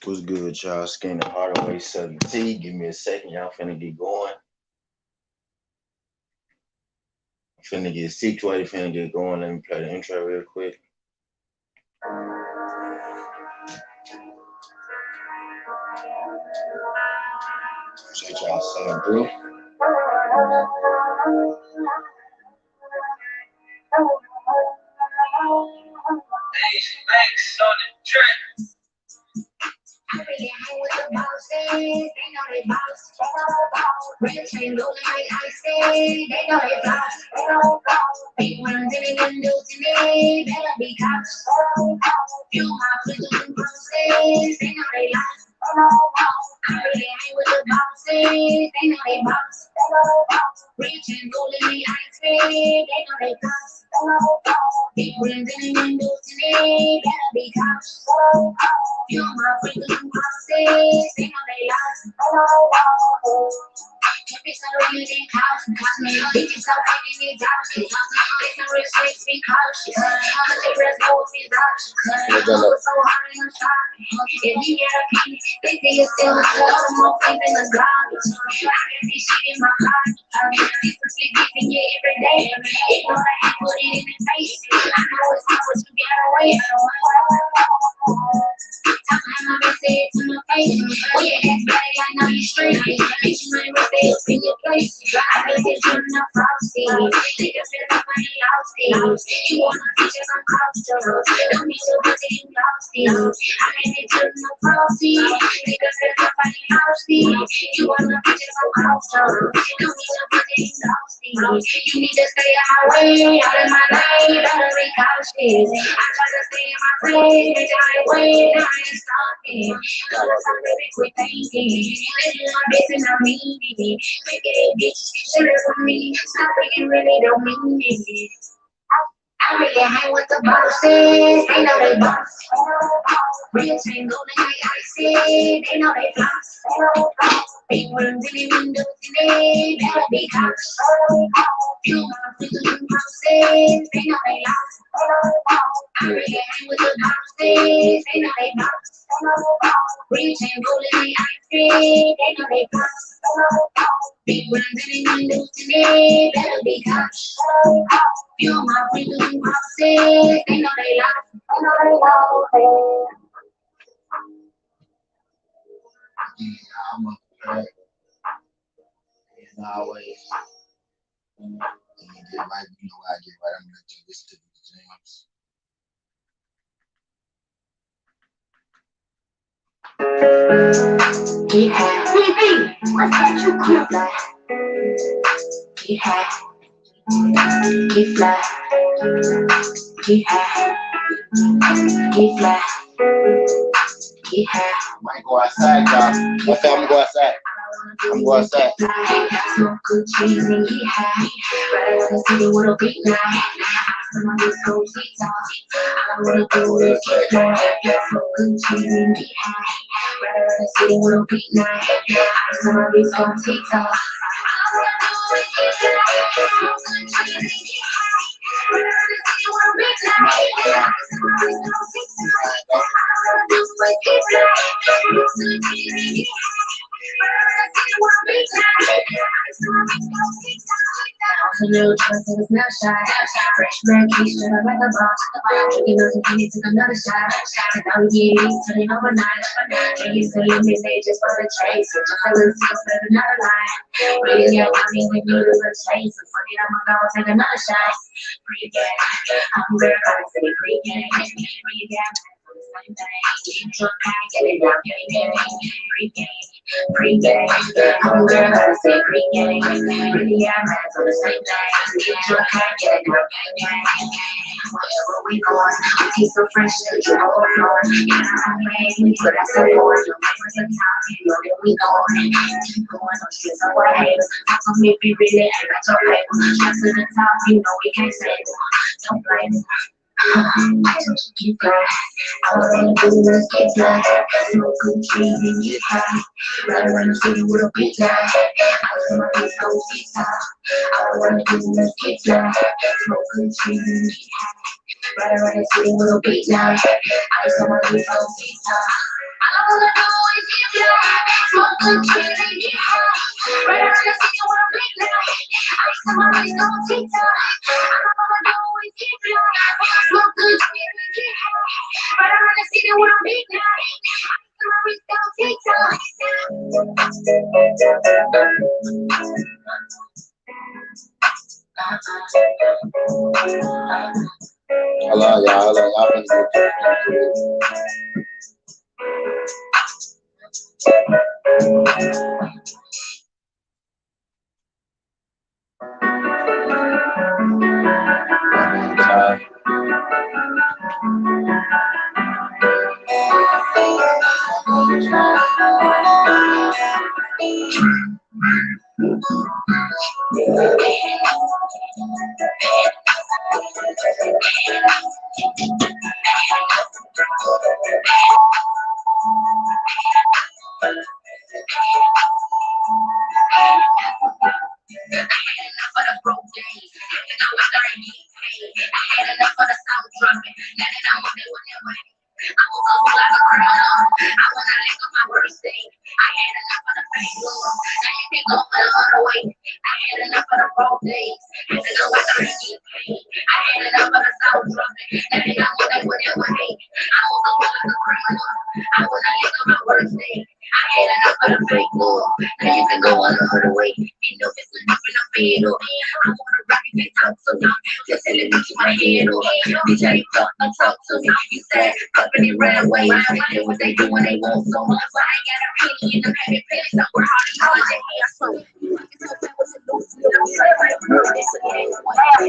What's good, y'all? Skin the Hardaway 7T. Give me a second. Y'all finna get going. Finna get situated, finna get going. Let me play the intro real quick. Appreciate y'all sitting through. Thanks on the trip. I really hang with the bosses, they know they boss. Real chain rolling like ice, they know they boss. Big ones in it and losing it, better be cops. You my freaking bosses, they know they lost. I really hang with the bosses, they know they boss. Real chain rolling like ice, they know they boss. Big ones in it and losing it, better be cops. You my freaking bosses, they know they lost. Every summer you did couch, cause me, bitches so fucking it out. It's no real shit, be cautious. Cause they rest goes these options. Cause I was so hard in the shop. If you get a penny, they say it's still a club. More things in the garbage. I got this shit in my pocket. This some shit giving you every day. It was like I put it in the face. I know it's not what you get away. Time I been said to my face. Oh yeah, that's bad, I know you straight. Bitch, you ain't with it. In your place, I been here doing the frosty. They just feel like money lost it. You wanna teach us some culture? Don't need to put it in lost it. I been here doing the frosty. They just feel like money lost it. You wanna teach us some culture? Don't need to put it in lost it. You need to stay on my way, out of my lane. Better be cautious. I try to stay in my place, but I ain't waiting, I ain't stopping. Cause I'm really quit thinking. Living my business, I mean it. Make it, bitch, shit for me. Stop it, really don't mean it. I really hang with the bosses, they know they boss. Real chain golden like icy, they know they floss. Big ones in the windows in it, better be cops. You my freaking bosses, they know they lost. I really hang with the bosses, they know they boss. Real chain golden like icy, they know they floss. Big ones in the windows in it, better be cops. You my freaking bosses, they know they lost. Yeah, I'm up there. As always. When you get right, you know I get right. I'm gonna let you listen to these jams. Yeah, TV, what's that you cool like? Yeah, get fly. Yeah, get fly. Yeah. Might go outside, y'all. I said I'm gonna go outside. I'm going outside. Smoke good cheese and get high. Right around the city with a big night. Some of this gold TikTok. I wanna do this get fly. Smoke good cheese and get high. Right around the city with a big night. Some of this gold TikTok. I wanna do this get fly. Smoke good cheese and get high. Right around the city with a big night. Some of this gold TikTok. I wanna do this get fly. Smoke good cheese and get high. A little trust in a snapshot. Fresh red key, straight up like a box. Drinking those and he took another shot. And now we get it, turning overnight. Can you say you miss it just for the chase? So just a little stuff, but not a lie. Really get money when you lose a chase. So fuck it, I'ma go take another shot. Pre-game, I'm very confident. Pre-game, pre-game. Same thing, drunk, I get it down, pre-game, pre-game, I'm girl, I say pre-game, really I'm on the same thing, drunk, I get it down, wherever we going, we keep so fresh, you overflow, you know I'm made, we put us on board, no matter the time, you know that we going, keep going, don't stress on what haters, talk to me if you really ain't got your label, stress to the top, you know we can't save it, don't blame it. Keep fly. I wanna do this, keep fly. Smoke good cheese and get high. Right around the city with a big lie. I was on my face, go keep fly. I wanna do this, keep fly. Smoke good cheese and get high. Right around the city with a big lie. I was on my face, go keep fly. I All I know is get fly, smoke good shit and get high. Right around the city with a big light. Ice on my wrist, don't TikTok. All I know is get fly, smoke good shit and get high. Right around the city with a big light. Ice on my wrist, don't TikTok. Hello, y'all. Hello, y'all. Finna get For the broke days, and I was starting to get paid. I had enough for the sound dropping. Now that I'm on it, whatever. I was hustle like a criminal. I wanna live on my worst day. I had enough for the fake love. Now you can go the other way. I had enough for the broke days, and I was starting to get paid. I had enough for the sound dropping. Now that I'm on it, whatever. I was hustle like a criminal. I wanna live on my worst day. I had enough for the fake love. Now you can go the other way. Ain't no business in the fiddle. I wanna rock it, can't talk to me. Just tell it to my head up. Bitch, I ain't talk to me. You said, company ran away. They what they do when they want so much. But I ain't got a penny in them heavy pennies. So we're hard to hold your hair. So it's okay with the loose. I'm sorry, I'm good. It's a game.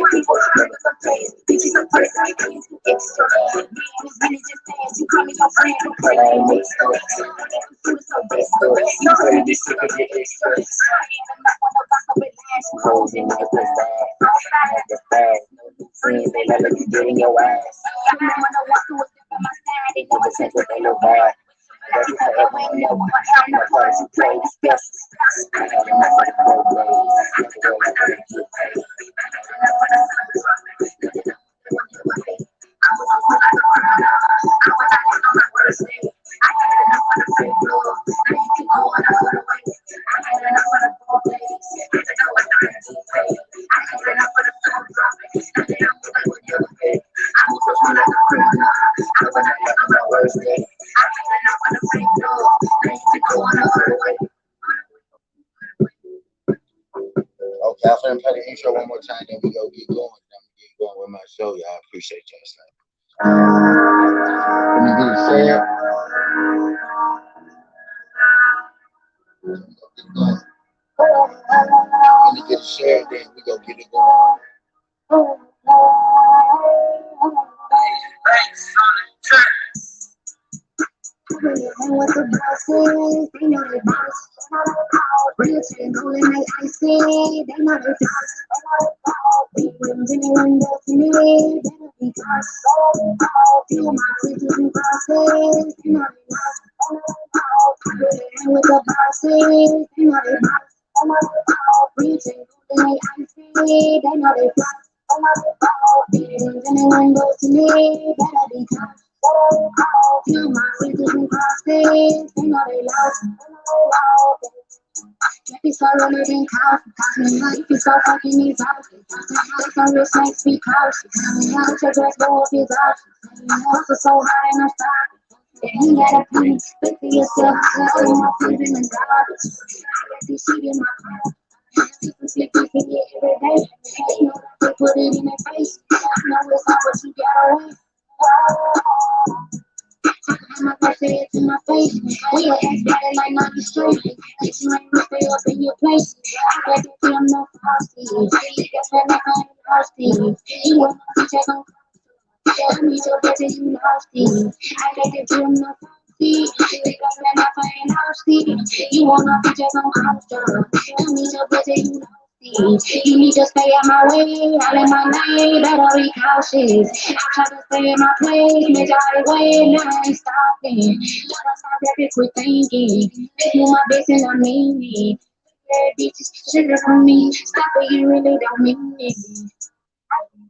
People trying to play. Bitches a person. I can't do extra. Man, it's really just fans. You call me your friend. Don't play like mixed up. So best up. You really be sick of the extra. I ain't enough on the box of it. Hoes in niggas that's bad. Outside that's bad. Friends, they never be getting your ass. I remember no one who was there by my side. They never said what they look bad. That's forever and never. I'm the part you play the special. I had enough for the pro days. I think I'm gonna get paid. I had enough for the summer. I was a fool like a criminal. I was not on my worst day. I had enough for the fake love. Now you can go another way. I had enough for the pro days. I think I was starting to get paid. I had enough for the summer dropping. Now that I'm like whatever. I was a fool like a criminal. I was not on my worst day. I had enough for the fake love. Now you can go another way. Okay, I'm finna play the intro one more time, then we go get going. I'm gonna get going with my show, y'all. Appreciate y'all. Let me get it shared. Let me get it shared, then we go get it going. And what the boss is, they know they boss. Rich and golden like I say, they know they boss. Big rims in the window to me, they know they boss. Feel my riches and bosses, they know they boss. And with the bosses, they know they boss. Rich and golden like I say, they know they boss. Big rims in the window to me, they know they boss. Feel my riches and bosses, they know they lost. Can't be so rolling in cows. Me like you so fucking these out. If I wish I speak out. Me out your dress go up his out. Also so high in the stock. If you got a penny, look for yourself. All my feet in the garbage. I got this shit in my car. People slip this in it every day. You know they put it in their face. I know it's not what you got away. I'm gonna say it to my face. When your ass body like not be straight. If you ain't stay up in your place. I got to feel no frosty. That's why I ain't frosty. You want to check on tell me your better you nasty. I got to feel no frosty. Because when I ain't nasty. You want to check on constant. Tell me your better you nasty. You need to stay out my way, all in my name, better be cautious. I try to stay in my place, majority way, now I ain't stopping. Gotta stop that bitch with thinking. Make you my bitch and I mean it. Yeah, bitches, shit up on me. Stop it, you really don't mean it.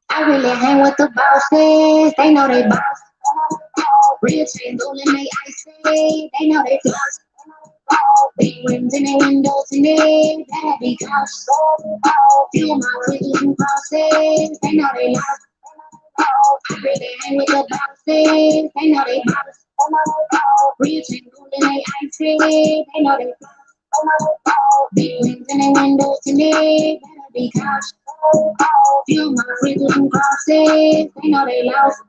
I really hang with the bosses, they know they boss. Rich and golden, they icy, say they know they lost. Big rims in their windows and they better be cautious. Few of my bridges and crosses, they know they lost. Big hang with the bosses, they know they lost. Rich and gold in they icy, they know they lost. Big rims in their windows and they better be cautious. Few of my bridges and crosses, they know they lost.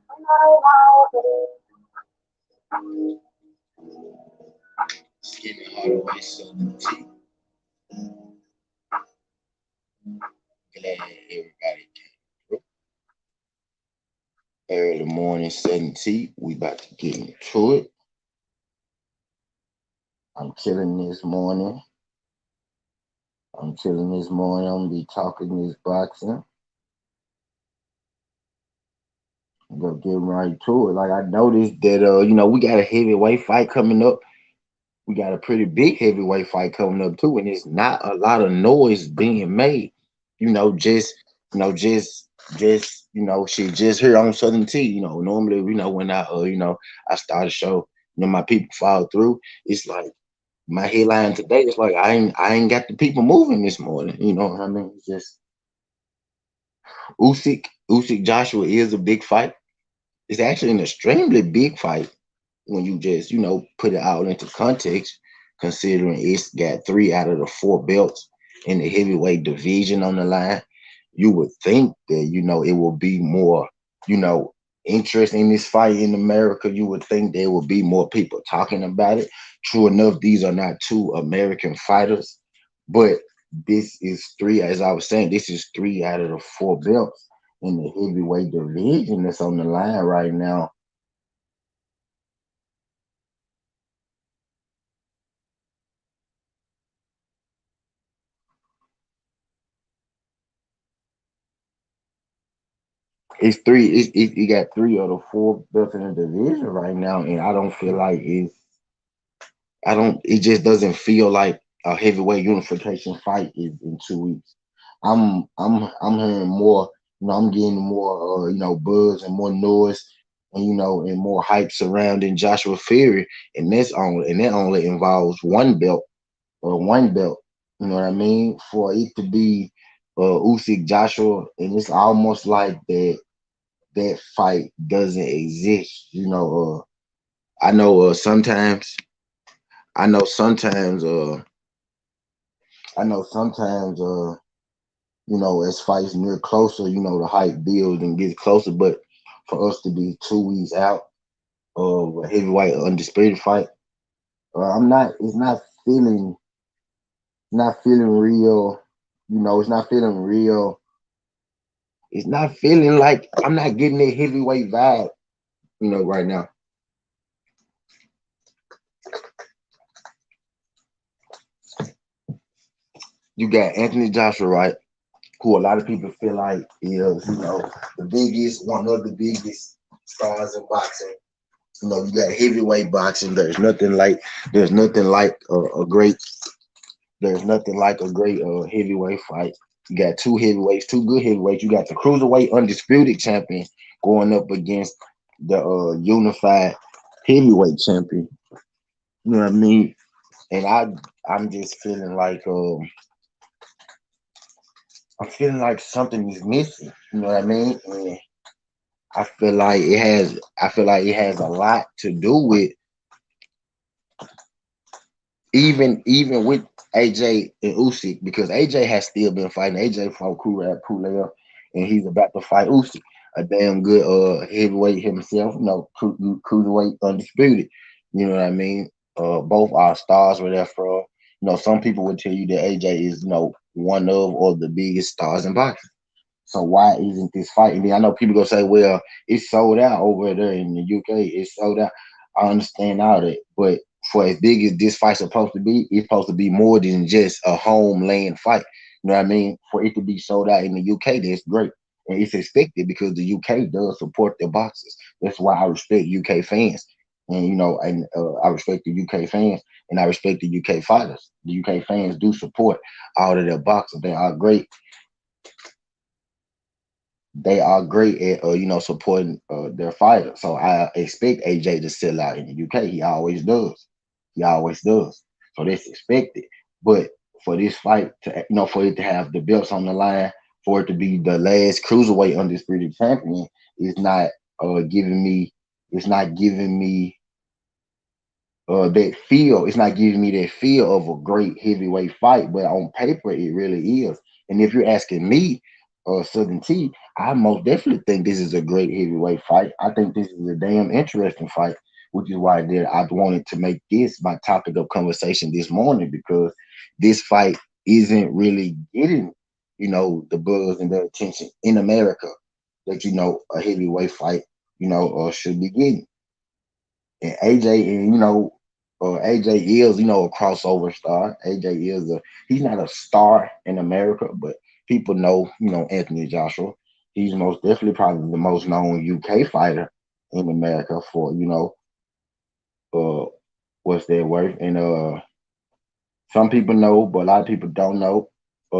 Skinny Hardaway Southern T. Glad everybody came through. Early morning Southern T. We about to get into it. I'm chilling this morning. I'm chilling this morning. I'm gonna be talking this boxing. I'm gonna get right to it. Like I noticed that we got a heavyweight fight coming up. We got a pretty big heavyweight fight coming up too, and it's not a lot of noise being made. You know, just shit, just here on Southern T. Normally, when I start a show, my people follow through. It's like my headline today is like I ain't got the people moving this morning. You know what I mean? It's just Usyk Joshua is a big fight. It's actually an extremely big fight when you just, put it out into context, considering it's got 3 out of the 4 belts in the heavyweight division on the line. You would think that, it will be more, you know, interest in this fight in America. You would think there would be more people talking about it. True enough, these are not 2 American fighters, but this is 3, as I was saying, this is 3 out of the 4 belts in the heavyweight division that's on the line right now. It's three. You got 3 of the 4 belts in the division right now, and I don't feel like it's. I don't. It just doesn't feel like a heavyweight unification fight is in 2 weeks. I'm hearing more. I'm getting more. Buzz and more noise, and and more hype surrounding Joshua Fury, and that only involves 1 belt or 1 belt. You know what I mean? For it to be Usyk Joshua, and it's almost like that fight doesn't exist. I know sometimes I know sometimes I know sometimes as fights near closer, the hype builds and gets closer. But for us to be 2 weeks out of a heavyweight undisputed fight, I'm not it's not feeling real, it's not feeling real. It's not feeling like I'm not getting that heavyweight vibe, right now. You got Anthony Joshua, right? Who a lot of people feel like is, the biggest, one of the biggest stars in boxing. You got heavyweight boxing. There's nothing like a great, there's nothing like a great heavyweight fight. You got 2 heavyweights, 2 good heavyweights. You got the cruiserweight undisputed champion going up against the unified heavyweight champion. You know what I mean? And I'm just feeling like I'm feeling like something is missing. You know what I mean? And I feel like it has a lot to do with even with AJ and Usyk, because AJ has still been fighting. AJ fought Kurat Pulev, and he's about to fight Usyk, a damn good heavyweight himself. Cruiserweight undisputed. You know what I mean? Both our stars were there from. Some people would tell you that AJ is one of or the biggest stars in boxing. So why isn't this fight? I mean, I know people gonna say, "Well, it's sold out over there in the UK. It's sold out." I understand all that, but for as big as this fight's supposed to be, it's supposed to be more than just a homeland fight. You know what I mean? For it to be sold out in the UK, that's great, and it's expected because the UK does support their boxers. That's why I respect UK fans, and I respect the UK fans, and I respect the UK fighters. The UK fans do support all of their boxers. They are great. they are great at supporting their fighter. So I expect AJ to sell out in the UK. He always does. He always does. So that's expected. But for this fight to for it to have the belts on the line, for it to be the last cruiserweight undisputed champion, is not giving me. It's not giving me that feel. It's not giving me that feel of a great heavyweight fight, but on paper it really is. And if you're asking me, Southern T, I most definitely think this is a great heavyweight fight. I think this is a damn interesting fight, which is why I wanted to make this my topic of conversation this morning because this fight isn't really getting, the buzz and the attention in America that a heavyweight fight, should be getting. And AJ, and AJ is a crossover star. AJ is a he's not a star in America, but people know Anthony Joshua. He's most definitely probably the most known UK fighter in America for uh what's their worth. And some people know, but a lot of people don't know.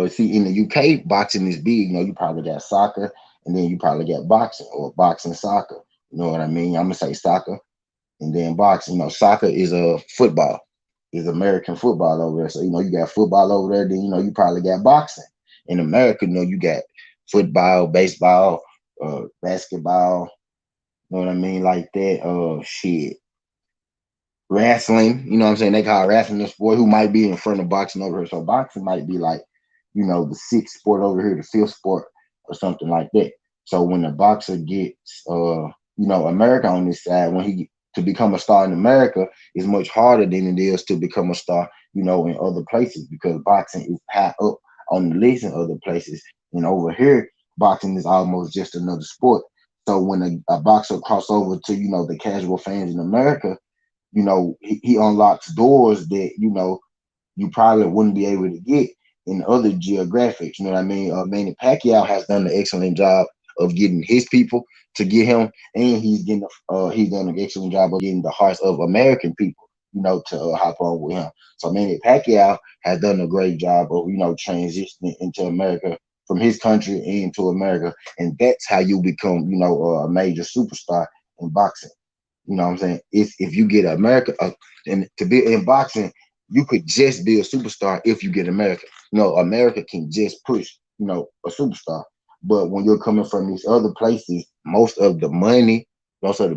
See, in the UK, boxing is big. You probably got soccer, and then you probably got boxing or boxing soccer. You know what I mean? I'm gonna say soccer and then boxing. Soccer is a football, is American football over there. So you got football over there. Then you probably got boxing. In America, you got football, baseball, basketball. You know what I mean, like that. Shit, wrestling. You know what I'm saying? They call wrestling a sport. Who might be in front of boxing over here? So boxing might be like the sixth sport over here, the fifth sport, or something like that. So when the boxer gets America on this side, when he to become a star in America is much harder than it is to become a star, in other places because boxing is high up on the list in other places. And over here, boxing is almost just another sport. So when a boxer cross over to, the casual fans in America, he unlocks doors that, you probably wouldn't be able to get in other geographics. You know what I mean? Manny Pacquiao has done an excellent job of getting his people to get him, and he's done an excellent job of getting the hearts of American people, to hop on with him. So Manny Pacquiao has done a great job of transitioning into America from his country into America, and that's how you become a major superstar in boxing. You know what I'm saying? If you get America, and to be in boxing, you could just be a superstar if you get America. America can just push, a superstar. But when you're coming from these other places, most of the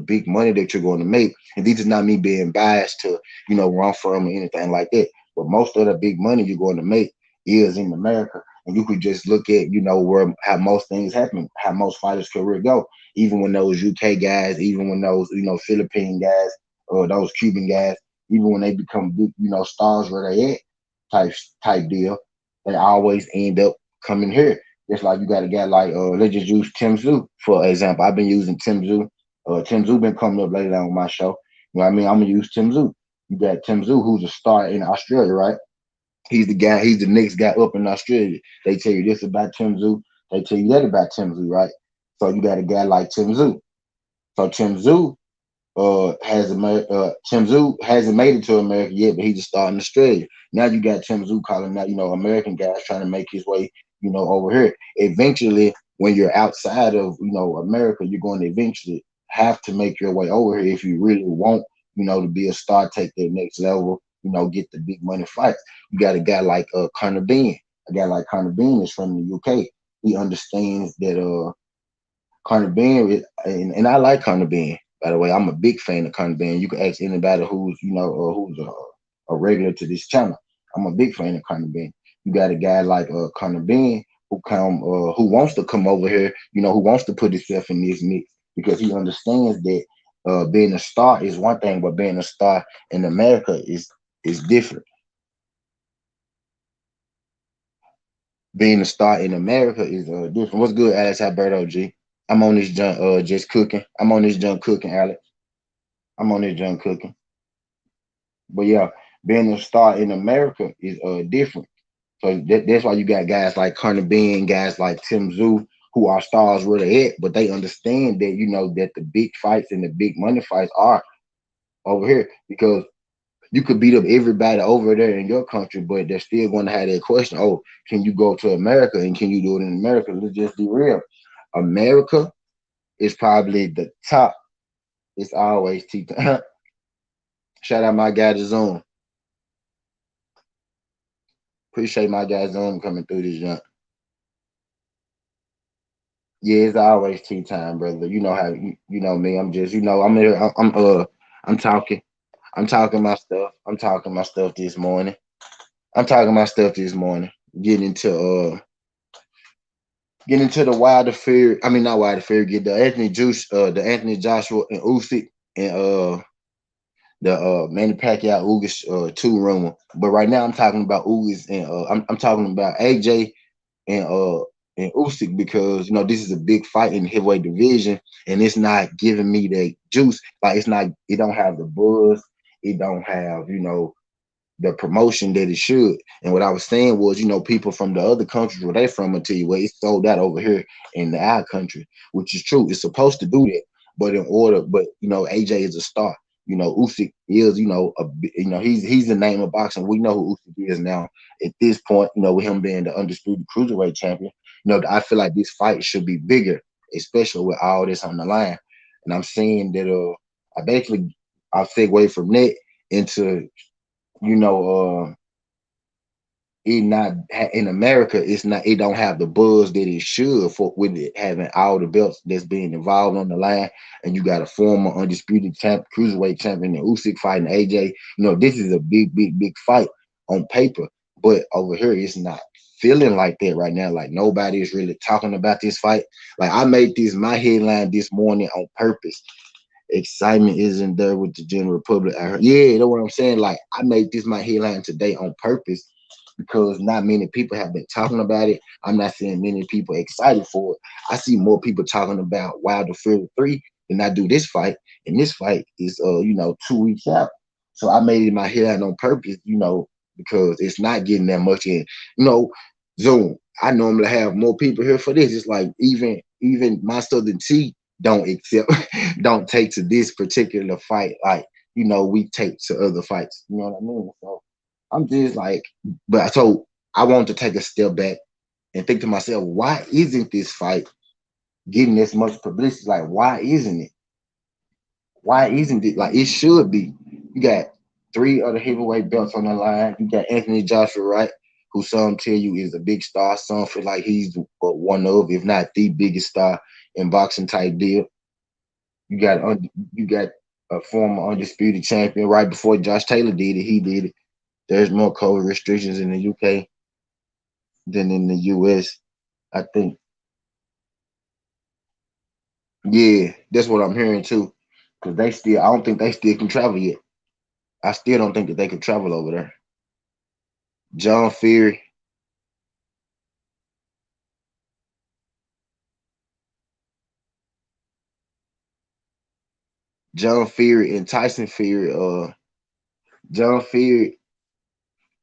big money that you're going to make, and this is not me being biased to, run from or anything like that, but most of the big money you're going to make is in America. And you could just look at, where how most things happen, how most fighters' career go. Even when those UK guys, even when those, Philippine guys or those Cuban guys, even when they become big, stars where they at, type type deal, they always end up coming here. Just like you got a guy like let's just use Tim Zoo for example. I've been using Tim Zoo. Tim Zoo been coming up lately on my show. You know what I mean? I'm gonna use Tim Zoo. You got Tim Zoo, who's a star in Australia, right? He's the guy. He's the next guy up in Australia. They tell you this about Tim Zoo. They tell you that about Tim Zoo, right? So you got a guy like Tim Zoo. So Tim Zoo hasn't made it to America yet, but he's a star in Australia. Now you got Tim Zoo calling out, American guys trying to make his way, over here. Eventually, when you're outside of, America, you're going to eventually have to make your way over here if you really want, to be a star, take that next level, get the big money fights. You got a guy like Conor Bean. A guy like Conor Bean is from the UK. He understands that Conor Bean, and I like Conor Bean. By the way, I'm a big fan of Conor Bean. You can ask anybody who's who's a regular to this channel. I'm a big fan of Conor Bean. You got a guy like Conor Bean who wants to come over here. Who wants to put himself in this mix because he understands that being a star is one thing, but being a star in America is different. Being a star in America is different. What's good, Alex Alberto G? I'm on this junk, just cooking. I'm on this junk cooking, Alex. I'm on this junk cooking. But yeah, being a star in America is different. So that's why you got guys like Conor Bean, guys like Tim Zoo, who are stars where they at, but they understand that that the big fights and the big money fights are over here because you could beat up everybody over there in your country, but they're still going to have that question: oh, can you go to America and can you do it in America? Let's just be real. America is probably the top. It's always T. Shout out my guy, the Zoom. Appreciate my guy Zoom coming through this junk. Yeah, it's always tea time, brother. You know how you know me. I'm just I'm here. I'm talking. I'm talking my stuff. I'm talking my stuff this morning. I'm talking my stuff this morning. Getting into getting into the wilder fear. I mean not wilder fear. Get the Anthony Juice, the Anthony Joshua and Usyk and the Manny Pacquiao Ugas two rumor. But right now I'm talking about Ugas and I'm talking about AJ and Usyk because this is a big fight in the heavyweight division, and it's not giving me the juice. Like it don't have the buzz, it don't have the promotion that it should. And what I was saying was, people from the other countries where they from will tell you, well, it's sold out over here in our country, which is true. It's supposed to do that, but AJ is a star. Usyk is, he's the name of boxing. We know who Usyk is now at this point, with him being the undisputed cruiserweight champion. I feel like this fight should be bigger, especially with all this on the line. And I'm saying that I segue from that into you know, it not in America. It's not. It don't have the buzz that it should for with it having all the belts that's being involved on the line, and you got a former undisputed cruiserweight champion and Usyk fighting AJ. This is a big, big, big fight on paper, but over here it's not feeling like that right now. Like nobody is really talking about this fight. Like I made this my headline this morning on purpose. Excitement isn't there with the general public. Yeah, you know what I'm saying? Like I made this my headline today on purpose because not many people have been talking about it. I'm not seeing many people excited for it. I see more people talking about Wilder Fury 3 than I do this fight. And this fight is 2 weeks out. So I made it my headline on purpose, because it's not getting that much in. Zoom. I normally have more people here for this. It's like even my Southern T don't accept don't take to this particular fight like we take to other fights. You know what I mean? So I'm just like, but so I want to take a step back and think to myself, why isn't this fight getting this much publicity? Like, why isn't it? Why isn't it like it should be? You got three other heavyweight belts on the line. You got Anthony Joshua, right? Who some tell you is a big star. Some feel like he's one of, if not the biggest star in boxing type deal. You got a former undisputed champion right before Josh Taylor did it. He did it. There's more COVID restrictions in the UK than in the US. I think. Yeah, that's what I'm hearing too. Cause I don't think they still can travel yet. I still don't think that they could travel over there. John Fury, John Fury, and Tyson Fury. John Fury.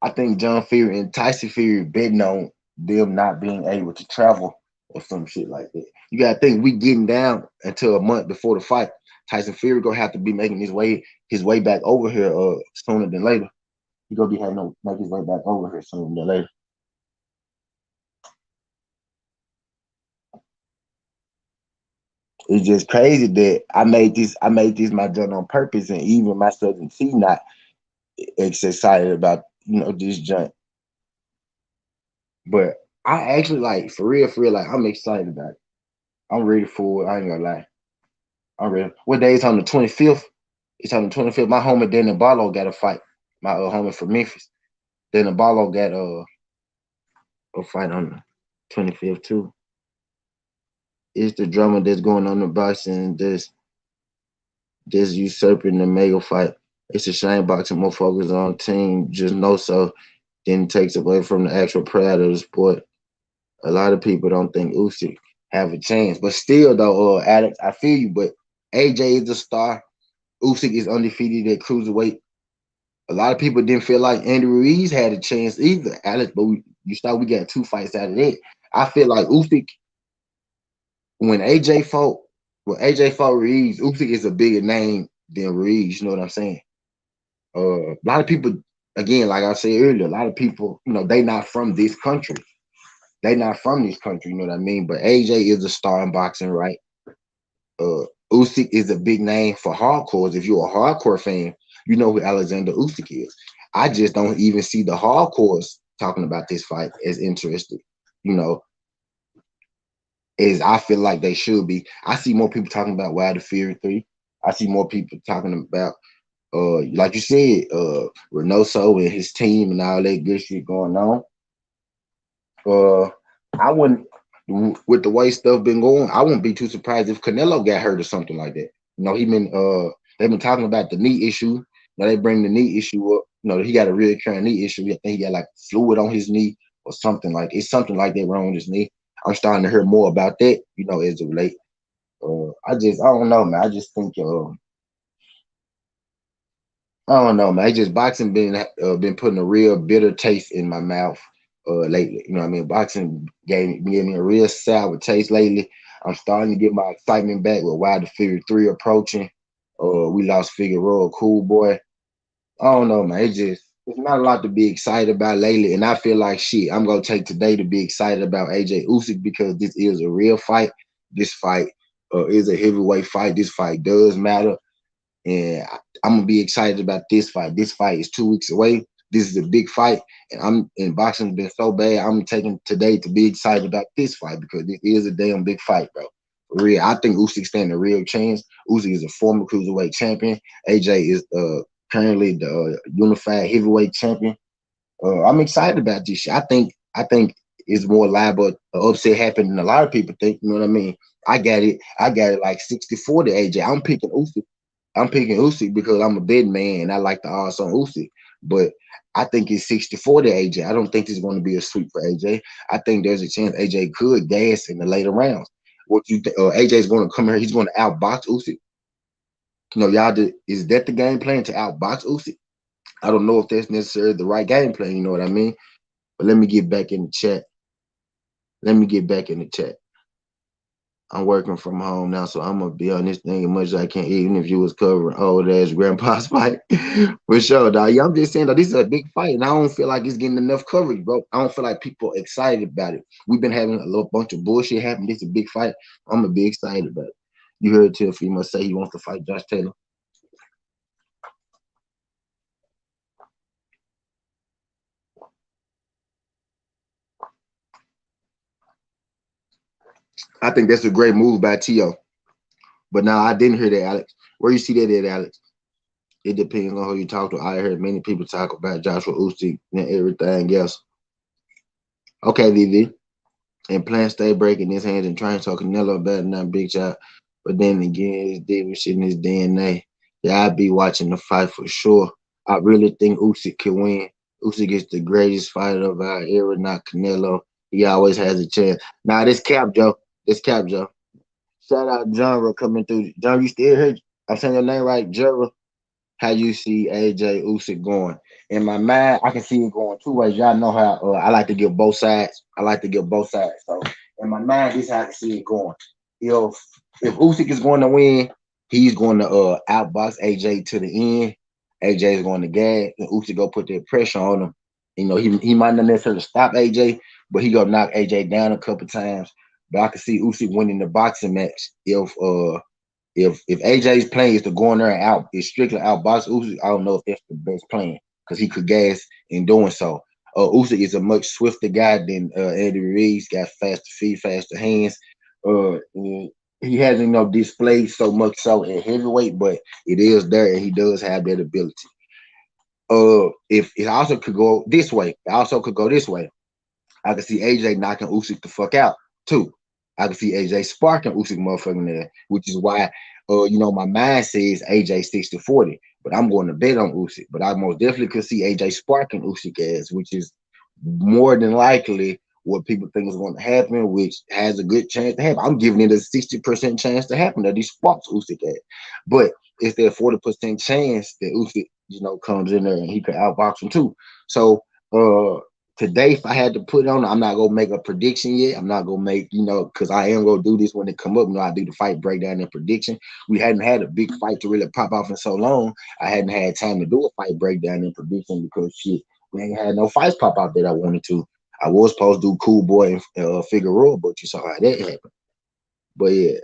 I think John Fury and Tyson Fury betting on them not being able to travel or some shit like that. You gotta think we getting down until a month before the fight. Tyson Fury gonna have to be making his way back over here sooner than later. He gonna be having to make his way back over here sooner than later. It's just crazy that I made this my journal on purpose, and even my Southern T not excited about this junk. But I actually like for real, like I'm excited about it. I'm ready for it. I ain't gonna lie. I'm ready. What day is on the 25th? It's on the 25th. My homie Danny Barlow got a fight. My homie from Memphis. Danny Barlow got a fight on the 25th too. It's the drama that's going on in the boxing that's usurping the mega fight. It's a shame boxing more focused on team, just know so, then it takes away from the actual pride of the sport. A lot of people don't think Usyk have a chance, but still though, Alex, I feel you. But AJ is a star. Usyk is undefeated at cruiserweight. A lot of people didn't feel like Andy Ruiz had a chance either, Alex. But we got two fights out of that. I feel like Usyk when AJ fought AJ fought Ruiz, Usyk is a bigger name than Ruiz. You know what I'm saying? A lot of people, again, like I said earlier, a lot of people, they not from this country. They not from this country, you know what I mean? But AJ is a star in boxing, right? Usyk is a big name for hardcores. If you're a hardcore fan, you know who Alexander Usyk is. I just don't even see the hardcores talking about this fight as interested, you know, as I feel like they should be. I see more people talking about Wilder Fury 3. I see more people talking about like you said, Reynoso and his team and all that good shit going on. Uh, I wouldn't, with the way stuff been going, I wouldn't be too surprised if Canelo got hurt or something like that. You know, they've been talking about the knee issue. Now they bring the knee issue up. You know, he got a recurring knee issue. I think he got like fluid on his knee or something like it's something like that wrong with his knee. I'm starting to hear more about that. You know, as it relate. I don't know, man. I just think I don't know, man. It's just boxing been putting a real bitter taste in my mouth lately. You know what I mean? Boxing gave me a real sour taste lately. I'm starting to get my excitement back with Wilder Fury 3 approaching. We lost Figueroa, cool boy. I don't know, man. It's not a lot to be excited about lately, and I feel like shit. I'm gonna take today to be excited about AJ-Usyk because this is a real fight. This fight is a heavyweight fight. This fight does matter. And I'm gonna be excited about this fight. This fight is 2 weeks away. This is a big fight, and I'm in boxing's been so bad. I'm taking today to be excited about this fight because this is a damn big fight, bro. For real, I think Usyk stand a real chance. Usyk is a former cruiserweight champion. AJ is currently the unified heavyweight champion. I'm excited about this shit. I think it's more liable to upset happen than a lot of people think. You know what I mean? I got it like 60-40 AJ. I'm picking Usyk because I'm a big man and I like the odds on Usyk. But I think it's 60-40 AJ. I don't think it's going to be a sweep for AJ. I think there's a chance AJ could gas in the later rounds. What you think? AJ's going to come here. He's going to outbox Usyk. You know, is that the game plan to outbox Usyk? I don't know if that's necessarily the right game plan. You know what I mean? But let me get back in the chat. Let me get back in the chat. I'm working from home now, so I'm gonna be on this thing as much as I can, even if you was covering old ass grandpa's fight. For sure, dog. Yeah, I'm just saying that this is a big fight, and I don't feel like it's getting enough coverage, bro. I don't feel like people are excited about it. We've been having a little bunch of bullshit happen. This is a big fight. I'm gonna be excited about it. You heard Teofimo say he wants to fight Josh Taylor. I think that's a great move by Tio. But now I didn't hear that, Alex. Where you see that at, Alex? It depends on who you talk to. I heard many people talk about Joshua Usyk and everything else. Okay, VV. And plan stay breaking his hands and trying to Canelo better than Big Shot. But then again, it's David shit in his DNA. Yeah, I'd be watching the fight for sure. I really think Usyk can win. Usyk is the greatest fighter of our era, not Canelo. He always has a chance. Now this cap, Joe. This cap, Joe. Shout out Genre coming through. John, you still here? I'm saying your name right, Genre. How you see AJ-Usyk going? In my mind, I can see it going two ways. Y'all know how I like to give both sides. I like to give both sides. So in my mind, this is how I can see it going. If if Usyk is going to win, he's going to outbox AJ to the end. AJ is going to gas, and Usyk go put that pressure on him. You know, he might not necessarily stop AJ, but he gonna knock AJ down a couple times. But I can see Usyk winning the boxing match if AJ's plan is to go in there and out is strictly outbox Usyk, I don't know if that's the best plan because he could gas in doing so. Usyk is a much swifter guy than Andy Reid's got faster feet, faster hands. He hasn't displayed so much so in heavyweight, but it is there and he does have that ability. If it also could go this way, it also could go this way. I can see AJ knocking Usyk the fuck out too. I can see AJ sparking Usyk motherfucking there, which is why my mind says AJ 60-40, but I'm going to bet on Usyk. But I most definitely could see AJ sparking Usyk as, which is more than likely what people think is going to happen, which has a good chance to happen. I'm giving it a 60% chance to happen that he sparks Usyk at. But it's that 40% chance that Usyk, comes in there and he could outbox him too. So today, if I had to put it on, I'm not gonna make a prediction yet. I'm not gonna make, because I am gonna do this when it come up. I do the fight breakdown and prediction. We hadn't had a big fight to really pop off in so long. I hadn't had time to do a fight breakdown and prediction because shit, we ain't had no fights pop out that I wanted to. I was supposed to do Cool Boy and Figueroa, but you saw how that happened. But yeah,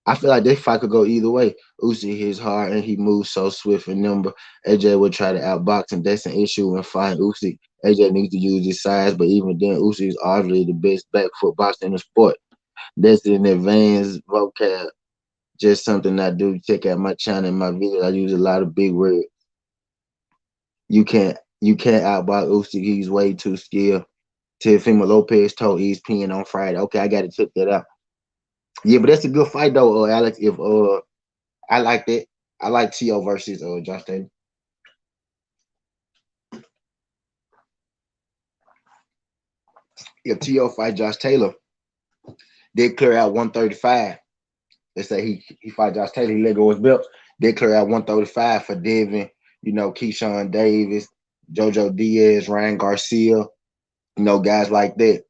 I feel like this fight could go either way. Usyk hits hard and he moves so swift and nimble. AJ would try to outbox him. That's an issue when fighting Usyk. AJ needs to use his size, but even then, Usyk is arguably the best back foot boxer in the sport. That's an advanced vocab. Just something I do. Check out my channel and my videos. I use a lot of big words. You can't outbox Usyk. He's way too skilled. Teofimo Lopez told ESPN on Friday. Okay, I got to check that out. Yeah, but that's a good fight though, Alex. If I like that. I like T.O. versus Josh Taylor. If T.O. fight Josh Taylor, they clear out 135. Let's say he fight Josh Taylor, he let go his belt. They clear out 135 for Devin, Keyshawn Davis, JoJo Diaz, Ryan Garcia, guys like that.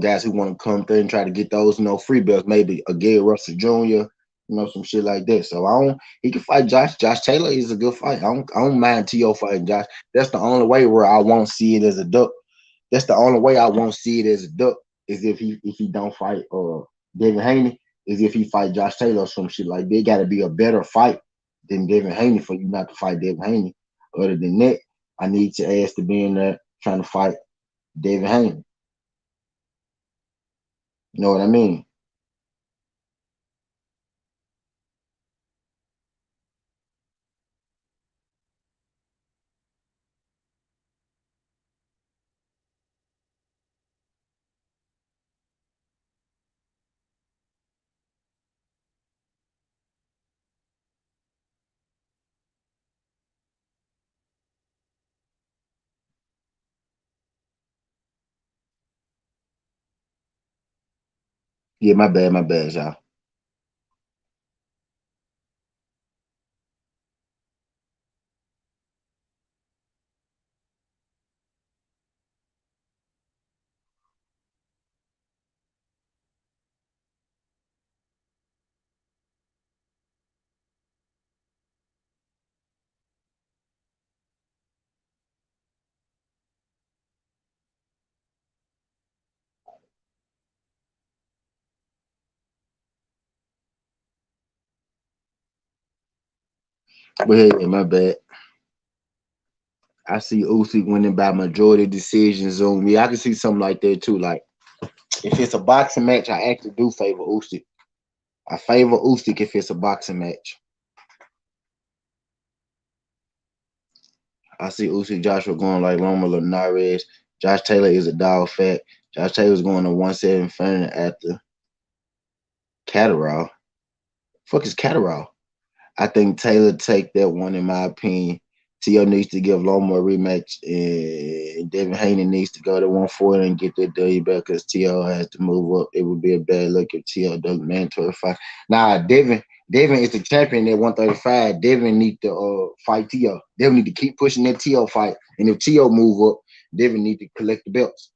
Guys who want to come through and try to get those, free belts, maybe a Gary Russell Jr., some shit like that. So he can fight Josh. Josh Taylor is a good fight. I don't mind T.O. fighting Josh. That's the only way where I won't see it as a duck. That's the only way I won't see it as a duck is if he don't fight Devin Haney, is if he fight Josh Taylor or some shit like that. It gotta be a better fight than Devin Haney for you not to fight Devin Haney. Other than that, I need your ass to be in there trying to fight Devin Haney. You know what I mean? Yeah, my bad, y'all. But hey, my bad. I see Usyk winning by majority decisions on me. I can see something like that too. Like if it's a boxing match, I actually do favor Usyk. I favor Usyk if it's a boxing match. I see Usyk Joshua going like Loma Linares. Josh Taylor is a dog fat. Josh Taylor's going to 175 after Catterall. Fuck is Catterall? I think Taylor take that one in my opinion. T.O. needs to give Loma a rematch, and Devin Haney needs to go to 140 and get that W back because T.O. has to move up. It would be a bad look if T.O. doesn't mandatory fight. Nah, Devin is the champion at 135. Devin need to fight T.O. Devin need to keep pushing that T.O. fight, and if T.O. move up, Devin need to collect the belts.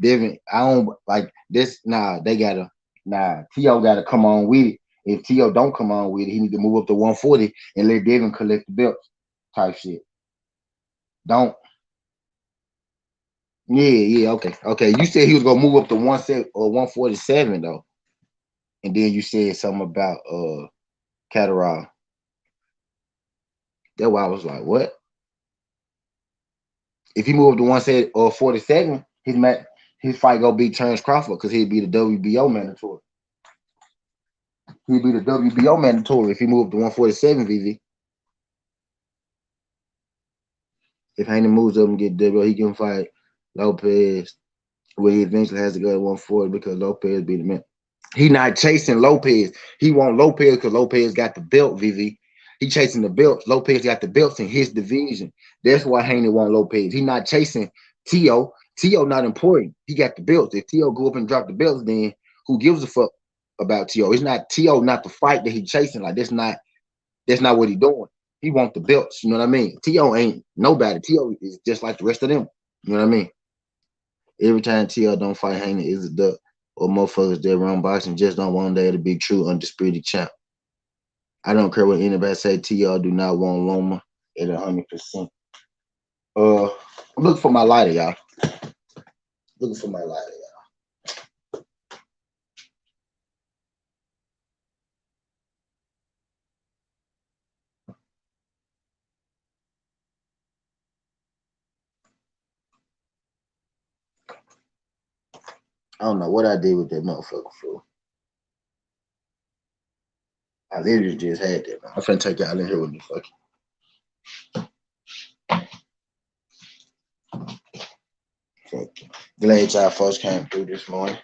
Devin, I don't like this. Nah, they gotta. Nah, T.O. gotta come on with it. If T.O. don't come on with it, he need to move up to 140 and let Devin collect the belts. Type shit. Don't. Yeah, yeah, okay, okay. You said he was gonna move up to 147 though, and then you said something about Catterall. That's why I was like, what? If he moved up to 147, his fight gonna be Terrence Crawford because he'd be the WBO mandatory. He'd be the WBO mandatory if he moved to 147, VV. If Haney moves up and get WBO, he can fight Lopez. Well, he eventually has to go to 140 because Lopez be the man. He not chasing Lopez. He want Lopez because Lopez got the belt, VV. He chasing the belts. Lopez got the belts in his division. That's why Haney want Lopez. He not chasing T.O. T.O. not important. He got the belts. If T.O. go up and drop the belts, then who gives a fuck about T.O.? It's not T.O. not the fight that he chasing. Like that's not what he doing. He want the belts. You know what I mean? T.O. ain't nobody. T.O. is just like the rest of them. You know what I mean? Every time T.O. don't fight Haney is a duck or motherfuckers that run boxing just don't want there to be true undisputed champ. I don't care what anybody say. T.O. do not want Loma at 100%. Look for my lighter, y'all. Looking for my lighter. I don't know what I did with that motherfucker fool. I literally just had that. Man. I'm finna take y'all in here with me. Fuck. Glad y'all folks came through this morning.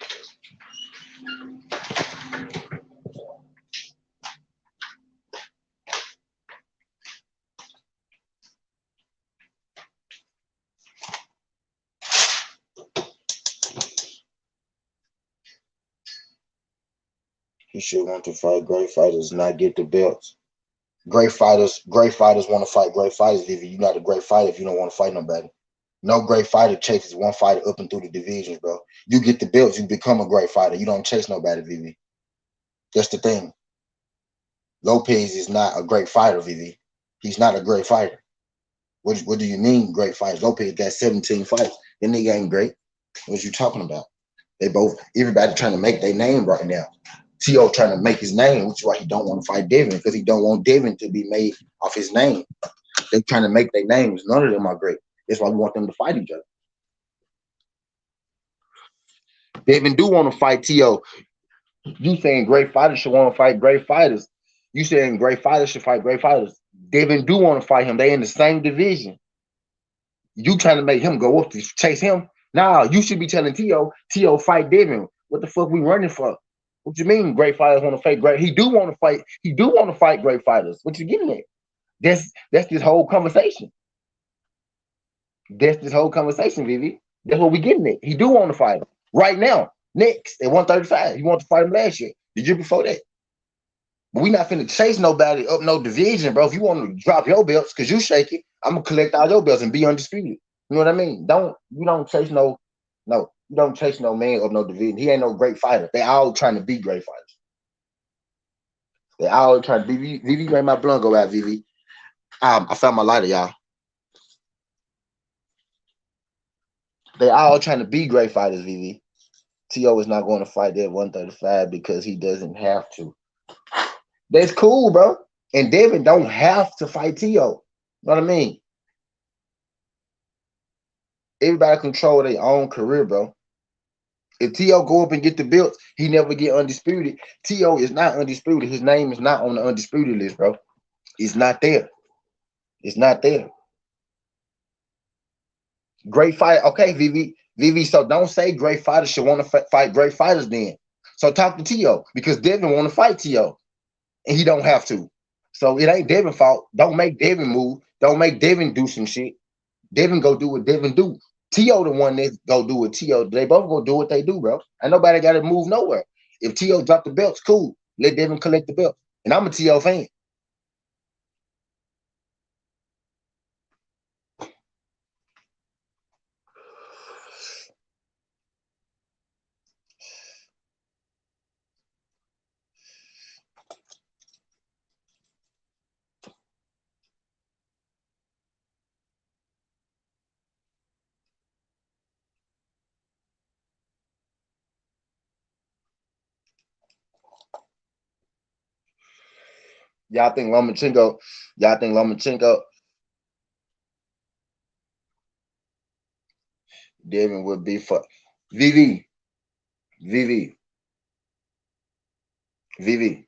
He should want to fight great fighters, not get the belts. Great fighters want to fight great fighters. If you're not a great fighter, if you don't want to fight nobody. No great fighter chases one fighter up and through the divisions, bro. You get the belts, you become a great fighter. You don't chase nobody, Vivi. That's the thing. Lopez is not a great fighter, Vivi. He's not a great fighter. What do you mean great fighters? Lopez got 17 fights. That nigga ain't great. What you talking about? Everybody trying to make their name right now. T.O. trying to make his name, which is why he don't want to fight Devin, because he don't want Devin to be made off his name. They trying to make their names. None of them are great. That's why we want them to fight each other. Devin do want to fight T.O. You saying great fighters should want to fight great fighters. You saying great fighters should fight great fighters. Devin do want to fight him. They in the same division. You trying to make him go up to chase him? Nah, you should be telling T.O. fight Devin. What the fuck we running for? What you mean great fighters want to fight great? He do want to fight. He do want to fight great fighters. What you getting at? That's this whole conversation. That's this whole conversation, Vivi. That's what we getting at. He do want to fight him right now. Next at 135. He wanted to fight him last year. The year before that. But we not finna chase nobody up no division, bro. If you want to drop your belts, cause you shake it, I'm gonna collect all your belts and be undisputed. You know what I mean? You don't chase you don't chase no man up no division. He ain't no great fighter. They all trying to be great fighters. They all trying to be. Vivi made my blunt go out, Vivi. I found my lighter, y'all. They all trying to be great fighters, Vivi. T.O. is not going to fight that 135 because he doesn't have to. That's cool, bro. And Devin don't have to fight T.O. You know what I mean? Everybody control their own career, bro. If T.O. go up and get the belts, he never get undisputed. T.O. is not undisputed. His name is not on the undisputed list, bro. It's not there. It's not there. Great fight. Okay, Vivi. So don't say great fighters should want to fight great fighters then. So talk to T.O. because Devin want to fight T.O. and he don't have to. So it ain't Devin's fault. Don't make Devin move. Don't make Devin do some shit. Devin go do what Devin do. T.O. the one that go do what T.O. They both go do what they do, bro. Ain't nobody got to move nowhere. If T.O. drop the belts, cool. Let Devin collect the belt. And I'm a T.O. fan. Y'all think Lomachenko, Devin would be for VV, VV, VV,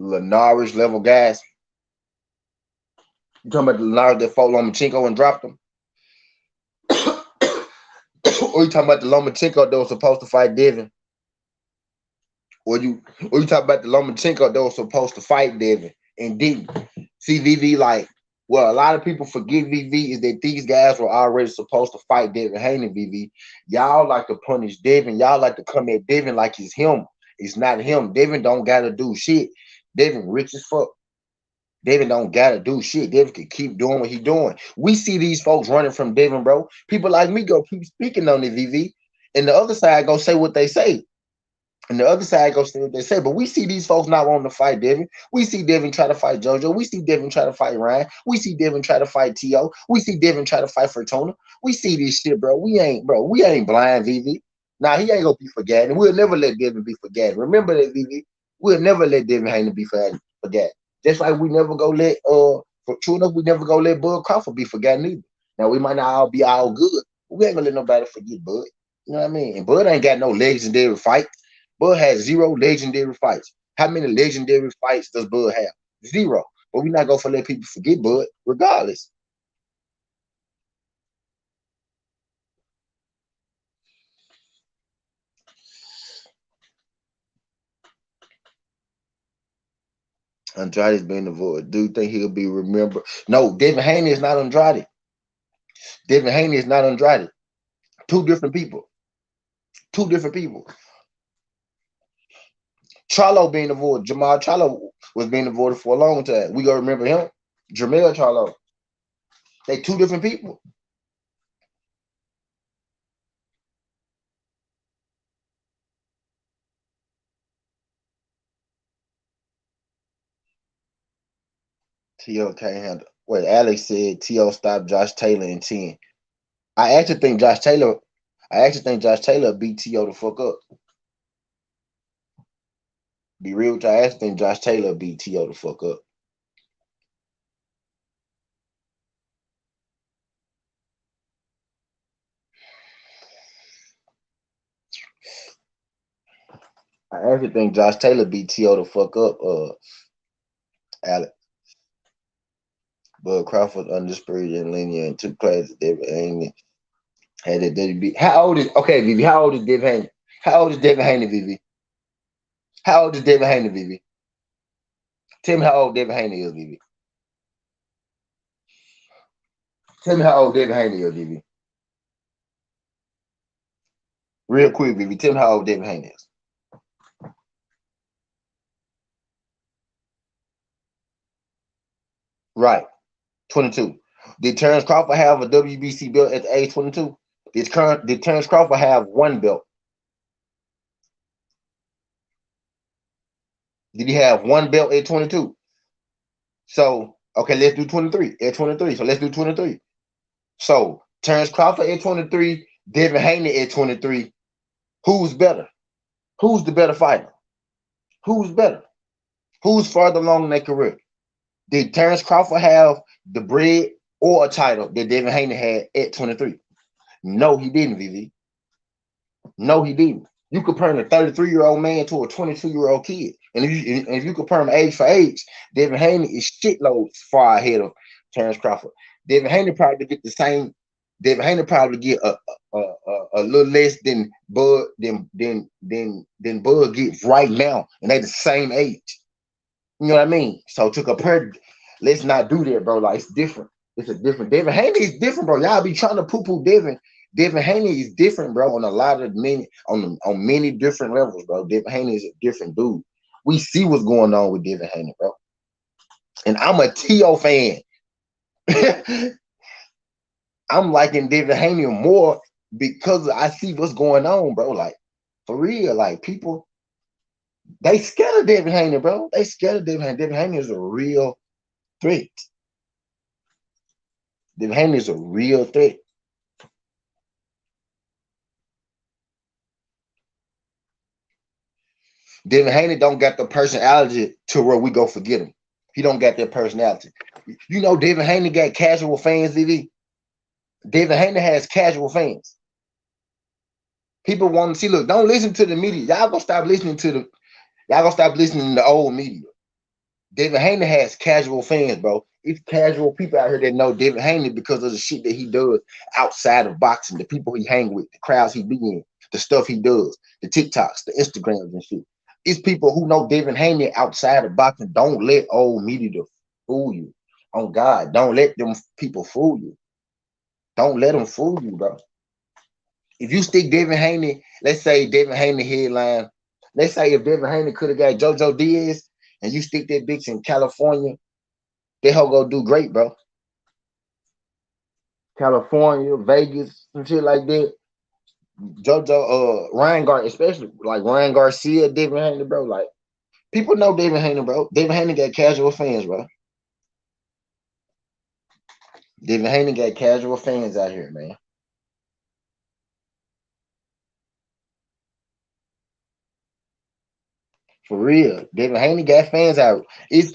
Lenarish level guys. You talking about the Lenarish that fought Lomachenko and dropped him? Or you talking about the Lomachenko that was supposed to fight Devin? Or you talking about the Lomachenko that was supposed to fight Devin and didn't? See VV like, well, a lot of people forget VV is that these guys were already supposed to fight Devin Haney, VV. Y'all like to punish Devin. Y'all like to come at Devin like it's him. It's not him. Devin don't gotta do shit. Devin rich as fuck. Devin don't gotta do shit. Devin can keep doing what he doing. We see these folks running from Devin, bro. People like me go keep speaking on it, VV. And the other side go say what they say. And the other side goes to what they say, but we see these folks not wanting to fight Devin. We see Devin try to fight JoJo. We see Devin try to fight Ryan. We see Devin try to fight T.O. We see Devin try to fight Fortuna. We see this shit, bro. We ain't blind, VV. Nah, he ain't gonna be forgotten. We'll never let Devin be forgotten. Remember that, VV. We'll never let Devin Haney be forgotten. Just like we never go let Fortuna, we never go let Bud Crawford be forgotten either. Now we might not all be all good, but we ain't gonna let nobody forget Bud. You know what I mean? And Bud ain't got no legendary fight. Bud has zero legendary fights. How many legendary fights does Bud have? Zero. But we're not gonna let people forget Bud, regardless. Andrade's been avoided. Do you think he'll be remembered? No, Devin Haney is not Andrade. Devin Haney is not Andrade. Two different people. Two different people. Charlo being avoided. Jamal Charlo was being avoided for a long time. We gonna remember him. Jamel Charlo. They two different people. T.O. can't handle. Wait, Alex said T.O. stopped Josh Taylor in 10. I actually think Josh Taylor. I actually think Josh Taylor beat T.O. the fuck up. Be real with you, I actually think Josh Taylor beat T.O. the fuck up. I actually think Josh Taylor beat T.O. the fuck up. Alex. Bud Crawford undisputed in linear and two classes. David Haney had it. WB. How old is okay, Vivi? How old is David Haney? How old is David Haney, Vivi? How old is David Haney, Vivi? Tell me how old David Haney is, Vivi. Tell me how old David Haney is, Vivi. Real quick, Vivi. Tell me how old David Haney is. Right. 22. Did Terrence Crawford have a WBC belt at the age 22? Did Terrence Crawford have one belt? Did he have one belt at 22? So, okay, let's do 23 at 23. So let's do 23. So, Terrence Crawford at 23, Devin Haney at 23. Who's better? Who's the better fighter? Who's better? Who's farther along in their career? Did Terrence Crawford have the bread or a title that Devin Haney had at 23? No, he didn't, VV. No, he didn't. You compare a 33-year-old man to a 22-year-old kid. And if you compare them age for age, Devin Haney is shitloads far ahead of Terrence Crawford. Devin Haney probably get the same. Devin Haney probably get a little less than Bud gets right now, and they the same age. You know what I mean? So to compare, let's not do that, bro. Like it's different. It's a different. Devin Haney is different, bro. Y'all be trying to poo-poo Devin. Devin Haney is different, bro. On a lot of many different levels, bro. Devin Haney is a different dude. We see what's going on with Devin Haney, bro. And I'm a T.O. fan. I'm liking Devin Haney more because I see what's going on, bro. Like for real, like people they scared of Devin Haney, bro. They scared of Devin Haney. Devin Haney is a real threat. Devin Haney is a real threat. Devin Haney don't got the personality to where we go forget him. He don't got that personality. You know, Devin Haney got casual fans, DV. Devin Haney has casual fans. People want to see. Look, don't listen to the media. Y'all gonna stop listening to the. Y'all gonna stop listening to the old media. Devin Haney has casual fans, bro. It's casual people out here that know Devin Haney because of the shit that he does outside of boxing, the people he hang with, the crowds he be in, the stuff he does, the TikToks, the Instagrams and shit. It's people who know Devin Haney outside of boxing. Don't let old media fool you. On God, don't let them people fool you. Don't let them fool you, bro. If you stick Devin Haney, let's say Devin Haney headline, let's say if Devin Haney could have got JoJo Diaz and you stick that bitch in California, they hoe go do great, bro. California, Vegas, some shit like that. Ryan especially like Ryan Garcia, David Haney, bro. Like people know David Haney, bro. David Haney got casual fans, bro. David Haney got casual fans out here, man. For real. David Haney got fans out. It's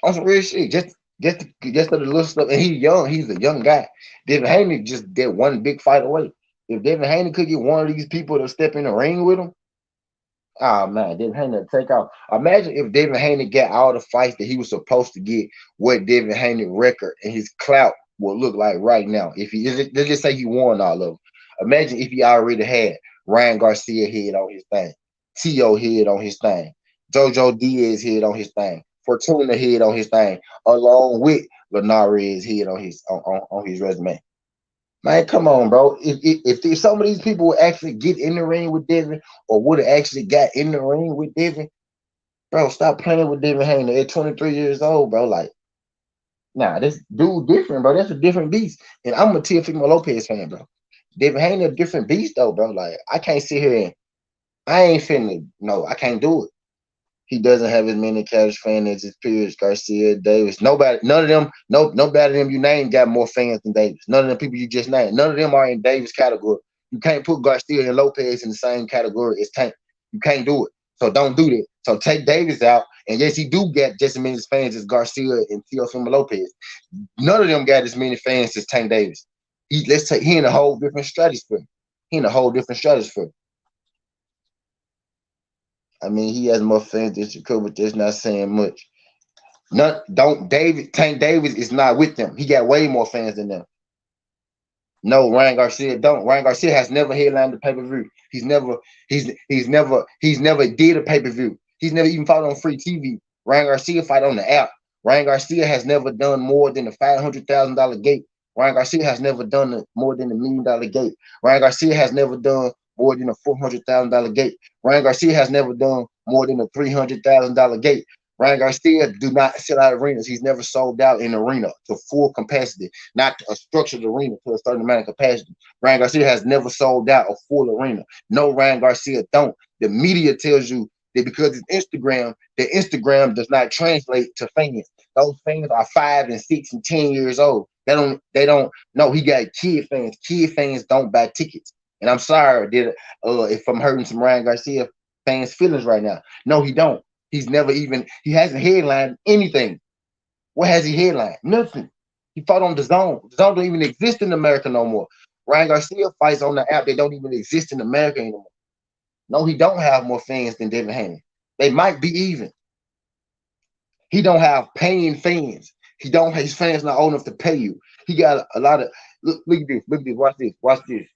on some real shit. Just for the little stuff. And he's young. He's a young guy. David Haney just did one big fight away. If David Haney could get one of these people to step in the ring with him, oh man, David Haney to take off. Imagine if David Haney got all the fights that he was supposed to get, what David Haney record and his clout will look like right now. If he let's just say he won all of them. Imagine if he already had Ryan Garcia head on his thing, T.O. head on his thing, Jojo Diaz head on his thing, Fortuna head on his thing, along with Linares head on his resume. Man, come on, bro. If some of these people would actually get in the ring with Devin or would have actually got in the ring with Devin, bro, stop playing with Devin Haney at 23 years old, bro. Like, nah, this dude different, bro. That's a different beast. And I'm a Teofimo Lopez fan, bro. Devin Haney a different beast, though, bro. Like, I can't sit here and I ain't finna, no, I can't do it. He doesn't have as many cash fans as his peers, Garcia, Davis. Nobody, none of them, nobody of them you named got more fans than Davis. None of them people you just named, none of them are in Davis category. You can't put Garcia and Lopez in the same category as Tank. You can't do it. So don't do that. So take Davis out, and yes, he do get just as many fans as Garcia and Teofimo Lopez. None of them got as many fans as Tank Davis. He in a whole different stratosphere. He in a whole different stratosphere. I mean, he has more fans than Shakur, but that's not saying much. None, don't David Tank Davis is not with them. He got way more fans than them. No, Ryan Garcia don't. Ryan Garcia has never headlined the pay per view. He's never did a pay per view. He's never even fought on free TV. Ryan Garcia fight on the app. Ryan Garcia has never done more than a $500,000 gate. Ryan Garcia has never done more than $1 million gate. Ryan Garcia has never done more than a $400,000 gate. Ryan Garcia has never done more than a $300,000 gate. Ryan Garcia do not sell out arenas. He's never sold out an arena to full capacity, not a structured arena to a certain amount of capacity. Ryan Garcia has never sold out a full arena. No, Ryan Garcia don't. The media tells you that because it's Instagram, the Instagram does not translate to fans. Those fans are 5 and 6 and 10 years old. They don't know he got kid fans. Kid fans don't buy tickets. And I'm sorry that if I'm hurting some Ryan Garcia fans' feelings right now. No, he don't. He hasn't headlined anything. What has he headlined? Nothing. He fought on the zone. The zone don't even exist in America no more. Ryan Garcia fights on the app that don't even exist in America anymore. No, he don't have more fans than David Haney. They might be even. He don't have paying fans. He don't his fans not old enough to pay you. He got a lot of look at this, watch this.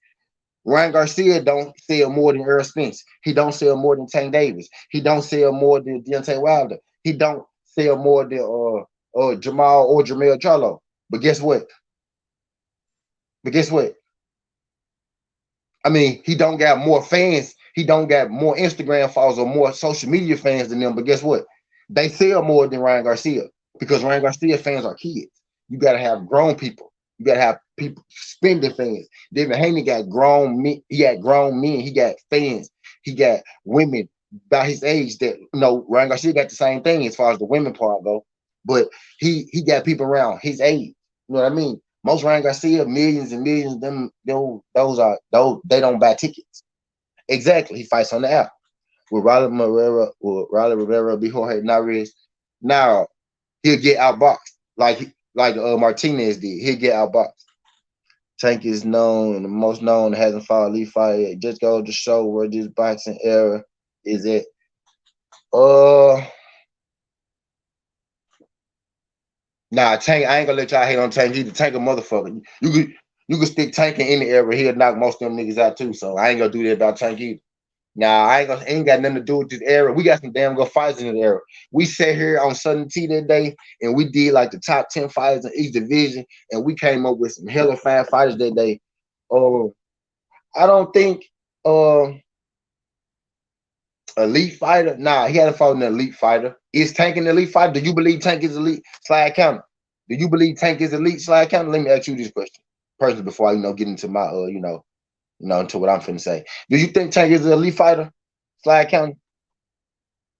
Ryan Garcia don't sell more than Earl Spence. He don't sell more than Tank Davis. He don't sell more than Deontay Wilder. He don't sell more than Jamal or Jamel Charlo. But guess what? But guess what? I mean, he don't got more fans. He don't got more Instagram followers or more social media fans than them. But guess what? They sell more than Ryan Garcia because Ryan Garcia fans are kids. You got to have grown people. You got to have people spending fans. David Haney got grown men. He got grown men. He got fans. He got women by his age that Ryan Garcia got the same thing as far as the women part go. But he got people around his age. You know what I mean? Most Ryan Garcia millions and millions. Those they don't buy tickets. Exactly. He fights on the app. Will Riley Rivera be Jorge Narez? Now he'll get outboxed like Martinez did. He'll get outboxed. Tank is known and the most known hasn't fought elite fight yet. Just go to show where this boxing era is at. Uh Tank, I ain't gonna let y'all hate on Tank. He's the Tank a motherfucker. You could stick Tank in any era, he'll knock most of them niggas out too. So I ain't gonna do that about Tank either. Nah, ain't got nothing to do with this era. We got some damn good fighters in the era. We sat here on Southern T that day and we did like the top 10 fighters in each division, and we came up with some hella fine fighters that day. Uh, I don't think uh elite fighter. Nah, he hadn't fought an elite fighter. Is Tank an elite fighter? Do you believe Tank is elite? Slide counter. Do you believe Tank is elite? Slide counter. Let me ask you this question personally before I get into my To what I'm finna say. Do you think Tank is an elite fighter? Slide County?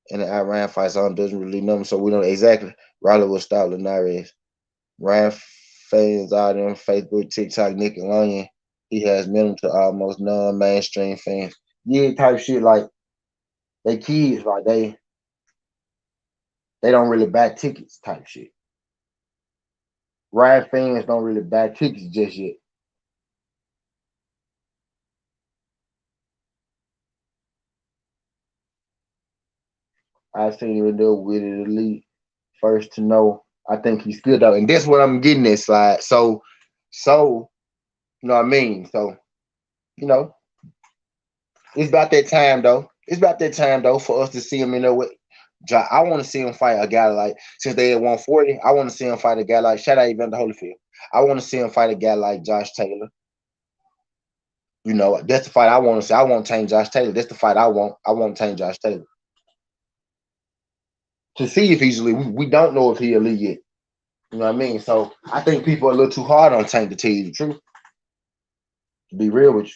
And the Iran fight song doesn't really know him, so we know exactly. Riley will stop Linares. Ryan fans out on Facebook, TikTok, Nickelodeon. He has met him to almost non-mainstream fans. Yeah, type shit like they kids, like they don't really buy tickets type shit. Ryan fans don't really buy tickets just yet. I seen him there with it elite first to know. I think he's good though, and that's what I'm getting at, slide. So you know what I mean. So you know, it's about that time though. It's about that time though for us to see him in there with. I want to see him fight a guy like since they at 140. I want to see him fight a guy like shout out Evander Holyfield. I want to see him fight a guy like Josh Taylor. That's the fight I want to see. I won't change Josh Taylor. That's the fight I want. I won't change Josh Taylor to see if he's elite. We don't know if he's elite yet. You know what I mean? So I think people are a little too hard on Tank to tell you the truth. To be real with you.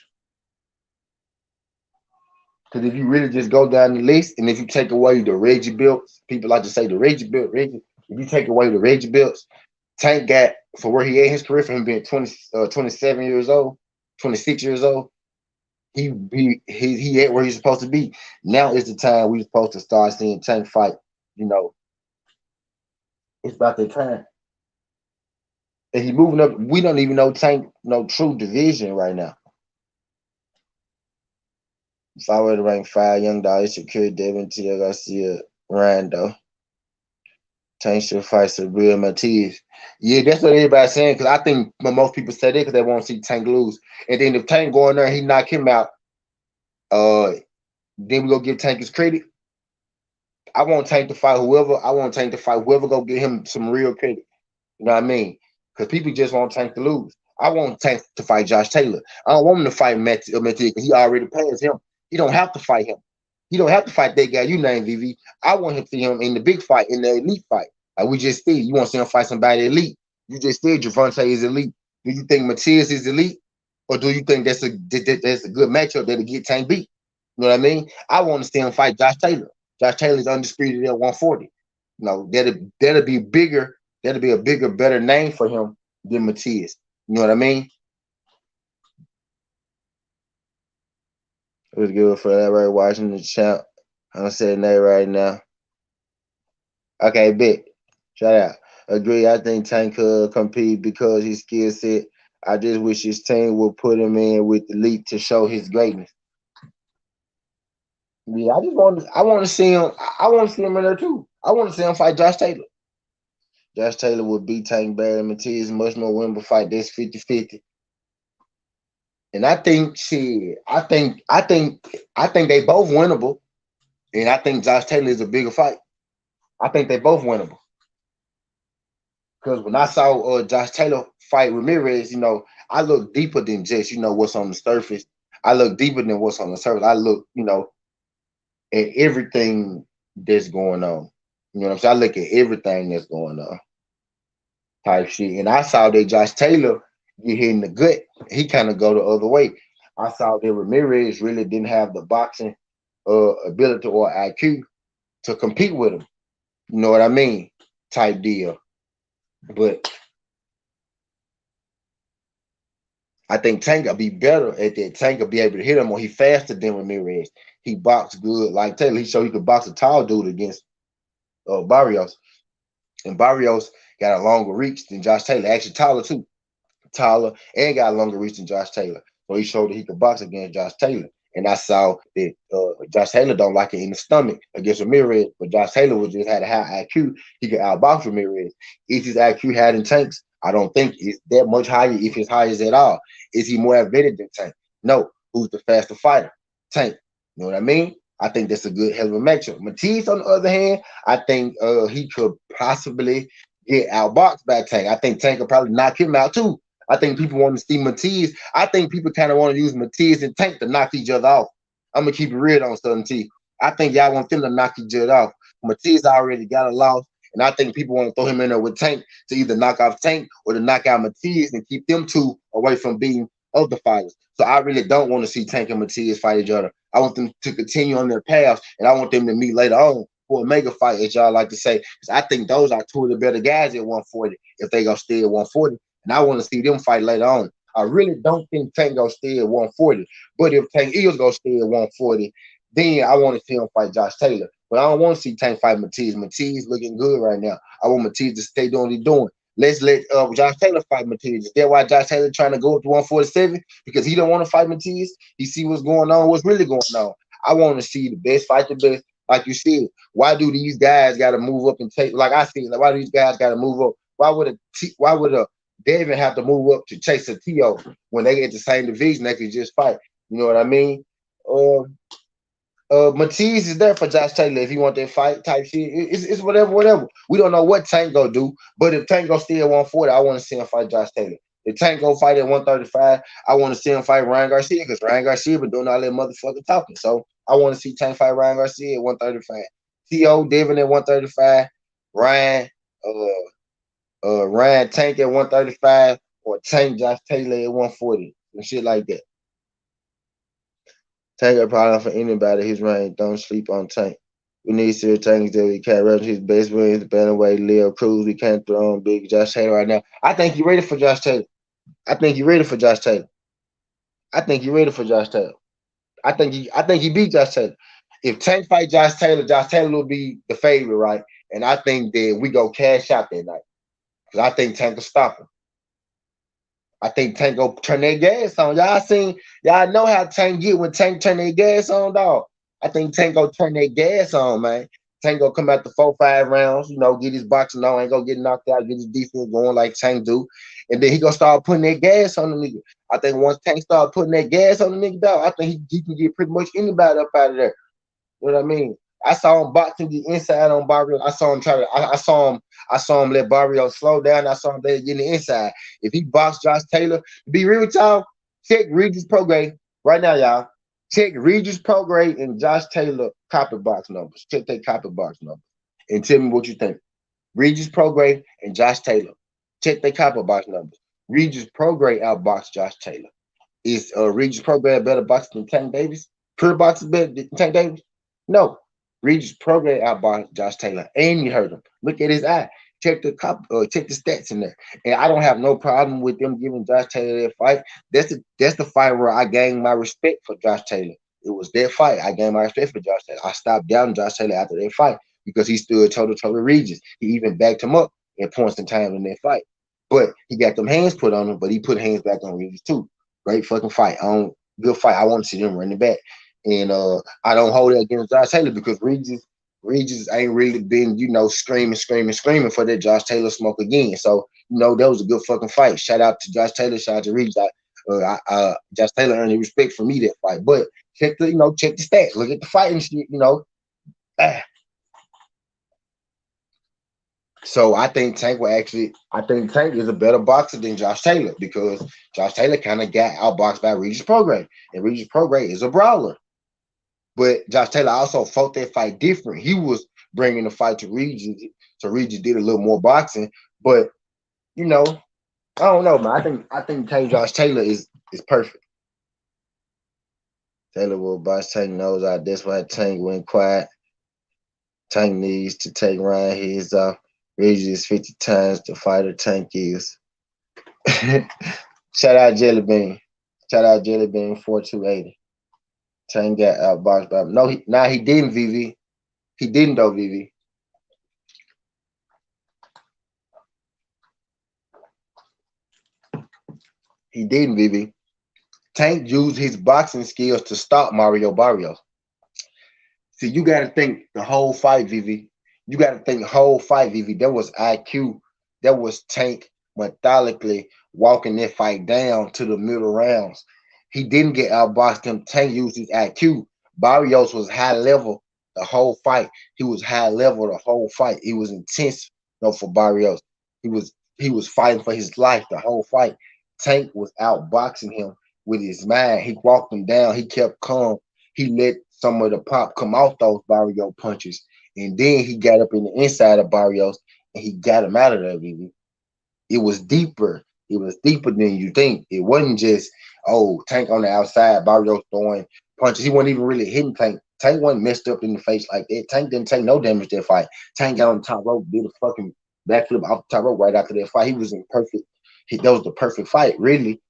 Because if you really just go down the list, and if you take away the Reggie belts, people like to say the Reggie belt, Reggie. If you take away the Reggie belts, Tank got for where he at in his career, for him being 27 years old, 26 years old, he at where he's supposed to be. Now is the time we're supposed to start seeing Tank fight. You know, it's about that time. And he moving up. We don't even know Tank no true division right now. If I were to rank five young dogs, Shakur, Devin, Tia Garcia, Rando, Tank should fight Sabrina Matiz. Yeah, that's what everybody's saying. Because I think most people say that because they want to see Tank lose. And then if Tank go in there and he knock him out, uh, then we go give Tank his credit. I want Tank to fight whoever. I want Tank to fight whoever go get him some real credit. You know what I mean? Because people just want Tank to lose. I want Tank to fight Josh Taylor. I don't want him to fight Matiz because he already passed him. He don't have to fight him. He don't have to fight that guy you named, VV. I want him to see him in the big fight, in the elite fight. Like we just said, you want to see him fight somebody elite. You just said Javante is elite. Do you think Matiz is elite? Or do you think that's a good matchup that'll get Tank beat? You know what I mean? I want to see him fight Josh Taylor. Josh Taylor's undisputed at 140. That'll be bigger. That'll be a bigger, better name for him than Matiz. You know what I mean? It was good for everybody watching the champ. I'm saying that right now. Okay, big. Shout out. Agree. I think Tank could compete because his skill set. I just wish his team would put him in with the elite to show his greatness. Yeah, I want to see him. I want to see him in there too. I want to see him fight Josh Taylor. Josh Taylor would beat Tank Barry Matiz much more winnable fight. That's 50-50. And I think I think they both winnable. And I think Josh Taylor is a bigger fight. I think they both winnable. Because when I saw Josh Taylor fight Ramirez, I look deeper than just, what's on the surface. I look deeper than what's on the surface. I look, at everything that's going on. You know what I'm saying? I look at everything that's going on. Type shit. And I saw that Josh Taylor get hit in the gut. He kind of go the other way. I saw that Ramirez really didn't have the boxing ability or IQ to compete with him. You know what I mean? Type deal. But I think Tank will be better at that. Tank will be able to hit him, or he faster than Ramirez. He boxed good. Like Taylor, he showed he could box a tall dude against Barrios. And Barrios got a longer reach than Josh Taylor. Actually, taller too. Taller and got a longer reach than Josh Taylor. So he showed that he could box against Josh Taylor. And I saw that Josh Taylor don't like it in the stomach against Ramirez, but Josh Taylor was just had a high IQ. He could outbox Ramirez. Is his IQ higher than Tank's? I don't think it's that much higher, if it's higher at all. Is he more athletic than Tank? No. Who's the faster fighter? Tank. You know what I mean? I think that's a good hell of a matchup. Matisse, on the other hand, I think he could possibly get outboxed by Tank. I think Tank could probably knock him out too. I think people want to see Matiz. I think people kind of want to use Matiz and Tank to knock each other off. I'm gonna keep it real on Southern T. I think y'all want them to knock each other off. Matiz already got a loss, and I think people want to throw him in there with Tank to either knock off Tank or to knock out Matiz and keep them two away from being of the fighters. So I really don't want to see Tank and Matias fight each other. I want them to continue on their paths, and I want them to meet later on for a mega fight, as y'all like to say. Because I think those are two of the better guys at 140 if they go stay at 140. And I want to see them fight later on. I really don't think Tank gonna stay at 140. But if Tank is gonna stay at 140, then I want to see him fight Josh Taylor. But I don't want to see Tank fight Matias. Matias looking good right now. I want Matias to stay doing what he's doing. Let's let Josh Taylor fight Matias. Is that why Josh Taylor trying to go up to 147? Because he don't want to fight Matias. He see what's going on, what's really going on. I want to see the best fight the best. Like you said, why do these guys got to move up and take? Like I said, like why do these guys got to move up? Why would a Devin have to move up to chase a T.O. when they get the same division? They could just fight. You know what I mean? Uh, Matiz is there for Josh Taylor if he want that fight type shit. It's whatever. We don't know what Tank go do, but if Tank go still at 140, I want to see him fight Josh Taylor. If Tank go fight at 135, I want to see him fight Ryan Garcia because Ryan Garcia been doing all that motherfucking talking. So I want to see Tank fight Ryan Garcia at 135. T.O. Devin at 135, Ryan, Ryan Tank at 135, or Tank Josh Taylor at 140 and shit like that. Tank a problem for anybody. His range. Don't sleep on Tank. We need serious tanks that we can't run his best wins, the bantamweight, Leo Cruz. We can't throw on big Josh Taylor right now. I think you ready for Josh Taylor. I think you ready for Josh Taylor. I think you ready for Josh Taylor. I think he beat Josh Taylor. If Tank fight Josh Taylor will be the favorite, right? And I think that we go cash out that night. Because I think Tank will stop him. I think Tank go turn that gas on. Y'all know how Tank get when Tank turn that gas on, dog. I think Tank go turn that gas on, man. Tank go come out the 4-5 rounds, get his boxing on, ain't gonna get knocked out, get his defense going like Tank do. And then he gonna start putting that gas on the nigga. I think once Tank start putting that gas on the nigga, dog, I think he can get pretty much anybody up out of there. You know what I mean? I saw him boxing the inside on Barrio. I saw him try to. I saw him let Barrio slow down. I saw him let get the inside. If he boxed Josh Taylor, to be real with y'all, check Regis Prograde right now, y'all. Check Regis Prograde and Josh Taylor copy box numbers. Check their copy box numbers and tell me what you think. Regis Prograde and Josh Taylor. Check their copy box numbers. Regis Prograde outboxed Josh Taylor. Is Regis Prograde a better boxer than Tank Davis? Pure boxer better than Tank Davis? No. Regis Prograde outboxed Josh Taylor, and you heard him. Look at his eye. Check the stats in there. And I don't have no problem with them giving Josh Taylor that fight. That's the fight where I gained my respect for Josh Taylor. It was that fight. I gained my respect for Josh Taylor. I stopped doubting Josh Taylor after that fight because he stood toe to toe with Regis. He even backed him up at points in time in that fight. But he got them hands put on him, but he put hands back on Regis too. Great fucking fight. Good fight. I want to see them running back. And I don't hold that against Josh Taylor because Regis ain't really been, screaming for that Josh Taylor smoke again. So, that was a good fucking fight. Shout out to Josh Taylor, shout out to Regis. Josh Taylor earned respect for me that fight. But check the stats. Look at the fighting shit. Ah. So I think Tank is a better boxer than Josh Taylor because Josh Taylor kind of got outboxed by Regis Prograde. And Regis Prograde is a brawler. But Josh Taylor also fought that fight different. He was bringing the fight to Regis, so Regis did a little more boxing. But I don't know, man. I think Josh Taylor is perfect. Taylor will box Tank nose out. That's why Tank went quiet. Tank needs to take Ryan heads off. Regis 50 times the fighter Tank is. Shout out Jelly Bean. Shout out Jelly Bean 4280. Tank got outboxed by him. No, he didn't, VV. He didn't though, VV. He didn't, VV. Tank used his boxing skills to stop Mario Barrios. See, you got to think the whole fight, VV. You got to think the whole fight, VV. That was IQ. That was Tank methodically walking that fight down to the middle rounds. He didn't get outboxed him. Tank used his IQ. Barrios was high level the whole fight. He was high level the whole fight. He was intense, for Barrios. He was fighting for his life the whole fight. Tank was outboxing him with his mind. He walked him down. He kept calm. He let some of the pop come off those Barrios punches. And then he got up in the inside of Barrios and he got him out of there, baby. It was deeper. It was deeper than you think. It wasn't just Tank on the outside, Barrios throwing punches. He wasn't even really hitting Tank. Tank wasn't messed up in the face like that. Tank didn't take no damage that fight. Tank got on the top rope, did a fucking backflip off the top rope right after that fight. He was in perfect. That was the perfect fight, really.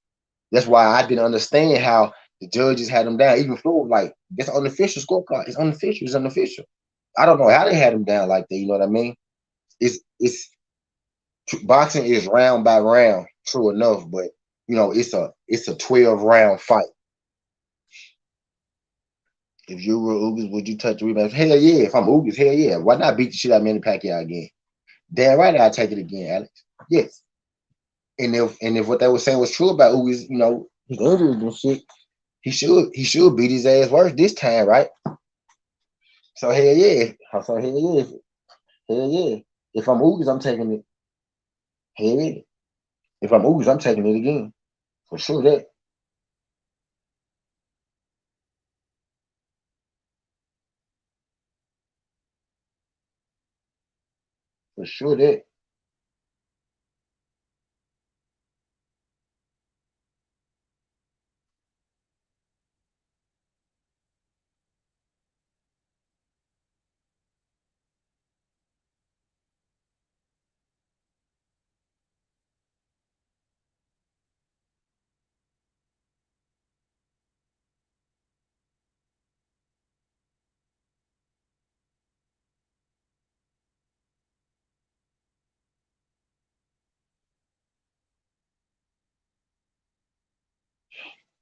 That's why I didn't understand how the judges had him down. Even Flo was like, "It's unofficial scorecard. It's unofficial. It's unofficial." I don't know how they had him down like that. You know what I mean? It's boxing is round by round, true enough, but it's a 12 round fight. If you were Ugas, would you touch the rematch? Hell yeah. If I'm Ugas, hell yeah. Why not beat the shit out of Manny Pacquiao again? Damn right, I'll take it again, Alex. Yes. And if what they were saying was true about Ugas, his injuries and shit, he should beat his ass worse this time, right? So hell yeah. So hell yeah. Hell yeah. If I'm Ugas, I'm taking it. Hell yeah. If I'm Ugas, I'm taking it again. For sure that. For sure that.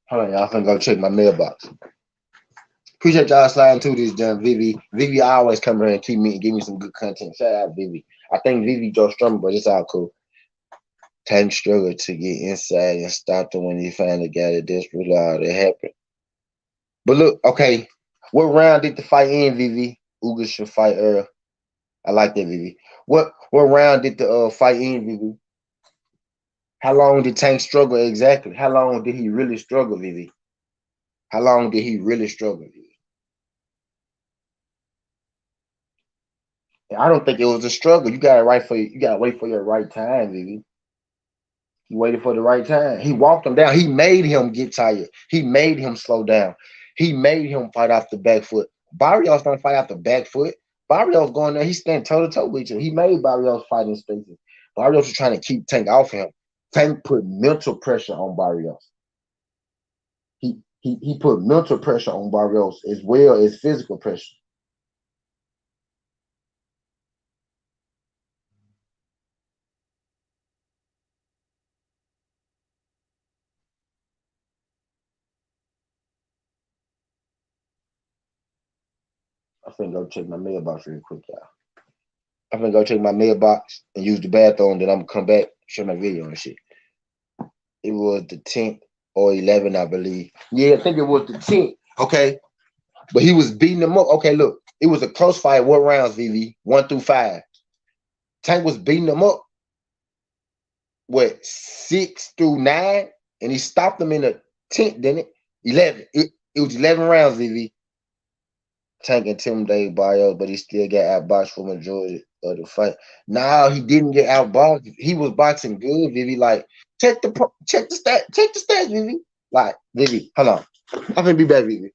Hold on, y'all. I'm finna go check my mailbox. Appreciate y'all sliding to this, John Vivi. Vivi always come here and give me some good content. Shout out Vivi. I think Vivi Joe Strummer, but it's all cool. Tank struggled to get inside and stopped him when he finally got it. That's really all that happened. But look, okay, what round did the fight end, Vivi? Ugas should fight Earl. I like that, Vivi. What round did the fight end, Vivi? How long did Tank struggle exactly? How long did he really struggle, Vivi? How long did he really struggle, Vivi? I don't think it was a struggle. You gotta wait for your right time, Vivi. He waited for the right time. He walked him down. He made him get tired. He made him slow down. He made him fight off the back foot. Barrios don't fight off the back foot. Barrios going there. He stand toe to toe with you. He made Barrios fight in spaces. Barrios was trying to keep Tank off him. Tank put mental pressure on Barrios. He put mental pressure on Barrios as well as physical pressure. I'm finna go check my mailbox real quick, y'all. I'm finna go check my mailbox and use the bathroom. Then I'm gonna come back, show my video and shit. It was the 10th or 11th, I believe. Yeah, I think it was the 10th. Okay. But he was beating them up. Okay, look. It was a close fight. What rounds, VV? 1 through 5. Tank was beating them up, what, 6 through 9? And he stopped them in the 10th, didn't it? 11. It was 11 rounds, VV. Tank intimidated Barrios, but he still got outboxed for majority of the fight. Now he didn't get outboxed. He was boxing good, Vivi. Like check the stats, Vivi. Like Vivi, hold on. I'm gonna be back, Vivi.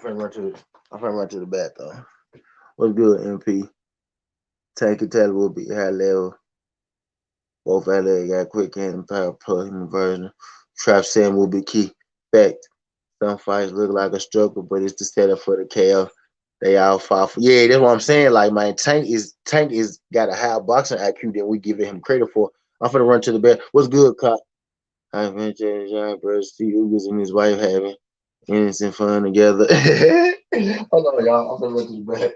I'm finna run to the back though. What's good, MP? Tank and Taylor will be high level. Both athletes got quick hand and power plus human version. Trap Sam will be key. Fact. Some fights look like a struggle, but it's the setup for the KO. They all fall for. Yeah, that's what I'm saying. Like man, Tank is got a higher boxing IQ than we giving him credit for. I'm finna run to the back. What's good, cop? I've been John Bruce, see Ugas and his wife having innocent fun together. Hold on, y'all. I'm finna run to the back.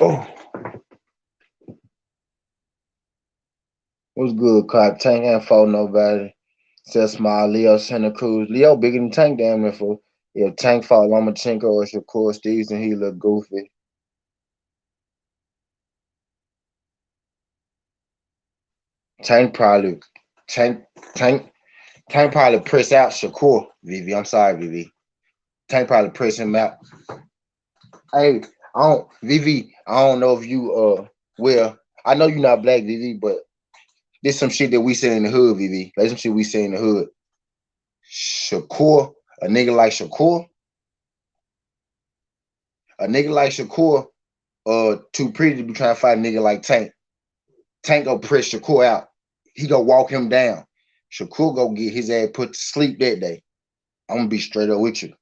Oh, what's good, cop? Tank ain't fought nobody. Said small Leo Santa Cruz. Leo bigger than Tank damn near for. If Tank fought Lomachenko or Shakur Stevenson, he look goofy. Tank probably Tank Tank Tank probably press out Shakur, Vivi. I'm sorry, Vivi. Tank probably press him out. Hey, I don't know if you well, I know you're not black, Vivi, but this some shit that we say in the hood, Vivi. Like some shit we say in the hood. Shakur, a nigga like Shakur, a nigga like Shakur, too pretty to be trying to fight a nigga like Tank. Tank go press Shakur out. He go walk him down. Shakur go get his ass put to sleep that day. I'm gonna be straight up with you.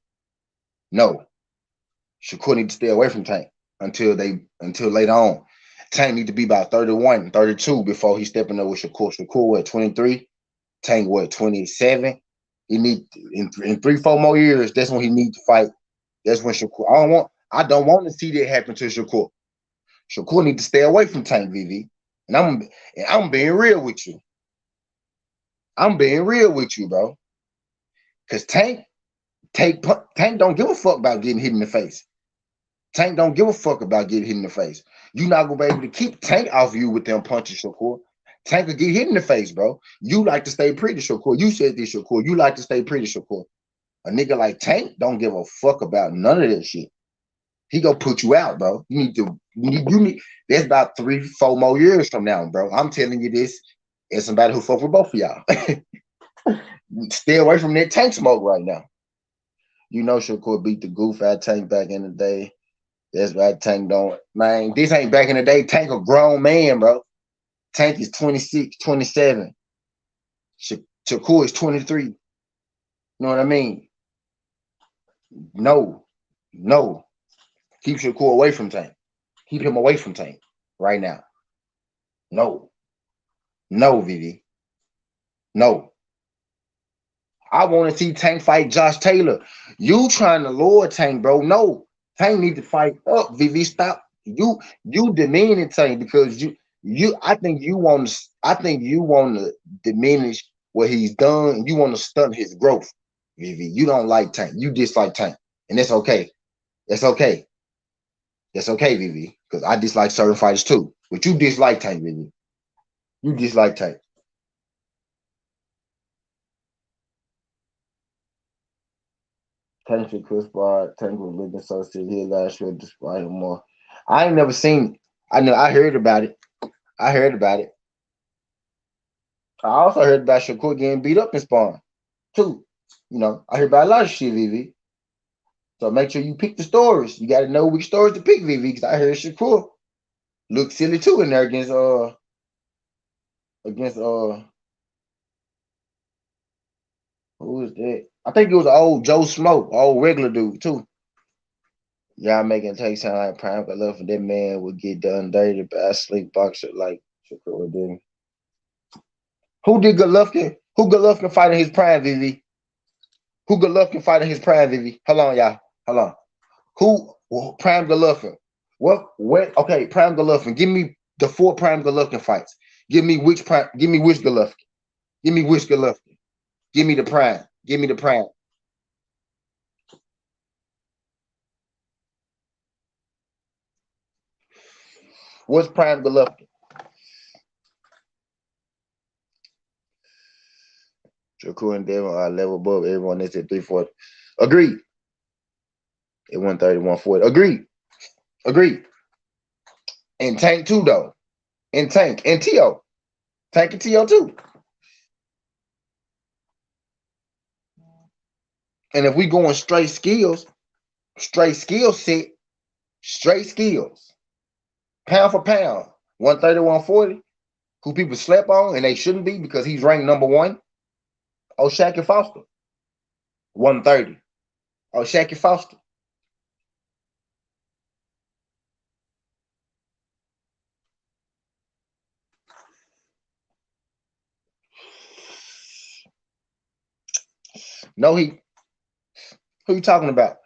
No. Shakur need to stay away from Tank until later on. Tank need to be about 31, 32 before he stepping up with Shakur. Shakur what 23, Tank what 27. He need in 3, 4 more years. That's when he need to fight. That's when Shakur. I don't want to see that happen to Shakur. Shakur need to stay away from Tank VV. And I'm being real with you. I'm being real with you, bro. Cause Tank don't give a fuck about getting hit in the face. Tank don't give a fuck about getting hit in the face. You not gonna be able to keep Tank off you with them punches, Shakur. Tank will get hit in the face, bro. You like to stay pretty, Shakur. You said this, Shakur. You like to stay pretty, Shakur. A nigga like Tank don't give a fuck about none of that shit. He gonna put you out, bro. You need. That's about 3, 4 more years from now, bro. I'm telling you this as somebody who fuck with both of y'all. Stay away from that Tank smoke right now. You know Shakur beat the goof out Tank back in the day. That's why Tank don't, man. This ain't back in the day. Tank a grown man, bro. Tank is 26, 27. Shakur is 23. You know what I mean? No, no. Keep Shakur away from Tank. Keep him away from Tank right now. No, no, Vivi. No. I want to see Tank fight Josh Taylor. You trying to lure Tank, bro? No, Tank need to fight up. Vivi, stop. You demeaning Tank because you. I think you want to diminish what he's done. You want to stunt his growth, Vivi. You don't like Tank. You dislike Tank, and that's okay. That's okay. That's okay, Vivi. Because I dislike certain fighters too. But you dislike Tank, Vivi. You dislike Tank. Tank for Chris Bar, Tank was living associate here last year despite him more. I ain't never seen it. I know I heard about it. I heard about it. I also heard about Shakur getting beat up in Spawn too. I heard about a lot of shit, Vivi. So make sure you pick the stories. You gotta know which stories to pick, Vivi, because I heard Shakur look silly too in there against who was that? I think it was old Joe Smoke, old regular dude too. Y'all making it take sound like prime love for that man would get done dirty by a sleek boxer like Shakur did. Who did Golovkin? Who Golovkin fight in his prime, Vivi? Who Golovkin fight in his prime, Vivi? Hold on, y'all. Hold on. Who prime Golovkin? What? Okay, prime Golovkin. Give me the 4 prime Golovkin fights. Give me which prime. Give me which Golovkin. Give me which Golovkin. Give me the prime. Give me the prime. What's prime Golovkin? Shakur and Devin are a level above everyone that's at 340. Agreed. At 130, 140. Agreed. Agreed. And Tank too, though. And Tank. And T.O. Tank and T.O. too. And if we going straight skill set, straight skills, pound for pound, 130, 140, who people slept on and they shouldn't be because he's ranked number 1. Oh, Shaq Foster, 130. Oh, Shaq Foster. No, who you talking about?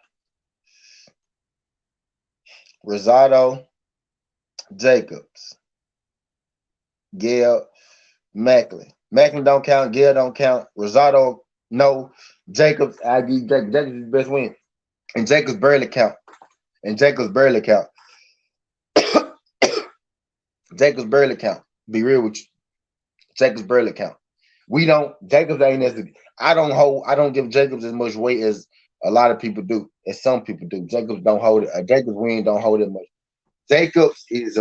Rosado, Jacobs, Gail, Macklin. Macklin don't count. Gail don't count. Rosado, no. Jacobs, I give Jacobs his best win. And Jacobs barely count. And Jacobs barely count. Jacobs barely count. Be real with you. Jacobs barely count. We don't. Jacobs ain't as. I don't give Jacobs as much weight as a lot of people do, as some people do. Jacobs don't hold it. Jacobs win don't hold it much. Jacobs is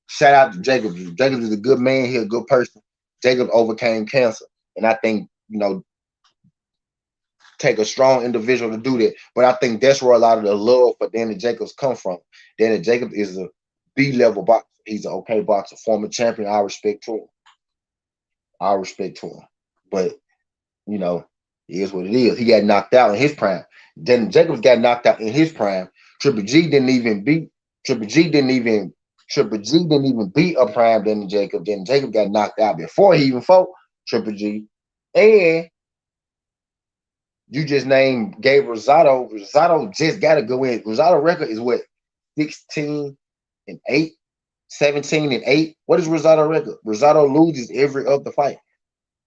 shout out to Jacobs. Jacobs is a good man. He's a good person. Jacobs overcame cancer, and I think take a strong individual to do that. But I think that's where a lot of the love for Danny Jacobs come from. Danny Jacobs is a B-level boxer. He's an okay boxer, former champion. I respect to him. I respect to him. But it is what it is. He got knocked out in his prime. Danny Jacobs got knocked out in his prime. Triple G didn't even beat Triple G didn't even Triple G didn't even beat a prime Danny Jacob. Then Jacob got knocked out before he even fought Triple G. And you just named Gabe Rosado. Rosado just got to go in. Rosado record is what 16-8, 17-8. What is Rosado record? Rosado loses every other fight.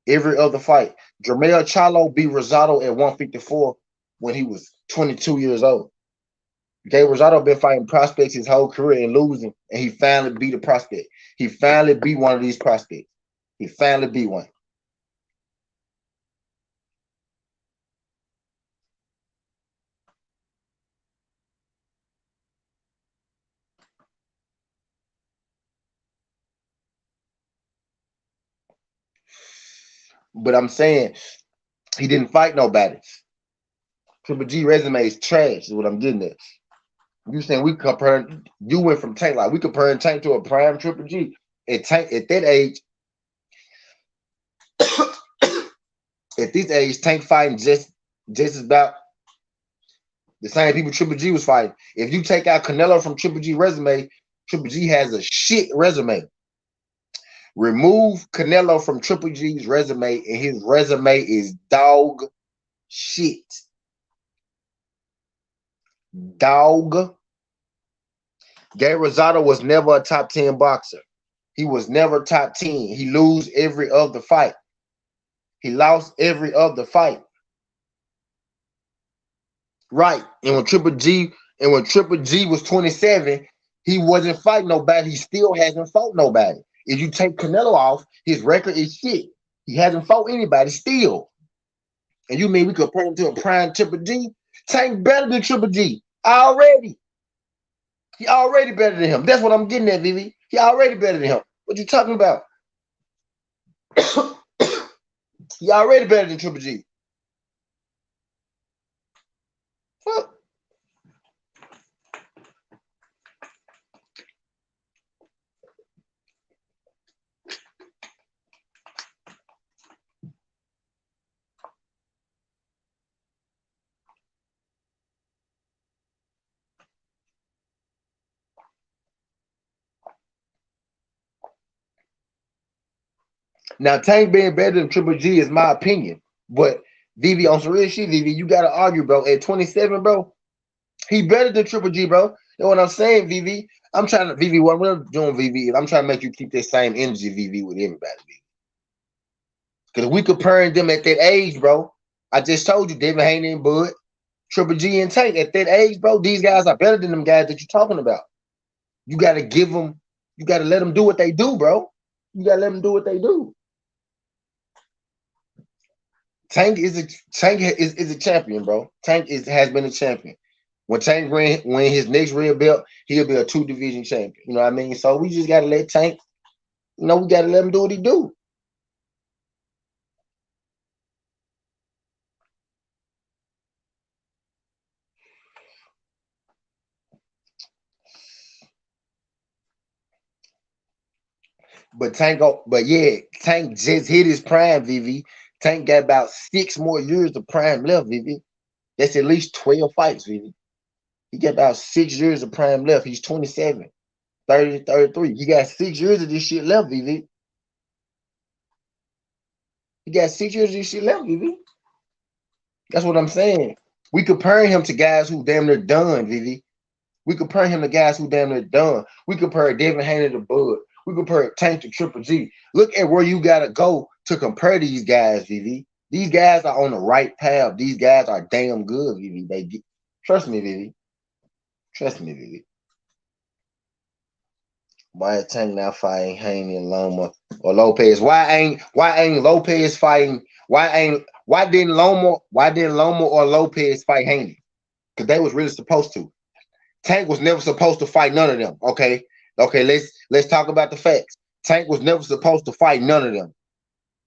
Every other fight. Jermell Charlo beat Rosado at 154 when he was 22 years old. Gabe Rosado been fighting prospects his whole career and losing, and he finally beat a prospect. He finally beat one of these prospects. He finally beat one. But I'm saying he didn't fight nobody. Triple G resume is trash, is what I'm getting at. You saying we comparing, you went from Tank, like we comparing Tank to a prime Triple G. At Tank at that age, at this age, Tank fighting just about the same people Triple G was fighting. If you take out Canelo from Triple G resume, Triple G has a shit resume. Remove Canelo from Triple G's resume, and his resume is dog shit. Dog. Gay Rosado was never a top 10 boxer. He was never top 10. He lose every other fight. He lost every other fight. Right. And when Triple G was 27, he wasn't fighting nobody. He still hasn't fought nobody. If you take Canelo off, his record is shit. He hasn't fought anybody still. And you mean we compare him to a prime Triple G? Tank better than Triple G already. He already better than him. That's what I'm getting at, Vivi. He already better than him. What you talking about? He already better than Triple G. Fuck. Now, Tank being better than Triple G is my opinion. But Vivi, on some real shit, Vivi, you gotta argue, bro. At 27, bro, he better than Triple G, bro. You know what I'm saying, Vivi? I'm trying to Vivi. What we're doing, Vivi, I'm trying to make you keep that same energy, Vivi, with everybody, Vivi. Because we comparing them at that age, bro. I just told you, David Haney and Bud, Triple G and Tank at that age, bro. These guys are better than them guys that you're talking about. You gotta give them. You gotta let them do what they do, bro. You gotta let them do what they do. Tank is a champion, bro. Has been a champion. When Tank win his next real belt, he'll be a 2 division champion. You know what I mean? So we just gotta let Tank. We gotta let him do what he do. But yeah, Tank just hit his prime, Vivi. Tank got about 6 more years of prime left, Vivi. That's at least 12 fights, Vivi. He got about 6 years of prime left. He's 27, 30, 33. He got 6 years of this shit left, Vivi. He got 6 years of this shit left, Vivi. That's what I'm saying. We comparing him to guys who damn near done, Vivi. We compare him to guys who damn near done. We compare Devin Haney to Bud. We compare Tank to Triple G. Look at where you gotta go to compare these guys, Vivi. These guys are on the right path. These guys are damn good, Vivi. Trust me, Vivi. Trust me, Vivi. Why is Tank now fighting Haney and Loma or Lopez? Why ain't Lopez fighting? Why didn't Loma or Lopez fight Haney? Because they was really supposed to. Tank was never supposed to fight none of them. Okay. Let's talk about the facts. Tank was never supposed to fight none of them.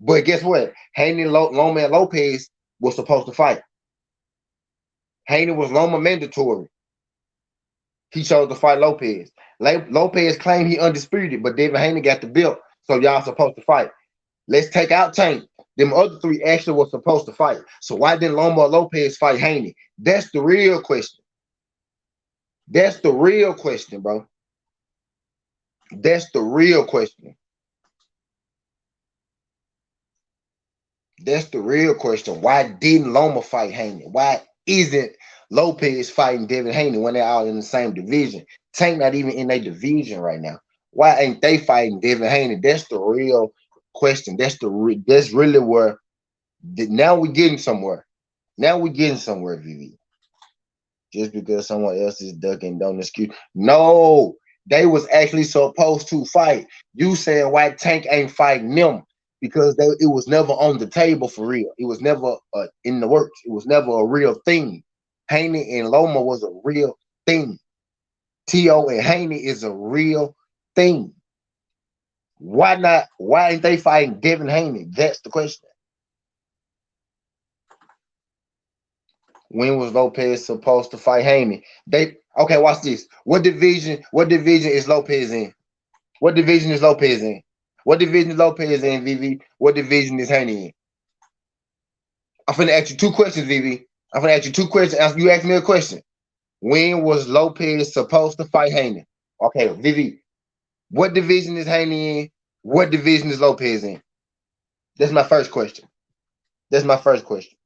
But guess what? Haney, Loma, and Lopez was supposed to fight. Haney was Loma mandatory. He chose to fight Lopez. Lopez claimed he undisputed, but David Haney got the belt, so y'all supposed to fight. Let's take out Tank. Them other 3 actually were supposed to fight. So why didn't Loma or Lopez fight Haney? That's the real question. That's the real question, bro. That's the real question. That's the real question. Why didn't Loma fight Haney? Why isn't Lopez fighting Devin Haney when they're all in the same division? Tank not even in their division right now. Why ain't they fighting Devin Haney? That's the real question. That's really where now we're getting somewhere. Now we're getting somewhere, VV. Just because someone else is ducking, don't excuse. No, they was actually supposed to fight. You saying why Tank ain't fighting them because it was never on the table for real. It was never in the works. It was never a real thing. Haney and Loma was a real thing. T.O. and Haney is a real thing. Why not? Why ain't they fighting Devin Haney? That's the question. When was Lopez supposed to fight Haney? They okay. Watch this. What division? What division is Lopez in? What division is Lopez in? What division is Lopez in, Vivi? What division is Haney in? I'm finna ask you two questions, Vivi. I'm finna ask you two questions. You ask me a question. When was Lopez supposed to fight Haney? Okay, Vivi. What division is Haney in? What division is Lopez in? That's my first question. That's my first question.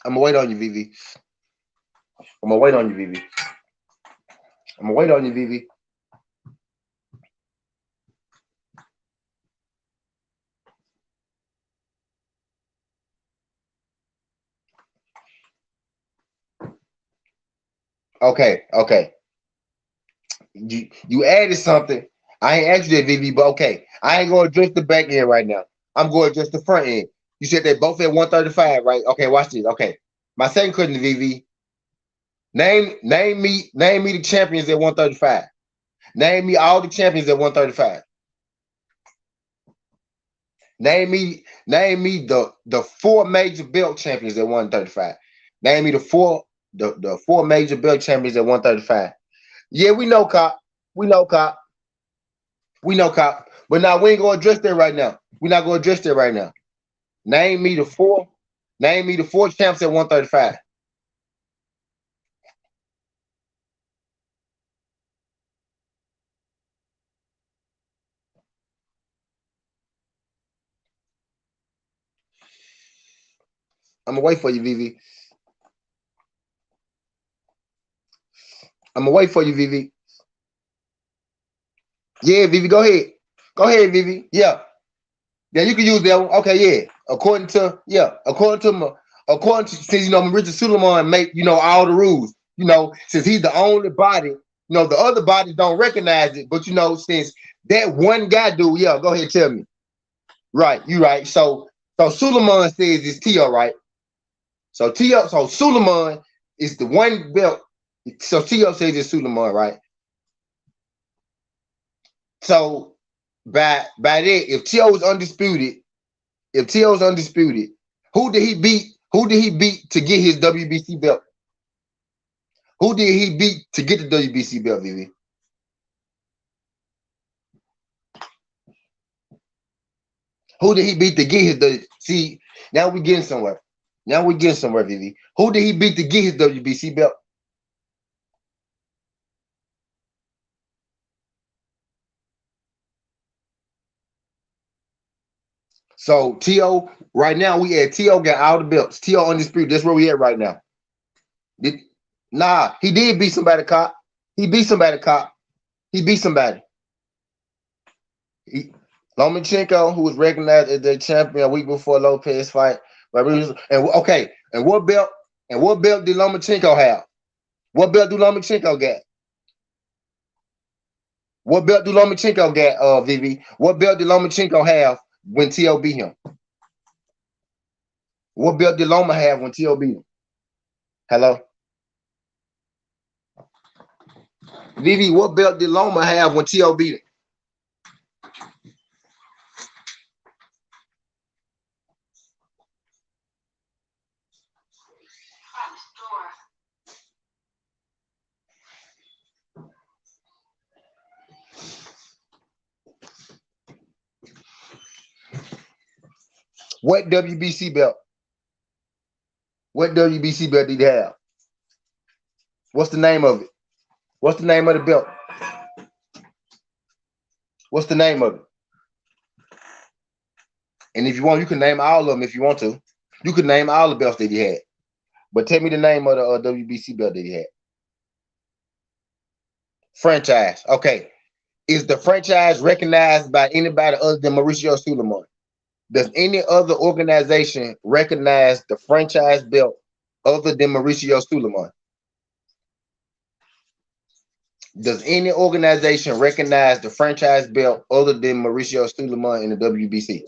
I'm gonna wait on you, Vivi. I'm gonna wait on you, Vivi. I'm gonna wait on you, Vivi. Okay, okay. You added something. I ain't asked you that, Vivi, but okay. I ain't gonna address the back end right now. I'm going to address the front end. You said they both at 135, right? Okay, watch this. Okay. My second question, Vivi. Name me the champions at 135. Name me all the champions at 135. Name me the four major belt champions at 135. Name me the four major belt champions at 135. Yeah, we know, cop. We know, cop. We know, cop. But now we ain't gonna address that right now. We're not gonna address that right now. Name me the four. Name me the four champs at 135. I'm gonna wait for you, Vivi. I'm gonna wait for you, Vivi. Yeah, Vivi, go ahead. Go ahead, Vivi. Yeah. Yeah, you can use that one. Okay, yeah. According to since Richard Suleiman make all the rules. Since he's the only body, the other bodies don't recognize it. But since that one guy do, yeah, go ahead, tell me. Right, you right. So Suleiman says it's Tio, right? So Suleiman is the one belt. So Tio says it's Suleiman, right? So by that, if Tio is undisputed, who did he beat? Who did he beat to get his WBC belt? Who did he beat to get the WBC belt, Vivi? Who did he beat to get his See, now we getting somewhere. Now we getting somewhere, Vivi. Who did he beat to get his WBC belt? So T.O. right now we at T.O. got all the belts. T.O. undisputed. That's where we at right now. Did, nah, he did beat somebody, cop. He beat somebody, cop. He beat somebody. Lomachenko, who was recognized as the champion a week before Lopez fight. And okay, and what belt? And what belt did Lomachenko have? What belt do Lomachenko get? What belt do Lomachenko get? Vivi. What belt did Lomachenko have when T.O. beat him? What belt did Loma have when T.O. beat him? Hello, Vivi. What belt did Loma have when T.O. beat him? What WBC belt? What WBC belt did he have? What's the name of it? What's the name of the belt? What's the name of it? And if you want, you can name all of them if you want to. You could name all the belts that he had. But tell me the name of the WBC belt that he had. Franchise. Okay. Is the franchise recognized by anybody other than Mauricio Suleiman? Does any other organization recognize the franchise belt other than Mauricio Suleiman? Does any organization recognize the franchise belt other than Mauricio Suleiman in the WBC?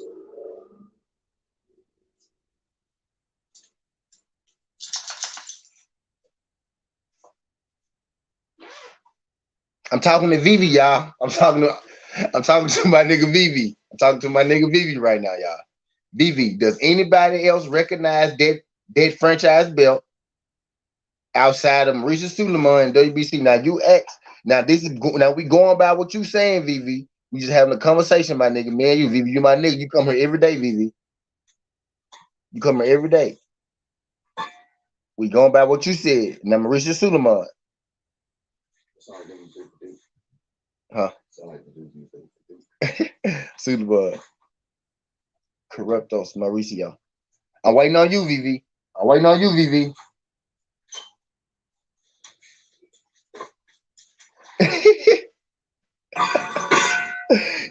I'm talking to Vivi, y'all. I'm talking to my nigga Vivi. I'm talking to my nigga Vivi right now, y'all. Vivi, does anybody else recognize that franchise belt outside of Mauricio Suleiman and WBC? Now you ask. Now we going by what you saying, Vivi. We just having a conversation, my nigga. Man, you Vivi, you my nigga. You come here every day, Vivi. You come here every day. We going by what you said. Now Mauricio Suleiman. Huh? Suleiman. Corruptos, Mauricio. I'm waiting on you, Vivi. I'm waiting on you, Vivi.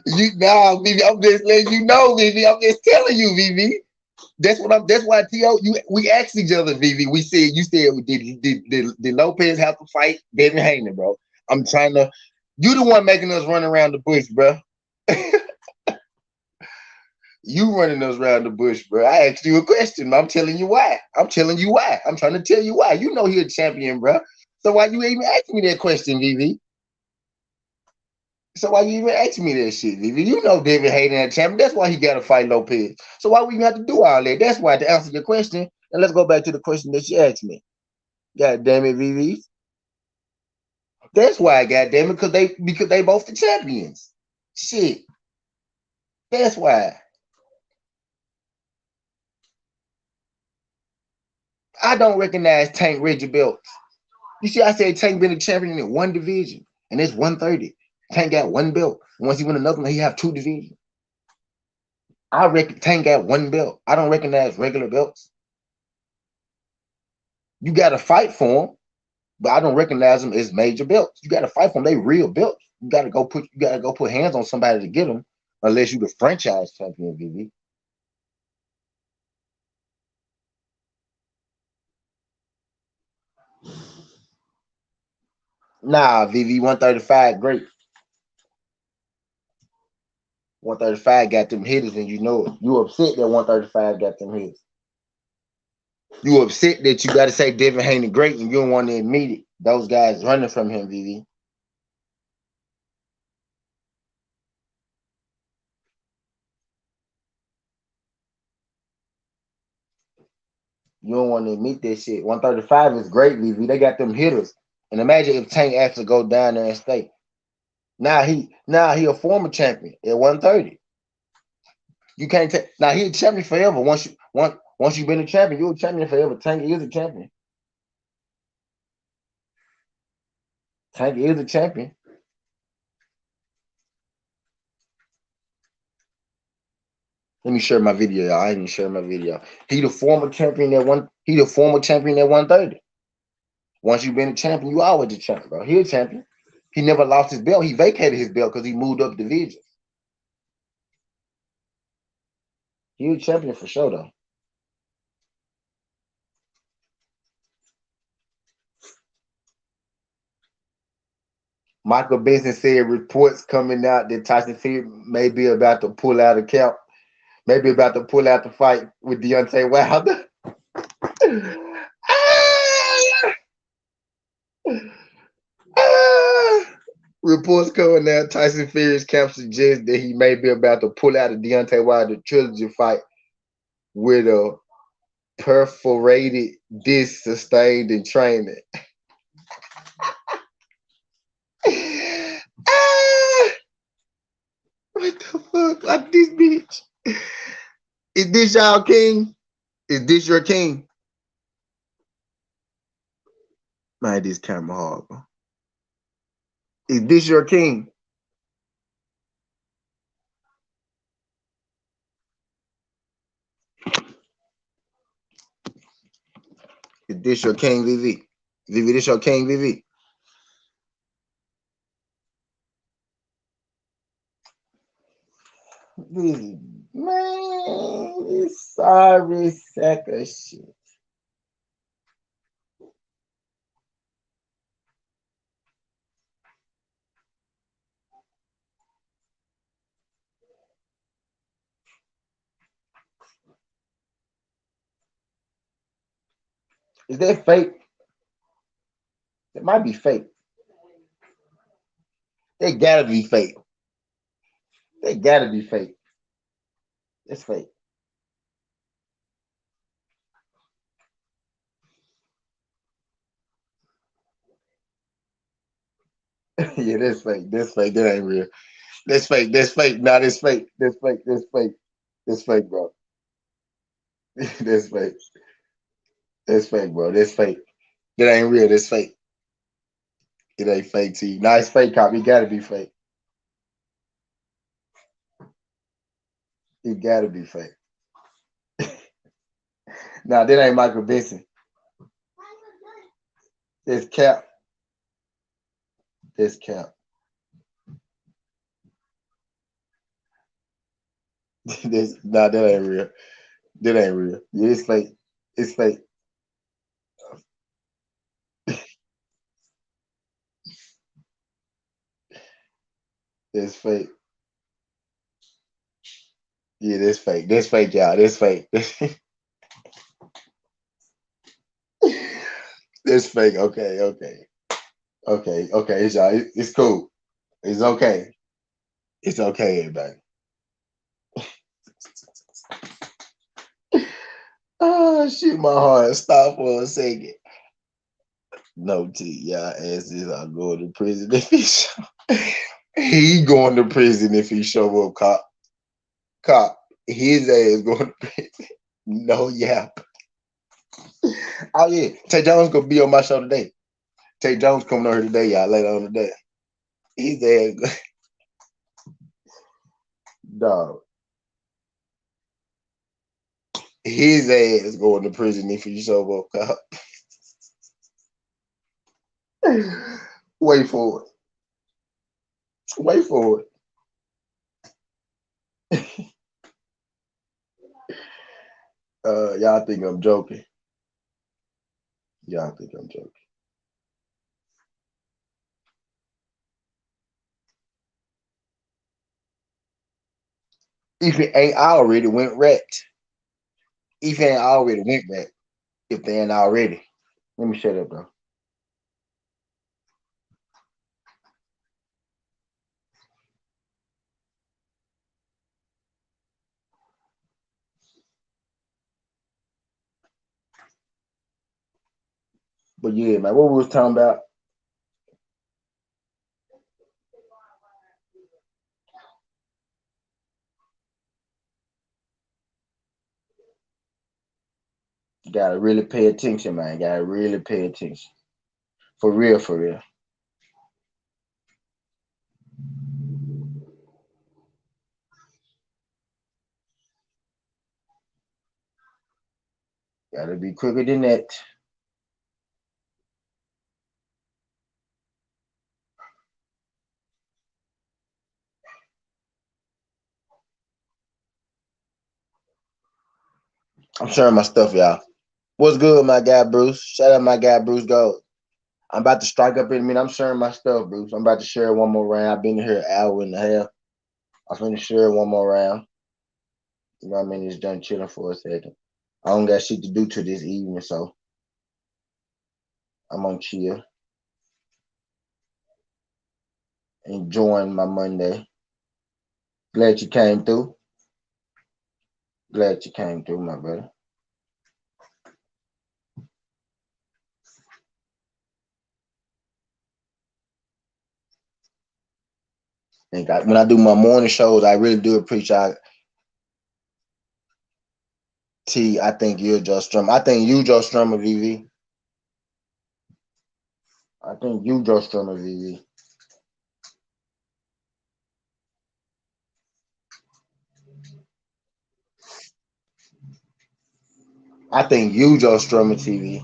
Vivi, I'm just letting you know, Vivi. I'm just telling you, Vivi. That's why T.O. We asked each other, Vivi. You said did Lopez have to fight Devin Haney, bro? I'm trying to. You the one making us run around the bush, bro. You running us around the bush, bro. I asked you a question. I'm telling you why. I'm telling you why. I'm trying to tell you why. You know he's a champion, bro. So why you even asking me that question, Vivi? So why you even asking me that shit, Vivi? You know David Hayden that champion. That's why he got to fight Lopez. So why we even have to do all that? That's why, to answer your question. And let's go back to the question that you asked me. God damn it, Vivi. That's why, God damn it, because they both the champions. Shit. That's why. I don't recognize Tank Reggie belts. You see, I said Tank been a champion in one division, and it's 130. Tank got one belt. Once he win another one, he have two divisions. I reckon Tank got one belt. I don't recognize regular belts. You got to fight for them, but I don't recognize them as major belts. You got to fight for them. They real belts. You got to go put hands on somebody to get them, unless you the franchise champion, VV. Nah, VV 135, great. 135 got them hitters, and you know it. You upset that 135 got them hitters. You upset that you got to say Devin Haney great, and you don't want to admit it. Those guys running from him, VV. You don't want to admit that shit. 135 is great, VV. They got them hitters. And imagine if Tank actually go down there and stay. Now he a former champion at 130. You can't take now he a champion forever. Once you've been a champion, you're a champion forever. Tank is a champion. Tank is a champion. Let me share my video, y'all. I didn't share my video. He the former champion he the former champion at 130. Once you've been a champion, you always a champion, bro. He a champion. He never lost his belt. He vacated his belt because he moved up divisions. He a champion for sure, though. Michael Benson said reports coming out that Tyson Fury may be about to pull out a count, maybe about to pull out the fight with Deontay Wilder. Reports coming out Tyson Fury's camp suggest that he may be about to pull out a Deontay Wilder trilogy fight with a perforated disc sustained in training. What the fuck? Like this bitch. this y'all king? Is this your king? Man, this camera hard, bro. Is this your king? Is this your king, VV? VV, this your king, VV? VV, man, this sorry sack of shit. Is that fake? It might be fake. They gotta be fake. They gotta be fake. It's fake. Yeah, that's fake. That's fake. That ain't real. That's fake. That's fake. Nah, that's fake. That's fake. That's fake. That's fake, bro. That's fake. That's fake, bro. That's fake. That ain't real. That's fake. It ain't fake to you. Nah, it's fake, cop. It gotta be fake. It gotta be fake. Nah, that ain't Michael Benson. That's cap. That's cap. Nah, that ain't real. That ain't real. Yeah, it's fake. It's fake. That's fake. Yeah, that's fake. That's fake, y'all. That's fake. That's fake. Okay, okay. Okay, okay. It's y'all. It's cool. It's okay. It's okay, everybody. Oh shit, my heart. Stop for a second. No T, y'all ass is I go to prison if he show. He going to prison if he show up, cop. Cop. His ass going to prison. No yap. Oh yeah. Tay Jones gonna be on my show today. Tay Jones coming on here today, y'all, later on today. His ass dog. His ass going to prison if he show up, cop. Wait for it. Wait for it. Y'all think I'm joking. Y'all think I'm joking. If it ain't already went rat. If it ain't already went rat. If they ain't already. Let me shut up, bro. But yeah, man, what we was talking about? You gotta really pay attention, man. You gotta really pay attention. For real, for real. Gotta be quicker than that. I'm sharing my stuff, y'all. What's good, my guy Bruce? Shout out my guy Bruce Gold. I'm about to strike up in a minute. I'm sharing my stuff, Bruce. I'm about to share one more round. I've been here an hour and a half. I'm finna share one more round. You know what I mean? Just done chilling for a second. I don't got shit to do to this evening, so I'm on chill, enjoying my Monday. Glad you came through. Glad you came through, my brother. When I do my morning shows, I really do appreciate T, I think you're just Strummer. I think you just Strummer, VV. I think you just Strummer, VV. I think you just Strummer, TV.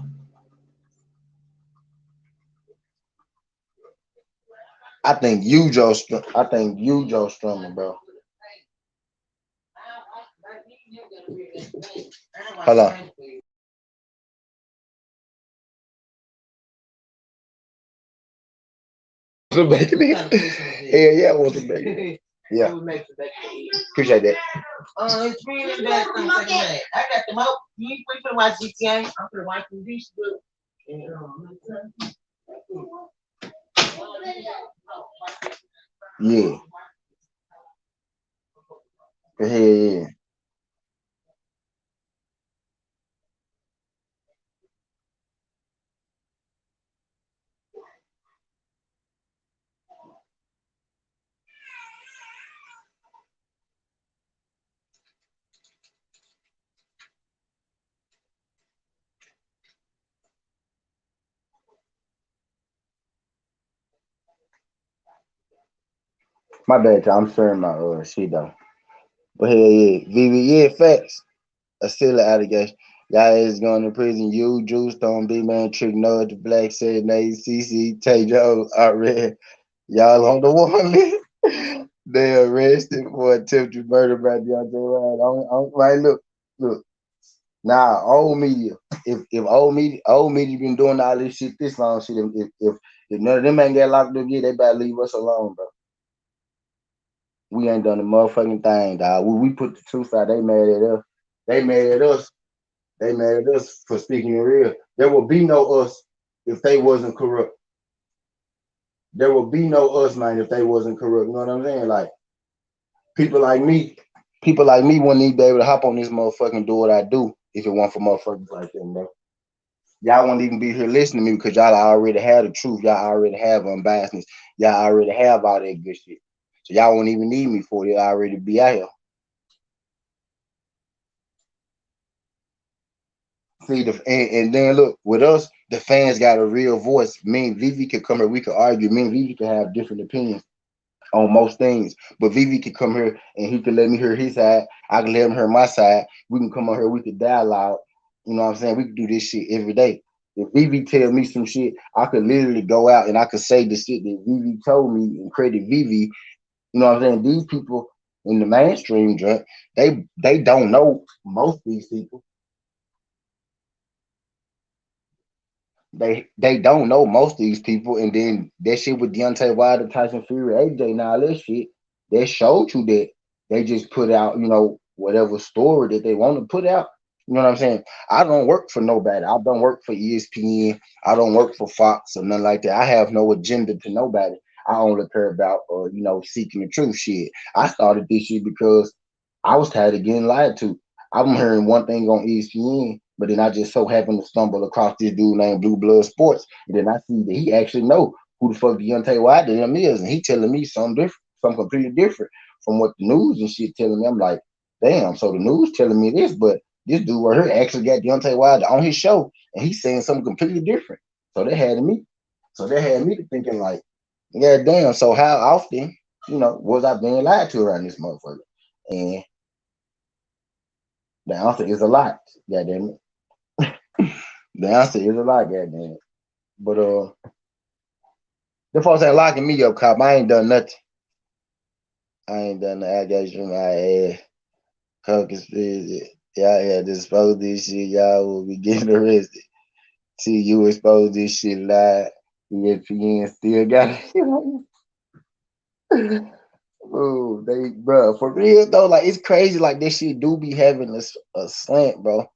I think you just Strummer, bro. Hold on. Some bacon in. Yeah, yeah, I want some bacon. Yeah, appreciate that. It's really bad things like that. I got them up. You ain't finna watch GTA. I'm finna watch some beach book. Yeah, yeah, yeah. My bad, y'all. I'm sharing my shit though. But hell yeah, VV, yeah, facts. A silly allegation. Y'all is going to prison. You, Juice, Stone, Big Man, Trick, Nudge, Black, Said, Nate, CC, Tay, Joe, Art Red. Y'all on the warrant. They arrested for attempted murder by Deontay Wilder. Right, look. Nah, old media. If old media been doing all this shit this long, shit. If none of them ain't got locked up yet, they better leave us alone, bro. We ain't done the motherfucking thing, dog. We put the truth out. They mad at us. They mad at us. They mad at us for speaking the real. There will be no us if they wasn't corrupt. There will be no us, man, if they wasn't corrupt. You know what I'm saying? Like people like me, people like me wouldn't even be able to hop on this motherfucking do what I do if it weren't for motherfuckers like them, bro. Y'all won't even be here listening to me because y'all already have the truth. Y'all already have unbiasedness. Y'all already have all that good shit. So y'all won't even need me for it. Y'all already be out here. See and then look with us, the fans got a real voice. Me and Vivi could come here, we could argue. Me and Vivi could have different opinions on most things. But Vivi could come here and he could let me hear his side. I can let him hear my side. We can come on here, we could dialogue. You know what I'm saying? We could do this shit every day. If Vivi tell me some shit, I could literally go out and I could say the shit that Vivi told me and credit Vivi. You know what I'm saying? These people in the mainstream joint, they don't know most of these people. They don't know most of these people, and then that shit with Deontay Wilder, Tyson Fury, AJ, and all that shit, that showed you that they just put out, whatever story that they want to put out. You know what I'm saying? I don't work for nobody. I don't work for ESPN. I don't work for Fox or nothing like that. I have no agenda to nobody. I only care about, seeking the truth shit. I started this shit because I was tired of getting lied to. I'm hearing one thing on ESPN, but then I just so happened to stumble across this dude named Blue Blood Sports, and then I see that he actually know who the fuck Deontay Wilder them is, and he telling me something different, something completely different from what the news and shit telling me. I'm like, damn, so the news telling me this, but this dude right here actually got Deontay Wilder on his show, and he's saying something completely different. So they had me to thinking like, yeah, damn. So how often, was I being lied to around this motherfucker? And the answer is a lot. Goddamn it. The answer is a lot. Goddamn it. But the folks ain't locking me up, cop. I ain't done nothing. I ain't done the allegation. I had conspiracy. Y'all had to expose this shit. Y'all will be getting arrested. See you expose this shit live. ESPN still got it. Oh, bro, for real though, like it's crazy. Like this shit do be having a slant, bro.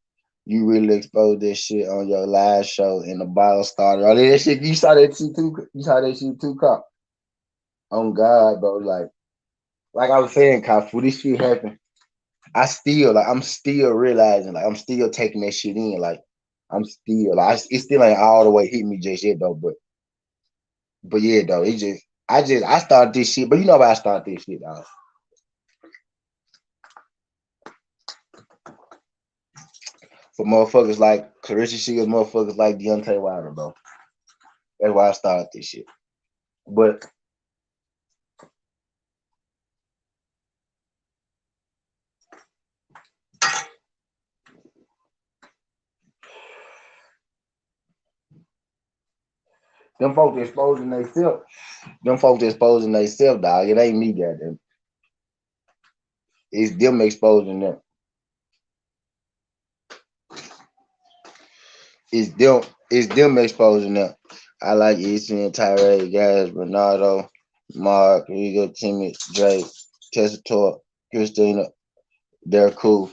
You really expose this shit on your live show in the bottle starter. All that shit, you saw that shit too. You saw that shit too, cop. On God, bro. Like I was saying, cop, for this shit happen, I'm still realizing, like, I'm still taking that shit in. Like, I'm still, like, it still ain't all the way hitting me just yet, though. But yeah, though, I started this shit. But you know why I started this shit, dog. For motherfuckers like Clarissa Shields, motherfuckers like Deontay Wilder, bro. That's why I started this shit. But them folks exposing themselves. Them folks exposing themselves, dog. It ain't me, goddamn. It's them exposing them. It's them. It's them exposing them. I like Easton, Tyree, guys, Bernardo, Mark, Rigo, Timmy, Drake, Tessator, Christina. They're cool.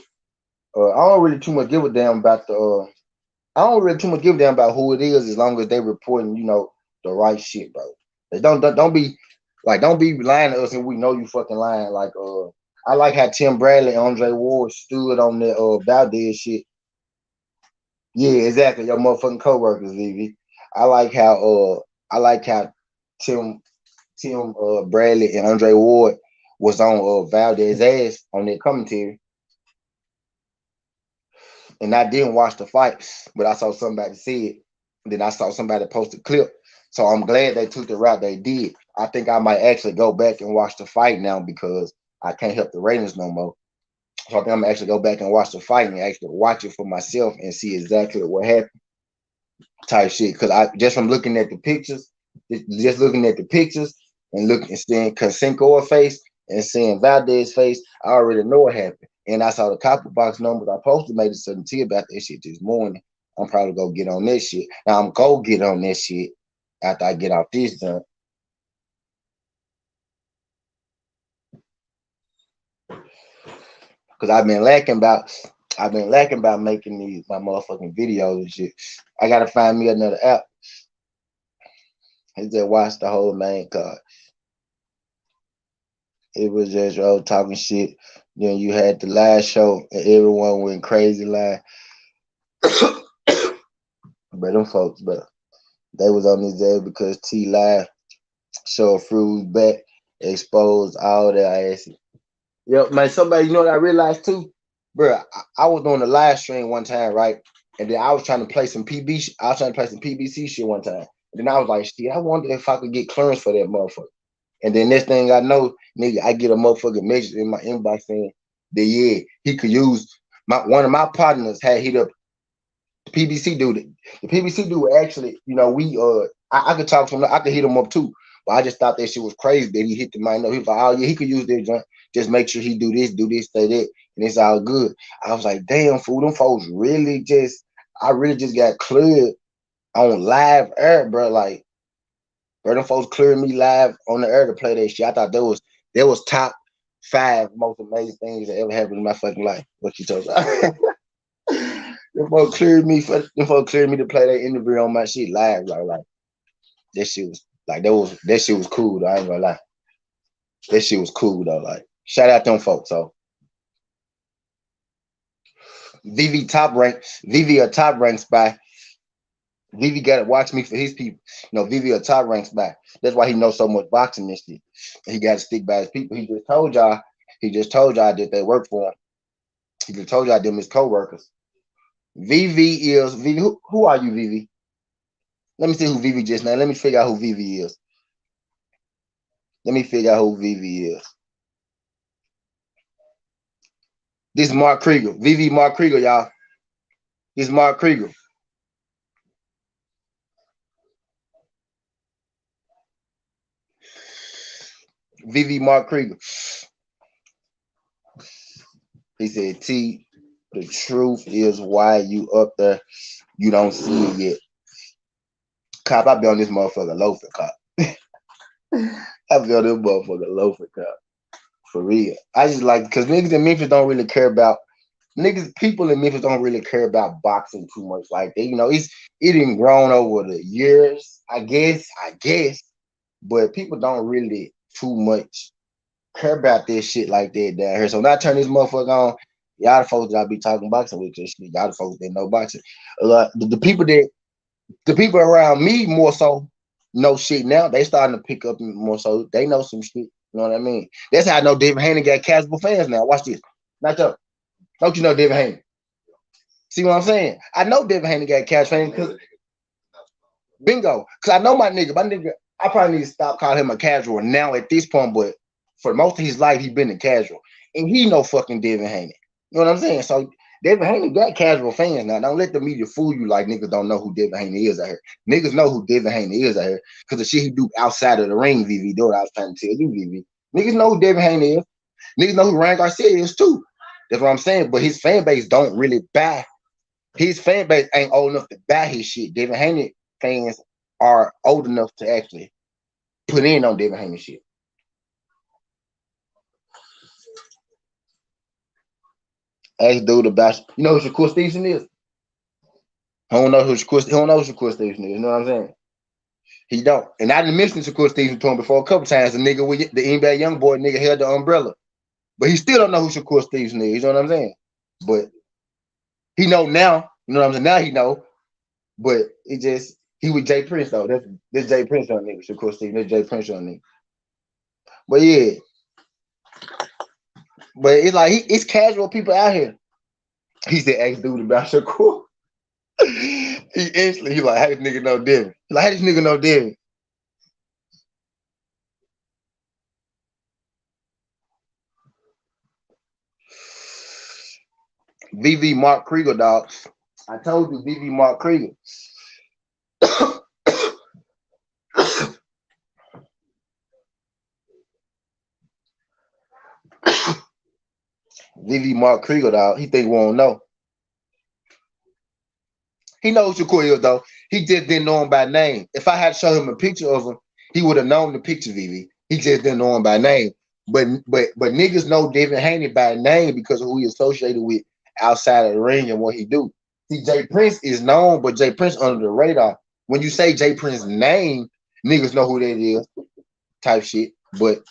I don't really too much give a damn about the. I don't really too much give a damn about who it is as long as they reporting, the right shit, bro. They don't be don't be lying to us and we know you fucking lying. I like how Tim Bradley and Andre Ward stood on that Valdez shit. Yeah, exactly. Your motherfucking coworkers, Vivi. I like how Tim Bradley and Andre Ward was on Valdez ass on their commentary. And I didn't watch the fight, but I saw somebody see it. Then I saw somebody post a clip. So I'm glad they took the route they did. I think I might actually go back and watch the fight now because I can't help the ratings no more. So I think I'm gonna actually go back and watch the fight and actually watch it for myself and see exactly what happened. Type shit. Cause I just from looking at the pictures, just looking at the pictures and looking and seeing Kasinko's face and seeing Valdez's face, I already know what happened. And I saw the copper box numbers. I posted made a certainty about that shit this morning. I'm probably gonna get on that shit. Now I'm gonna get on that shit after I get off this done. Cause I've been lacking about making these my motherfucking videos and shit. I gotta find me another app. I just watch the whole main card. It was just talking shit. Then you had the live show and everyone went crazy live. But them folks, but they was on his ass because T Live show Fruits back, exposed all their asses. Yep, man. Somebody, you know what I realized too, bro. I was on the live stream one time, right? And then I was trying to play some PB. I was trying to play some PBC shit one time. And then I was like, shit, I wonder if I could get clearance for that motherfucker. And then next thing I know, nigga, I get a motherfucking message in my inbox saying that yeah, he could use one of my partners had hit up the PBC dude. The PBC dude actually, I could talk to him, I could hit him up too. But I just thought that shit was crazy that he hit the mind up. He was like, oh yeah, he could use that joint. Just make sure he do this, say that, and it's all good. I was like, damn, fool, them folks really I really just got cleared on live air, bro. Like, bro, them folks cleared me live on the air to play that shit. I thought that was top 5 most amazing things that ever happened in my fucking life. What you told me. Them folks cleared me to play that interview on my shit live. Like that shit was that shit was cool though. I ain't gonna lie. That shit was cool though. Like, shout out them folks. So VV a top rank spy. Vivi got to watch me for his people. Vivi a top rank spy. That's why he knows so much boxing and shit. He got to stick by his people. He just told y'all that they work for him. He just told y'all them his co-workers. VV is Vivi. Who are you, Vivi? Let me see who Vivi just now. Let me figure out who Vivi is. Let me figure out who Vivi is. This is Mark Krieger. Vivi Mark Krieger, y'all. This is Mark Krieger. Vivi Mark Krieger. He said, T, the truth is why you up there, you don't see it yet. Cop, I be on this motherfucker loafing, cop. I be on this motherfucker loafing, cop. For real. I just like, because niggas in Memphis don't really care about, people in Memphis don't really care about boxing too much. Like, it didn't grown over the years, I guess. But people don't really too much care about this shit like that down here. So when I turn this motherfucker on, y'all the folks that I be talking boxing with, this shit, y'all the folks that know boxing. The people around me more so know shit now. They starting to pick up more so. They know some shit. You know what I mean? That's how I know David Haney got casual fans now. Watch this. Not up. Don't you know David Haney? See what I'm saying? I know Devin Haney got cash fame because bingo. Because I know my nigga, I probably need to stop calling him a casual now at this point, but for most of his life, he been a casual. And he know fucking Devin Haney. You know what I'm saying? So Devin Haney got casual fans now. Don't let the media fool you like niggas don't know who Devin Haney is out here. Niggas know who Devin Haney is out here because the shit he do outside of the ring, VV. That's what I was trying to tell you, VV. Niggas know who Devin Haney is. Niggas know who Ryan Garcia is too. That's what I'm saying. But his fan base don't really buy. His fan base ain't old enough to buy his shit. Devin Haney fans are old enough to actually put in on Devin Haney shit. Ask dude about you know who Shakur Stevenson is? I don't know who Shakur. He don't know who Shakur Stevenson is. You know what I'm saying? He don't. And I didn't mention Shakur Stevenson to him before a couple times. The nigga with the NBA young boy nigga held the umbrella, but he still don't know who Shakur Stevenson is. You know what I'm saying? But he know now. You know what I'm saying? Now he know. But it just he with Jay Prince though. That's Jay Prince on nigga. Shakur Stevenson. That's Jay Prince on nigga. But yeah. But it's like it's casual people out here. He said, "Ask dude about Shakur." He instantly he like, "How this nigga know Devin?" He like, "How this nigga know Devin?" VV Mark Krieger, dog. I told you, VV Mark Krieger. VV Mark Krieger, dog. He think we won't know. He knows who Shakur is, though. He just didn't know him by name. If I had to show him a picture of him, he would have known the picture, VV. He just didn't know him by name. But niggas know Devin Haney by name because of who he associated with outside of the ring and what he do. See, Jay Prince is known, but Jay Prince under the radar. When you say Jay Prince's name, niggas know who that is, type shit. But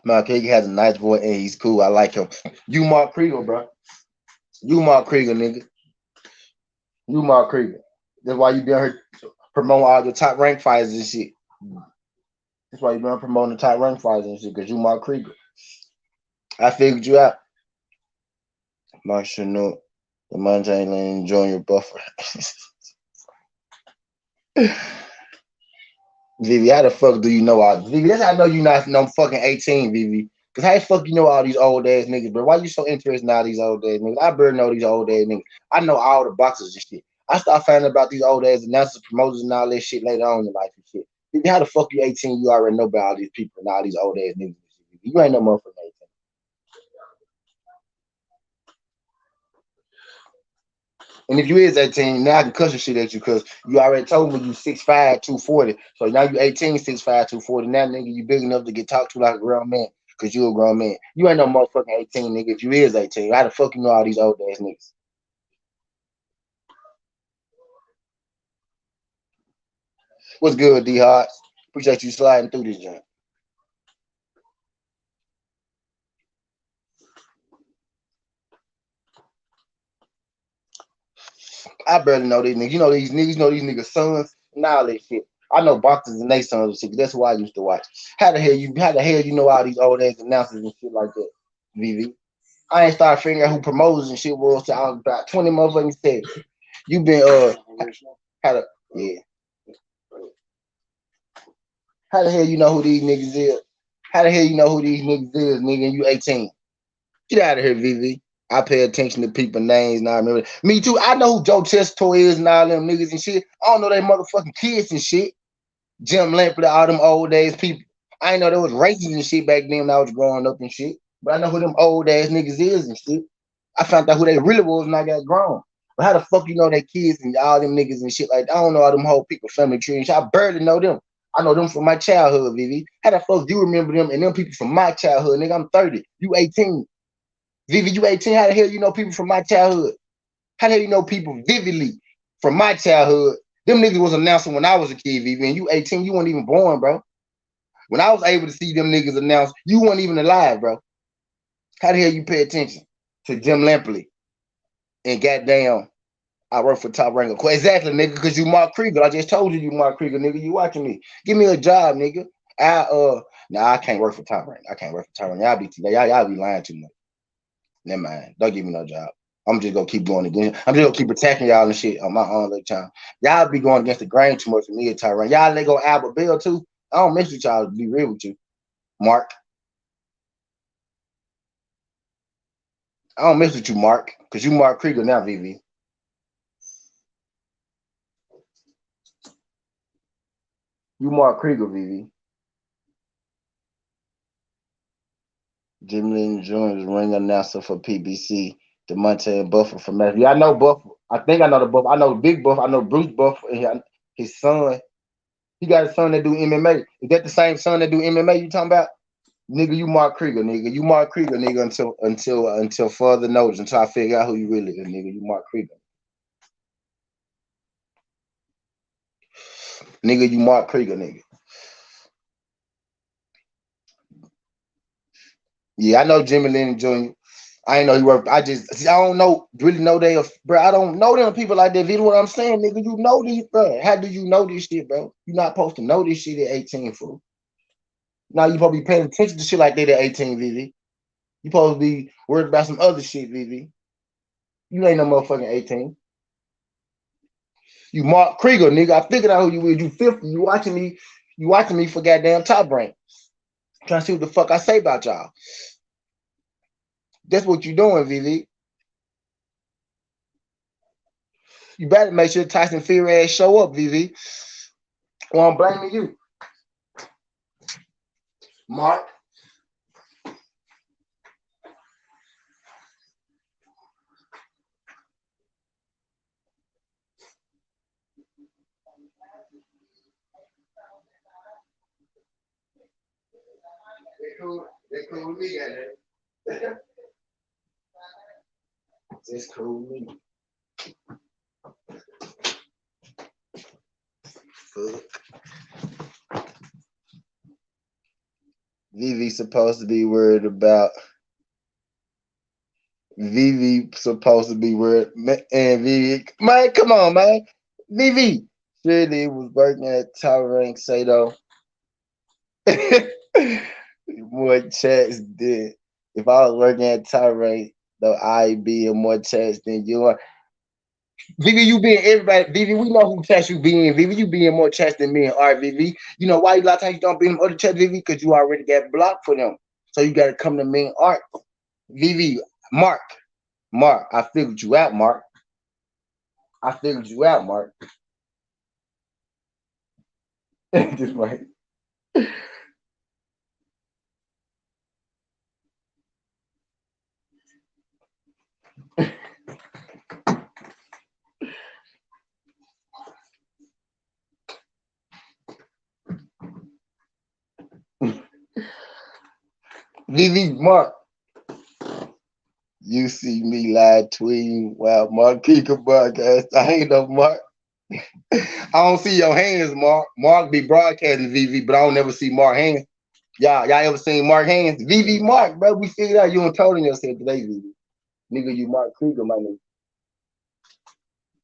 Mark Krieger has a nice voice and he's cool. I like him. You Mark Krieger, bro. You Mark Krieger, nigga. You Mark Krieger. That's why you been here promoting all the top rank fighters and shit. That's why you been promoting the top rank fighters and shit, because you Mark Krieger. I figured you out. Mark Chanel, the Montana Lane Junior Buffer. Vivi, how the fuck do you know all this? Vivi, that's how I know you not no fucking 18, Vivi. Cause how the fuck you know all these old ass niggas, bro? Why you so interested in all these old ass niggas? I better know these old ass niggas. I know all the boxers and shit. I start finding about these old ass announcers, promoters, and all that shit later on in life and shit. Vivi, how the fuck you 18? You already know about all these people and all these old ass niggas and shit. You ain't no motherfucking 18. And if you is 18, now I can cuss your shit at you because you already told me you 6'5", 240. So now you 18, 6'5", 240. Now, nigga, you big enough to get talked to like a grown man because you a grown man. You ain't no motherfucking 18, nigga. If you is 18, how the fuck you know all these old ass niggas? What's good, D Hart? Appreciate you sliding through this joint. I barely know these niggas. You know these niggas' sons and all that shit. I know boxers and they sons and shit. That's who I used to watch. How the hell you know all these old ass announcers and shit like that, VV? I ain't started figuring out who promoters and shit was till I was about 20 motherfucking said. You been had a yeah. How the hell you know who these niggas is? How the hell you know who these niggas is, nigga? And you 18. Get out of here, VV. I pay attention to people names and I remember. Me too. I know who Joe Chesto is and all them niggas and shit. I don't know they motherfucking kids and shit. Jim Lampley, all them old ass people. I ain't know there was races and shit back then when I was growing up and shit. But I know who them old ass niggas is and shit. I found out who they really was when I got grown. But how the fuck you know they kids and all them niggas and shit like that? I don't know all them whole people family tree and shit. I barely know them. I know them from my childhood, Vivi. How the fuck you remember them and them people from my childhood, nigga? I'm 30. You 18. Vivi, you 18. How the hell you know people from my childhood? How the hell you know people vividly from my childhood? Them niggas was announcing when I was a kid, Vivi, and you 18, you weren't even born, bro. When I was able to see them niggas announce, you weren't even alive, bro. How the hell you pay attention to Jim Lampley and goddamn I work for Top Rank? Exactly, nigga, because you Mark Krieger. I just told you you Mark Krieger, nigga. You watching me. Give me a job, nigga. Nah, I can't work for Top Rank. I can't work for Top Rank. Y'all be lying too much. Never mind. Don't give me no job. I'm just gonna keep going again. I'm just gonna keep attacking y'all and shit on my own little time. Y'all be going against the grain too much for me at Top Rank. Y'all let go Albert Bill too. I don't mess with y'all to be real with you. Mark. I don't mess with you, Mark, because you Mark Krieger now, VV. You Mark Krieger, VV. Jim Lynn Jr. is ring announcer for PBC. DeMonte and Buffer from Matthew. Yeah, I know Buffer. I think I know the Buffer. I know Big Buffer. I know Bruce Buffer and his son. He got a son that do MMA. Is that the same son that do MMA you talking about? Nigga, you Mark Krieger, nigga. You Mark Krieger, nigga, until further notice, until I figure out who you really is, nigga. You Mark Krieger. Nigga, you Mark Krieger, nigga. Yeah, I know Jimmy Lennon Jr. I ain't know he worked. I just see, I don't know really know they, bro. I don't know them people like that. You know what I'm saying, nigga? You know these, bro. How do you know this shit, bro? You're not supposed to know this shit at 18, fool. Now you probably paying attention to shit like that at 18, VV. You supposed to be worried about some other shit, VV. You ain't no motherfucking 18. You Mark Krieger, nigga. I figured out who you is. You 50. You watching me. You watching me for goddamn Top Rank. Trying to see what the fuck I say about y'all. That's what you doing, VV. You better make sure Tyson Fury ass show up, VV. Well, I'm blaming you, Mark. They cool. They cool with me, goddamn. Just cool with me. Fuck. Vivi supposed to be worried about. Vivi supposed to be worried. And Vivi, man, come on, man. Vivi. Shirley was working at Tower Rank, say though. More chats than if I was working at Tower Rank, though I'd be in more chats than you are. Vivi, you be in everybody. Vivi, we know who chats you be in. Vivi, you be in more chats than me and Art. Vivi, you know why a lot of times you don't be in other chats, Vivi? Because you already got blocked for them. So you got to come to me and Art. Vivi, Mark, I figured you out, Mark. I figured you out, Mark. Just right. Vivi, Mark, you see me live tweeting while Mark Kika broadcast. I ain't no Mark. I don't see your hands, Mark. Mark be broadcasting VV, but I don't never see Mark hands. Y'all ever seen Mark hands? VV Mark, bro. We figured out you don't told yourself today, VV. Nigga, you Mark Krieger, my nigga.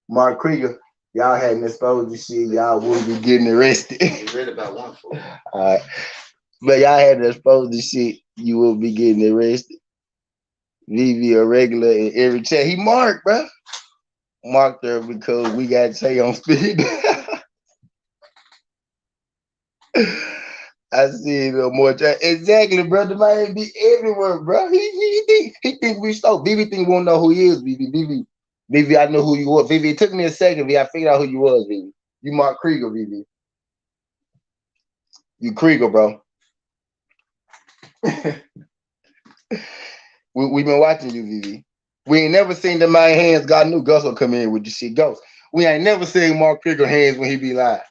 Mark Krieger. Y'all hadn't exposed this shit. Y'all wouldn't be getting arrested. You read about one for. Alright. But y'all hadn't exposed this shit. You will be getting arrested. VV a regular in every chat. He Mark, bro. Mark there because we got to say on speed. I see it more time. Exactly, bro. The man be everywhere, bro. He think we stole. BB think we won't know who he is, BB, I know who you were. BB, it took me a second, BB. I figured out who you was, BB. You Mark Krieger, BB. You Krieger, bro. we been watching you, BB. We ain't never seen the man hands. God knew Gus will come in with the shit Ghost. We ain't never seen Mark Krieger hands when he be live.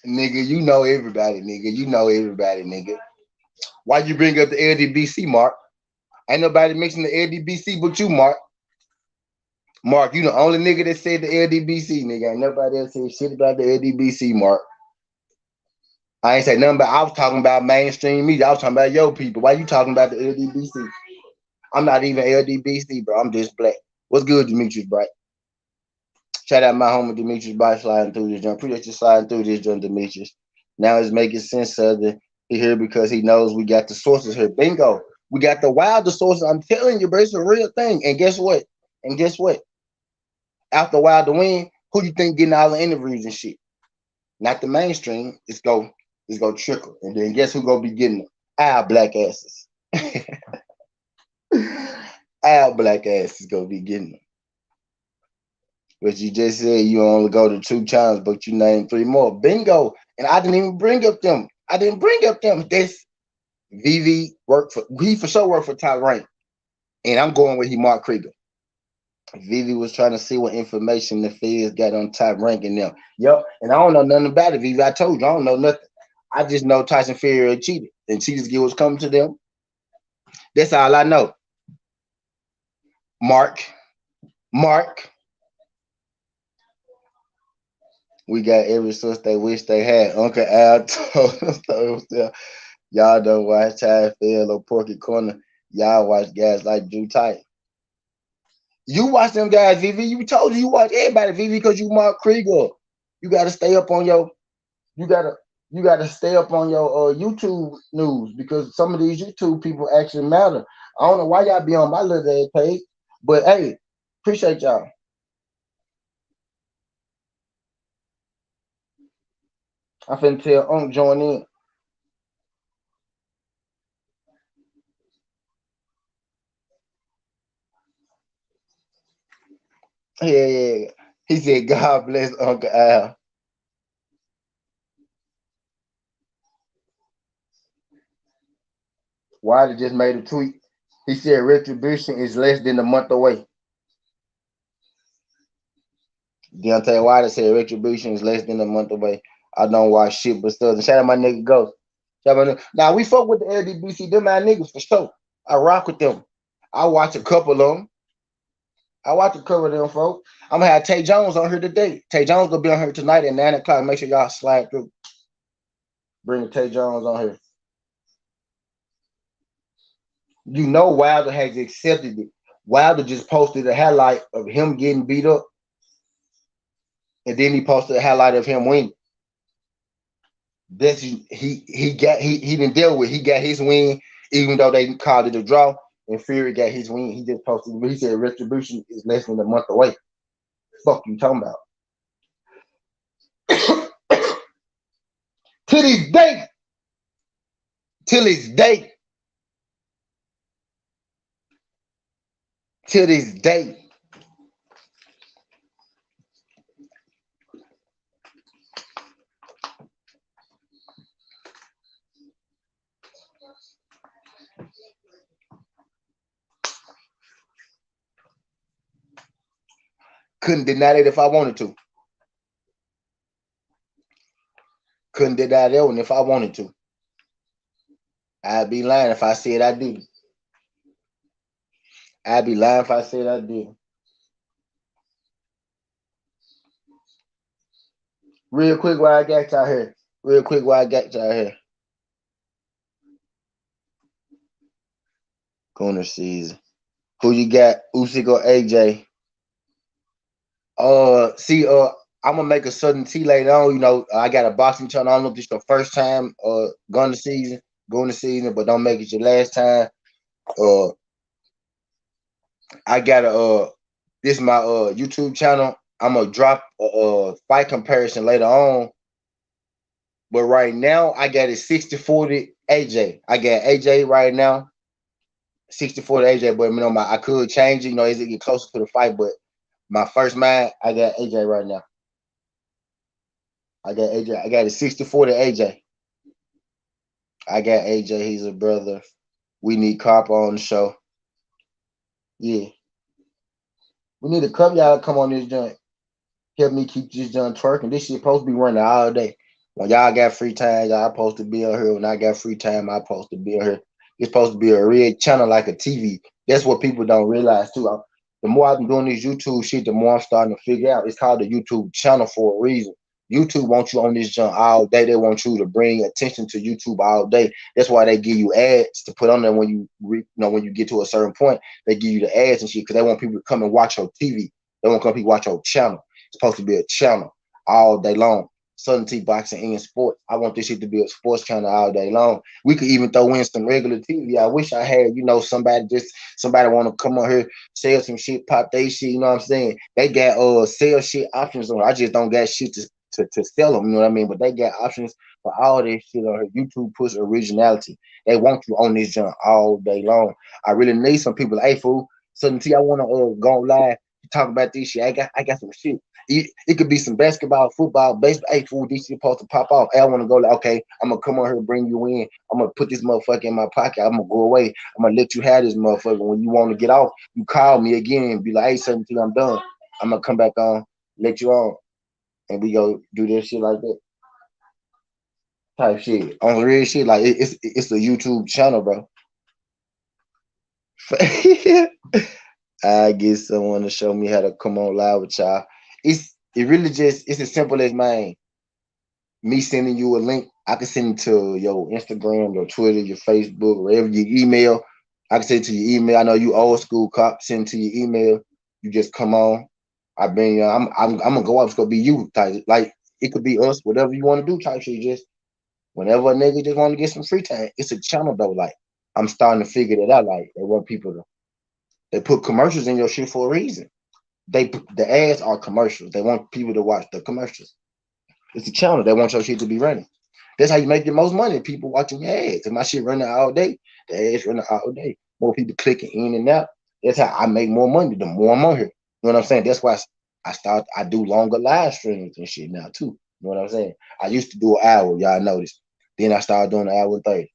Nigga, you know everybody, nigga. You know everybody, nigga. Why you bring up the LDBC, Mark? Ain't nobody mentioning the LDBC but you, Mark. Mark, you the only nigga that said the LDBC, nigga. Ain't nobody else said shit about the LDBC, Mark. I ain't say nothing about. I was talking about mainstream media. I was talking about your people. Why you talking about the LDBC? I'm not even LDBC, bro. I'm just black. What's good, Demetrius Bright? Shout out my homie Demetrius Bright sliding through this joint. Appreciate you sliding through this joint, Demetrius. Now it's making sense of the he here because he knows we got the sources here. Bingo. We got the wilder sources. I'm telling you, bro, it's a real thing. And guess what? And guess what? After Wilder win, who do you think getting all the interviews and shit? Not the mainstream. It's go trickle. And then guess who gonna be getting them? Our black asses. Our black asses gonna be getting them. But you just said you only go to 2 channels, but you named 3 more. Bingo. And I didn't even bring up them. I didn't bring up them. This VV worked for he for sure worked for Top Rank. And I'm going with he Mark Krieger. Vivi was trying to see what information the feds got on Top Rank and them. Yup. And I don't know nothing about it, Vivi. I told you I don't know nothing. I just know Tyson Fury cheated. And cheaters get what's coming to them. That's all I know. Mark. Mark. We got every source they wish they had. Uncle Al told us, y'all don't watch Ty Field or Porky Corner. Y'all watch guys like Drew Tight. You watch them guys, Vivi. You told you watch everybody, Vivi, because you Mark Krieger. You gotta stay up on your you gotta you gotta stay up on your YouTube news because some of these YouTube people actually matter. I don't know why y'all be on my little ass page, but hey, appreciate y'all. I finna tell join in. Yeah, yeah, yeah. He said, God bless Uncle Al. Wilder just made a tweet. He said retribution is less than a month away. Deontay Wilder said retribution is less than a month away. I don't watch shit but stuff. Shout out my nigga Ghost. Shout out my nigga. Now we fuck with the LDBC, them my niggas for sure. I rock with them. I watch a couple of them. I watch a couple of them, folks. I'm gonna have Tay Jones on here today. Tay Jones gonna be on here tonight at 9 o'clock. Make sure y'all slide through. Bring Tay Jones on here. You know Wilder has accepted it. Wilder just posted a highlight of him getting beat up, and then he posted a highlight of him winning. That's he didn't deal with. He got his win, even though they called it a draw. And Fury got his win. He just posted. He said retribution is less than a month away. Fuck you talking about? To this day, till this day, till this day. Couldn't deny it if I wanted to. Couldn't deny that one if I wanted to. I'd be lying if I said I didn't. I'd be lying if I said I did. Real quick while I got y'all here. Real quick while I got y'all here. Corner season. Who you got? Usyk or AJ? See, I'm gonna make a sudden T later on. You know, I got a boxing channel. I don't know if this is your first time going to season, but don't make it your last time. Uh, I got a this is my YouTube channel. I'm gonna drop a fight comparison later on. But right now, I got it 60-40 AJ. I got AJ right now, 60-40 AJ. But you know, I could change it, you know, as it get closer to the fight. But my first man, I got AJ right now. I got AJ. I got it 60-40 AJ. I got AJ. He's a brother. We need Carper on the show. Yeah. We need a couple y'all to come on this joint. Help me keep this joint twerking. This shit supposed to be running all day. When y'all got free time, y'all supposed to be on here. When I got free time, I supposed to be on here. It's supposed to be a red channel like a TV. That's what people don't realize too. The more I'm doing this YouTube shit, the more I'm starting to figure out. It's called the YouTube channel for a reason. YouTube wants you on this junk all day. They want you to bring attention to YouTube all day. That's why they give you ads to put on there when when you get to a certain point. They give you the ads and shit because they want people to come and watch your TV. They want to come people watch your channel. It's supposed to be a channel all day long. Southern T Boxing and Sports. I want this shit to be a sports channel all day long. We could even throw in some regular TV. I wish I had, somebody want to come on here, sell some shit, pop they shit. You know what I'm saying? They got sell shit options on. I just don't got shit to sell them. You know what I mean? But they got options for all this shit on here. YouTube push originality. They want you on this junk all day long. I really need some people. Hey fool, Southern T, I want to go live, talk about this shit. I got some shit. It could be some basketball, football, baseball. Hey, fool, this shit supposed to pop off. Hey, I want to go. Like, okay, I'm gonna come on here and bring you in. I'm gonna put this motherfucker in my pocket. I'm gonna go away. I'm gonna let you have this motherfucker. When you want to get off, you call me again and be like, hey, 17, I'm done. I'm gonna come back on, let you on, and we go do this shit like that type shit on real shit. Like it's a YouTube channel, bro. I get someone to show me how to come on live with y'all. It's as simple as me sending you a link. I can send it to your Instagram, your Twitter, your Facebook, wherever your email. I can send it to your email. I know you old school cop. Send it to your email. You just come on. I bring you. I'm gonna go up. It's gonna be you type. Like it could be us, whatever you want to do type shit. Just whenever a nigga just want to get some free time. It's a channel though. Like I'm starting to figure that out. Like they want people to. They put commercials in your shit for a reason. The ads are commercials. They want people to watch the commercials. It's a channel. They want your shit to be running. That's how you make the most money. People watching your ads. And my shit running all day. The ads running all day. More people clicking in and out. That's how I make more money. The more I'm on here. You know what I'm saying? That's why I do longer live streams and shit now too. You know what I'm saying? I used to do an hour, y'all noticed. Then I started doing an hour and 30.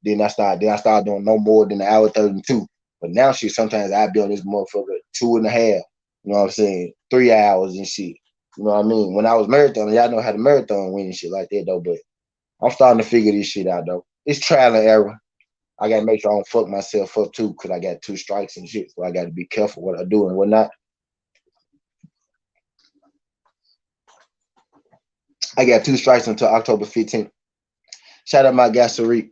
Then I started doing no more than an hour 32. But now shit, sometimes I be on this motherfucker 2.5. You know what I'm saying? 3 hours and shit. You know what I mean? When I was marathon, y'all know how to marathon win and shit like that though. But I'm starting to figure this shit out though. It's trial and error. I gotta make sure I don't fuck myself up too, cause I got 2 strikes and shit. So I gotta be careful what I do and what not. I got 2 strikes until October 15th. Shout out my guy Sariq.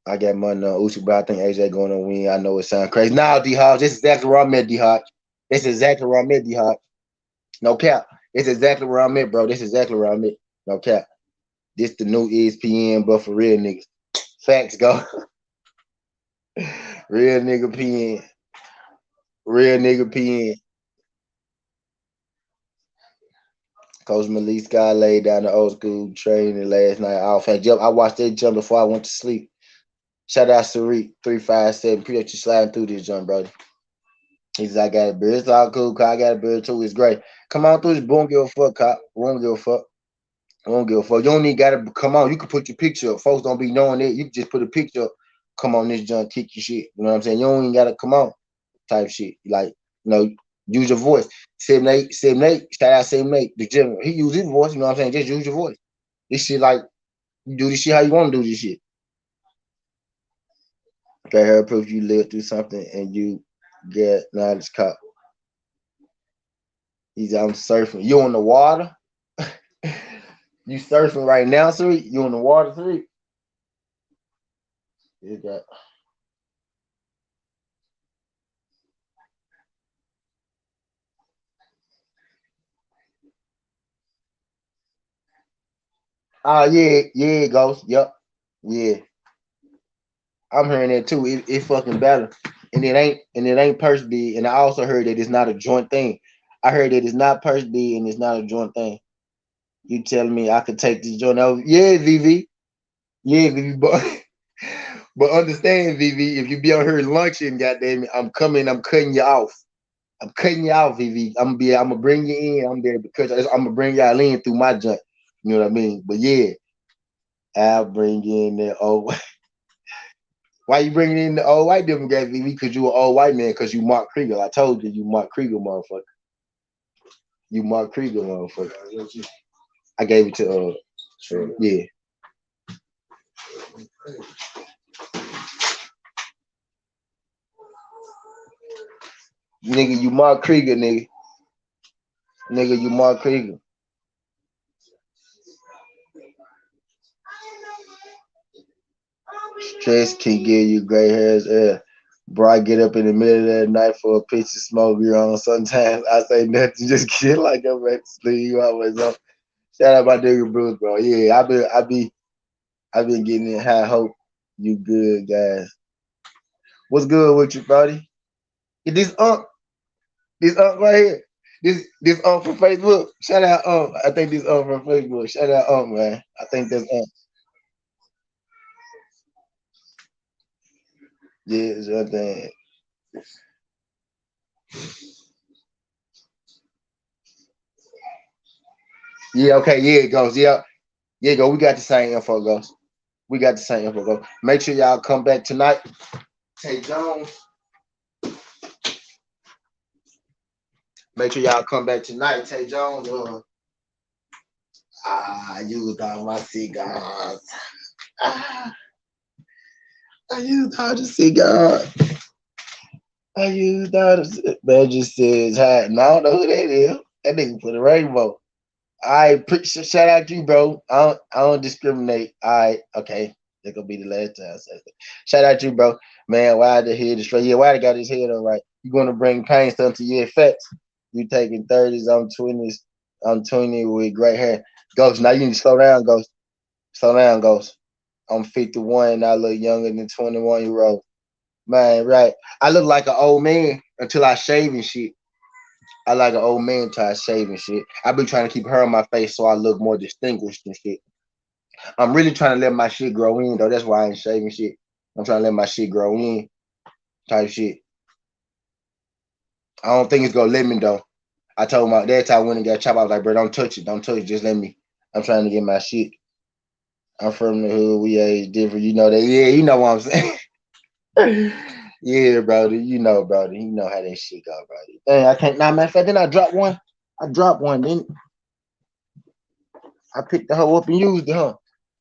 I got money on Usyk, but I think AJ going to win. I know it sounds crazy. Now, D Hodge, this is exactly where I'm at, D Hodge. This is exactly where I'm at, D Hodge. No cap. This is exactly where I'm at, bro. This is exactly where I'm at. No cap. This the new ESPN, but for real niggas. Facts go. Real nigga PN. Real nigga PN. Coach Malik Scott laid down the old school training last night. I watched that jump before I went to sleep. Shout out Sariq 357. Appreciate you sliding through this jump, brother. He said, I got a beard. It's all cool, cop. I got a beard too. It's great. Come on through this. Won't give a fuck, cop. Won't give a fuck. Won't give a fuck. You don't need gotta come on. You can put your picture up. Folks don't be knowing it. You can just put a picture up. Come on this junk, kick your shit. You know what I'm saying? You don't even gotta come on type shit. Like, use your voice. 7'8", shout out 7'8", the general. He use his voice, you know what I'm saying? Just use your voice. This shit like you do this shit how you want to do this shit. Okay, her proof you lived through something and you get knowledge caught. He's I'm surfing. You on the water? You surfing right now, sir? You on the water, sir? You got yeah, yeah, Ghost. Yep. Yeah. I'm hearing that too. It fucking better. And it ain't purse bid. And I also heard that it's not a joint thing. I heard that it's not purse bid and it's not a joint thing. You telling me I could take this joint over? Yeah, VV. Yeah, VV. But understand, VV, if you be on here lunching, goddamn it, I'm cutting you off. I'm cutting you out, VV. I'm gonna bring you in. I'm there because I'm gonna bring y'all in through my junk. You know what I mean? But yeah, I'll bring you in there. Oh, why you bringing in the old white demographic, VV? Because you an old white man. Because you Mark Krieger. I told you, you Mark Krieger, motherfucker. You Mark Krieger, motherfucker. I gave it to yeah. Nigga, you Mark Krieger, nigga. Nigga, you Mark Krieger. Stress can give you gray hairs. Bro, I get up in the middle of the night for a pitch of smoke. You're on. Sometimes I say nothing, just get like I'm ready to sleep. You always on. Shout out my nigga Bruce, bro. Yeah, I been getting it high. Hope you good, guys. What's good with you, buddy? This right here. This from Facebook. Shout out I think this from Facebook. Shout out man. I think that's Yeah, it's your thing. Yeah, okay, yeah, it goes. Yeah, yeah, go. We got the same info, goes. We got the same info, go. Make sure y'all come back tonight. Tay Jones. Make sure y'all come back tonight. Tay Jones. I used all my cigars. Ah, I used all the cigars. I used all the. Man just says hi. No, I don't know who that is. That nigga put a rainbow. Shout out to you, bro. I don't discriminate. All right, okay. That gonna be the last time I say that. Shout out to you, bro. Man, why the head is straight? Yeah, why they got his head on right? You gonna bring pain stuff to your effects. You taking 30s, I'm 20s, I'm 20 with gray hair. Ghost, now you need to slow down, Ghost. Slow down, Ghost. I'm 51 and I look younger than 21-year old. Man, right. I look like an old man until I shave and shit. I like an old man till I shave and shit. I've been trying to keep hair on my face so I look more distinguished and shit. I'm really trying to let my shit grow in though. That's why I ain't shaving shit. I'm trying to let my shit grow in type shit. I don't think it's gonna let me though. I told my dad I went and got chopped. I was like, bro, don't touch it. Don't touch it. Just let me. I'm trying to get my shit. I'm from the hood. We age different. You know that. Yeah, you know what I'm saying. Yeah, brother. You know, brother. You know how that shit go, brother. Dang, I can't. Nah, matter of fact, then I dropped one. I dropped one. Then I picked the hoe up and used it, huh?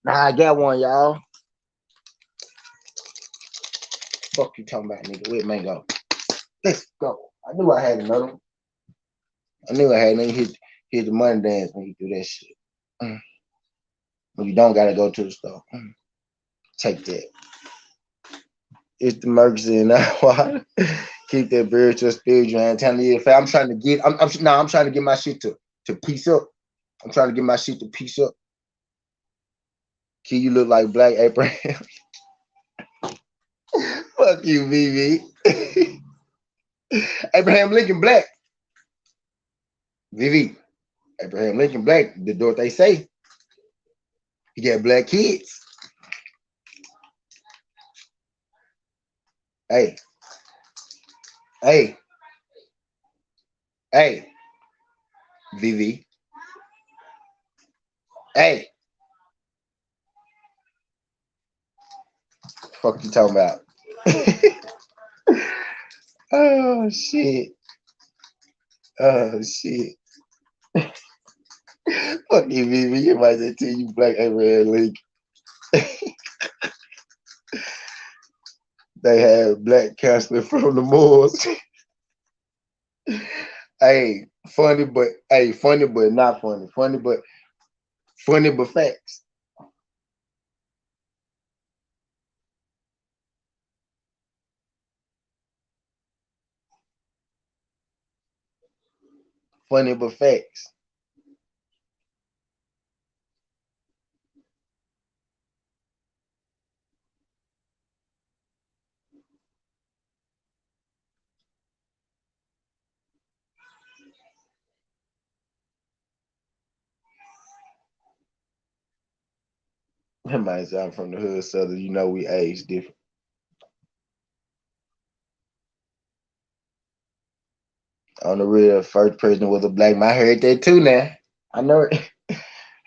Nah, I got one, y'all. Fuck you talking about, nigga. Where mango? Let's go. I knew I had another one. I knew I had another. Hit the money dance when you do that shit. When you don't gotta go to the store. Take that. It's the emergency and I keep that beer to a spirit. I'm telling you, if I'm trying to get, I'm trying to get my shit to piece up. I'm trying to get my shit to piece up. Kid, you look like Black Abraham. Fuck you, VV. Abraham Lincoln Black. VV. Abraham Lincoln Black. The what they say. He got black kids. Hey, hey, hey, VV. Hey, fuck you talking about? Oh shit. Oh shit. Fuck you, VV. You might say tell you Black Abraham Lincoln. They had black counselor from the Moors. Hey, funny but not funny. Funny but facts. Funny but facts. That might sound from the hood, so that you know we age different. On the real, first president was a black man. I heard that too now. I know it.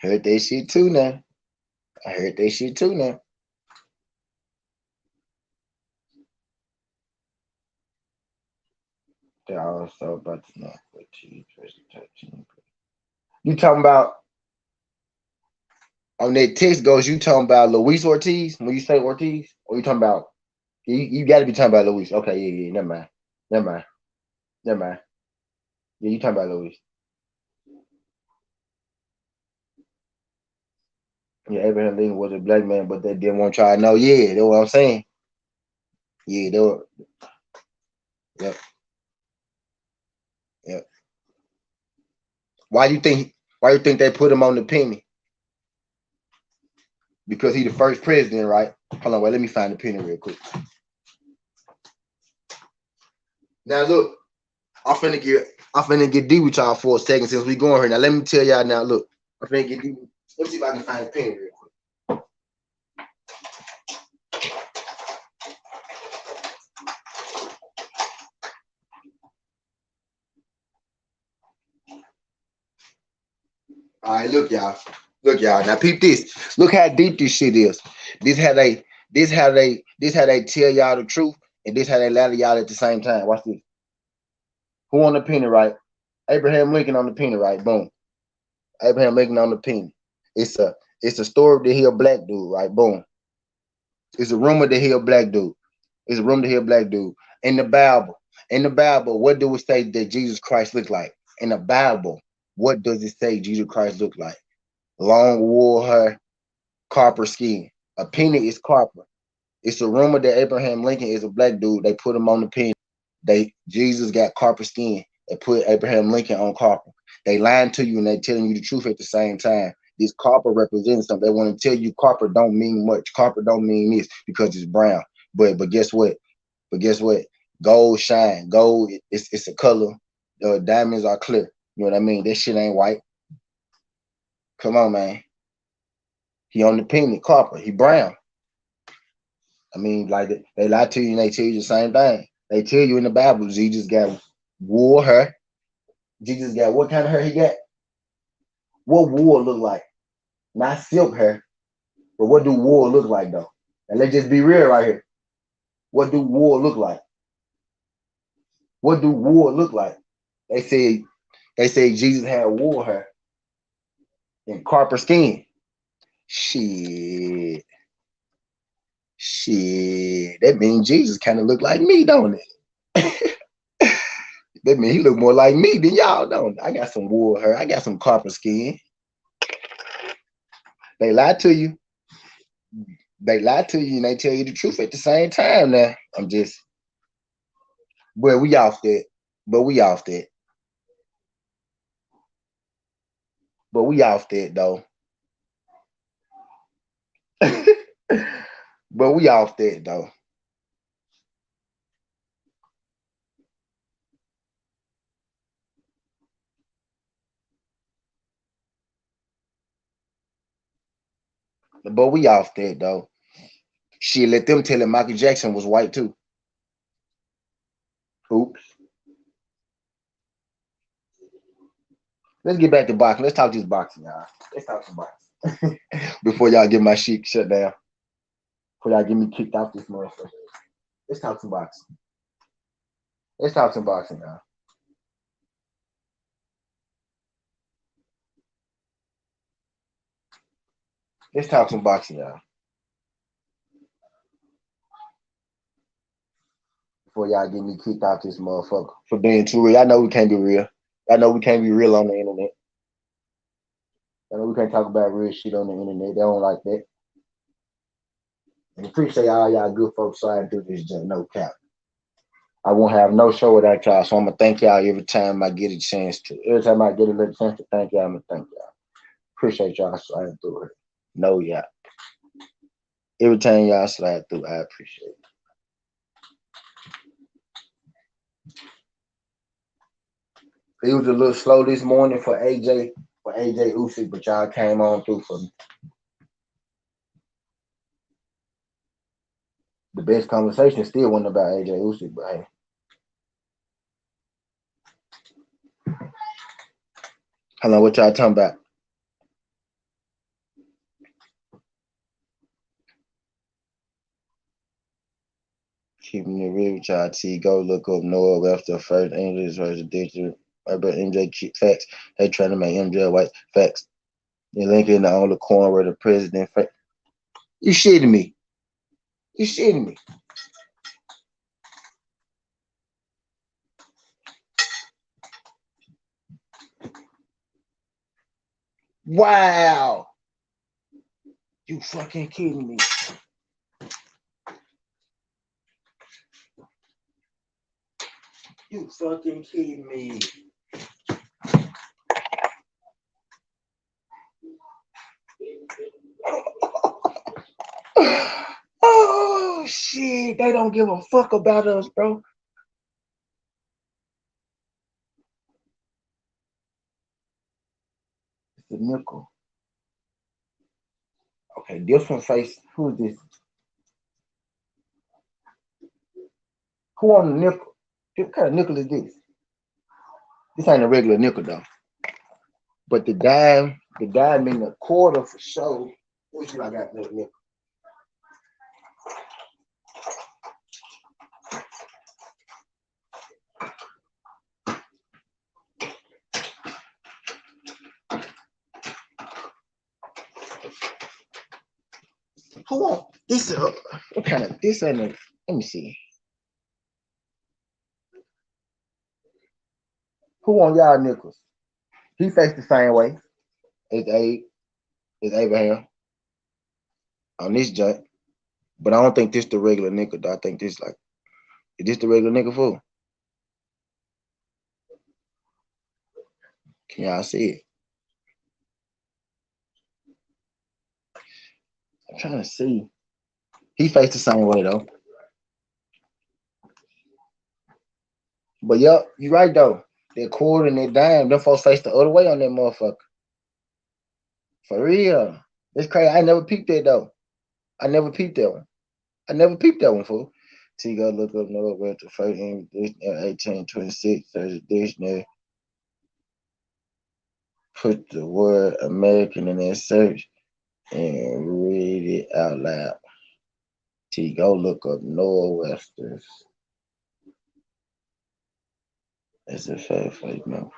Heard that shit too now. I heard that shit too now. They're also about to know what you talking about? On that text goes, you talking about Luis Ortiz when you say Ortiz, or you talking about you got to be talking about Luis? Okay, yeah, never mind, never mind, never mind. Yeah, you talking about Luis? Yeah, Abraham Lincoln was a black man, but they didn't want to try. No, yeah, that's what I'm saying. Yeah, they were. Yep, yep. Why you think? Why you think they put him on the penny? Because he the first president, right? Hold on, wait. Let me find the penny real quick. Now look, I'm finna get deep with y'all for a second since we going here. Now let me tell y'all. Now look, I'm finna get deep. Let me see if I can find the penny real quick. All right, look, y'all. Look, y'all. Now peep this. Look how deep this shit is. This how they. This how they tell y'all the truth, and this how they lie to y'all at the same time. Watch this. Who on the penny, right? Abraham Lincoln on the penny, right? Boom. Abraham Lincoln on the penny. It's a it's a story that he a black dude, right? Boom. It's a rumor that he a black dude. It's a rumor that he a black dude. In the Bible, what do it say that Jesus Christ look like? In the Bible, what does it say Jesus Christ look like? Long wool hair, copper skin. A penny is copper. It's a rumor that Abraham Lincoln is a black dude. They put him on the penny. Jesus got copper skin. They put Abraham Lincoln on copper. They lying to you and they telling you the truth at the same time. This copper represents something. They want to tell you copper don't mean much. Copper don't mean this because it's brown. But guess what? But guess what? Gold shine. Gold it's a color. Diamonds are clear. You know what I mean? That shit ain't white. Come on, man. He on the penny, copper. He brown. I mean, like they lie to you and they tell you the same thing. They tell you in the Bible, Jesus got wool hair. Jesus got what kind of hair he got? What wool look like? Not silk hair, but what do wool look like though? And let's just be real right here. What do wool look like? What do wool look like? They say Jesus had wool hair and copper skin. Shit. Shit. That means Jesus kind of look like me, don't it? That means he look more like me than y'all, don't it? I got some wool hair. I got some copper skin. They lie to you. They lie to you and they tell you the truth at the same time now. I'm just, but we off that. But we off that. But we off that though. But we off that though. But we off that though. Shit, let them tell it Michael Jackson was white too. Oops. Let's get back to boxing. Let's talk this boxing, y'all. Let's talk some boxing. Before y'all get my shit shut down. Before y'all get me kicked off this motherfucker. Let's talk some boxing. Let's talk some boxing, y'all. Let's talk some boxing, y'all. Before y'all get me kicked off this motherfucker for being too real. I know we can't be real. I know we can't be real on the internet. I know we can't talk about real shit on the internet. They don't like that. And appreciate all y'all good folks sliding through this joint, no cap. I won't have no show without y'all. So I'm gonna thank y'all every time I get a chance to. Every time I get a little chance to thank y'all, I'm gonna thank y'all. Appreciate y'all sliding through it. No, y'all. Every time y'all slide through, I appreciate it. It was a little slow this morning for AJ-Usyk, but y'all came on through for me. The best conversation still wasn't about AJ-Usyk, but hey. Hello, what y'all talking about? Keeping it real with y'all. T. Go look up Noah Webster first English versus digital. But MJ keep facts. They trying to make MJ white facts. And Lincoln on the corner where the president. You shitting me? You shitting me? Wow! You fucking kidding me? You fucking kidding me? Oh shit! They don't give a fuck about us, bro. It's a nickel. Okay, different face. Who is this? Who on the nickel? What kind of nickel is this? This ain't a regular nickel though. But the dime in the quarter for sure. Let me see if I got that nickel. Who on this? What kind of this ain't a? Let me see. Who on y'all nickels? He faced the same way as Abraham on this joint. But I don't think this the regular nickel though. I think this like is this the regular nickel fool? Can y'all see it? I'm trying to see. He faced the same way though. But yup, you right though. That quarter and that dime, them folks face the other way on that motherfucker. For real. It's crazy. I never peeped that though. I never peeped that one. I never peeped that one, fool. So you gotta look up no where to first 1826 30 dictionary. Put the word American in that search and read it out loud. T go look up Northwesters. It's a fake number.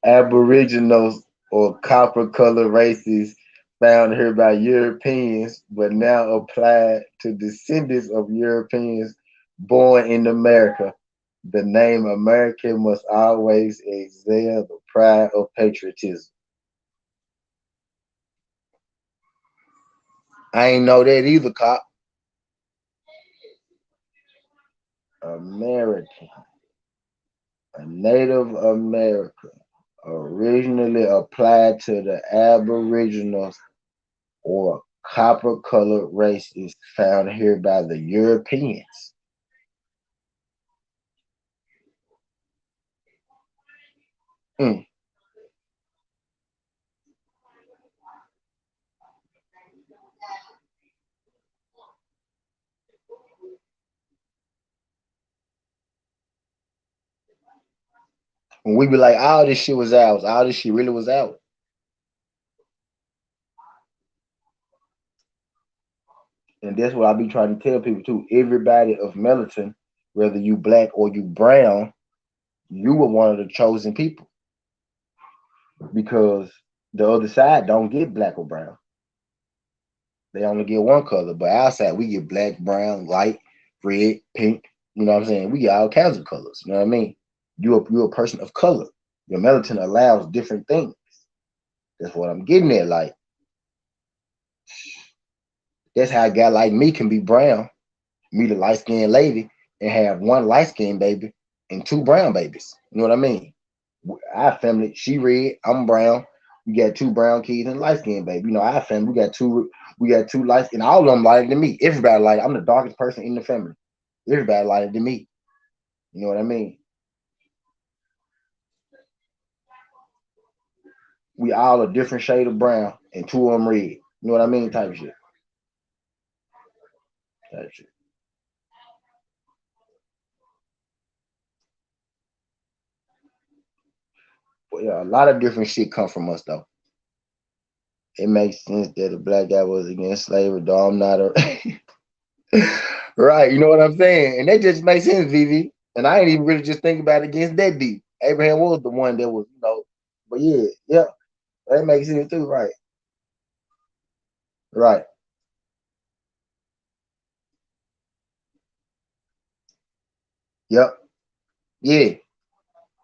Aboriginals or copper colored races found here by Europeans, but now applied to descendants of Europeans born in America. The name American must always exhale the pride of patriotism. I ain't know that either, cop. American, a Native American, originally applied to the Aboriginals or copper colored races found here by the Europeans. Mm. When we be like, all this shit was ours, all this shit really was out. And that's what I be trying to tell people too. Everybody of melatonin, whether you black or you brown, you were one of the chosen people because the other side don't get black or brown. They only get one color. But outside we get black, brown, white, red, pink. You know what I'm saying? We get all kinds of colors. You know what I mean? You're a person of color. Your melatonin allows different things. That's what I'm getting at. Like That's how a guy like me can be brown, meet a light skinned lady, and have one light skinned baby and two brown babies. You know what I mean? Our family, she red, I'm brown. We got two brown kids and a light skinned baby. You know, our family, we got two lights, and all of them lighter than me. Everybody light. I'm the darkest person in the family. Everybody lighter than me. You know what I mean? We all a different shade of brown, and two of them red. You know what I mean? Type of shit. Type of shit. But yeah, a lot of different shit come from us though. It makes sense that a black guy was against slavery, though I'm not a right. You know what I'm saying? And that just makes sense, Vivi. And I ain't even really just think about it against that deep. Abraham was the one that was, but yeah, yeah, that makes sense too, right? Right. Yep. Yeah.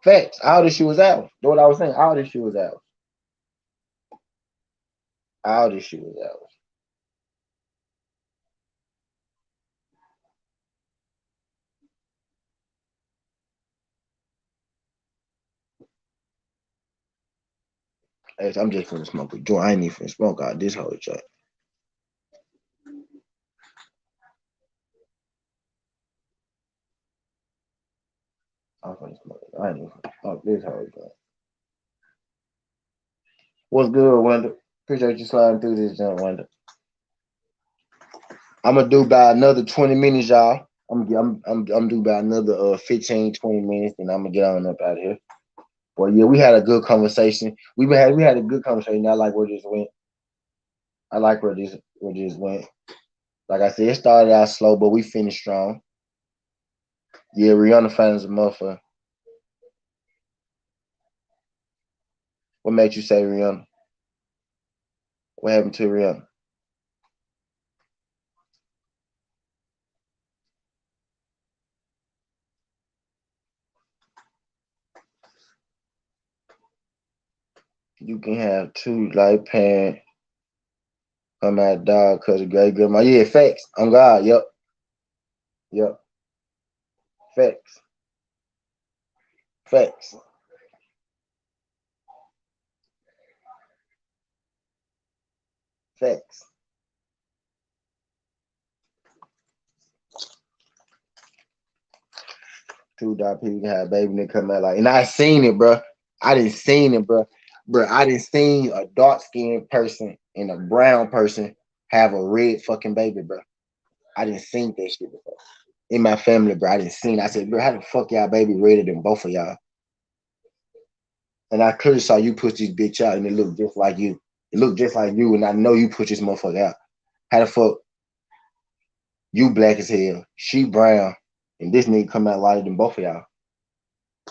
Facts. All this shit was out. Know what I was saying? All this shit was out. All this shit was out. Hey, I'm just finna smoke a joint. I ain't even finna smoke out this whole joint. I'm finna smoke it. I ain't even finna smoke this whole joint. What's good, Wanda? Appreciate you sliding through this joint, Wanda. I'm gonna do about another 20 minutes, y'all. I'm due about another 15, 20 minutes, and I'm gonna get on up out of here. Well, yeah, we had a good conversation. We had a good conversation. I like where this went. I like where this went. Like I said, it started out slow, but we finished strong. Yeah, Rihanna fans a motherfucker. What made you say Rihanna? What happened to Rihanna? You can have two light pants come out dog cause of great grandma. Yeah, facts. I'm God. Yep. Yep. Facts. Facts. Facts. Two dark people can have a baby and they come out like, and I seen it, bro. I didn't seen it, bro. Bro, I didn't seen a dark skinned person and a brown person have a red fucking baby, bro. I didn't seen that shit before. In my family, bro, I didn't seen. I said, bro, how the fuck y'all baby redder than both of y'all? And I clearly saw you push this bitch out, and it looked just like you. It looked just like you, and I know you push this motherfucker out. How the fuck you black as hell, she brown, and this nigga come out lighter than both of y'all?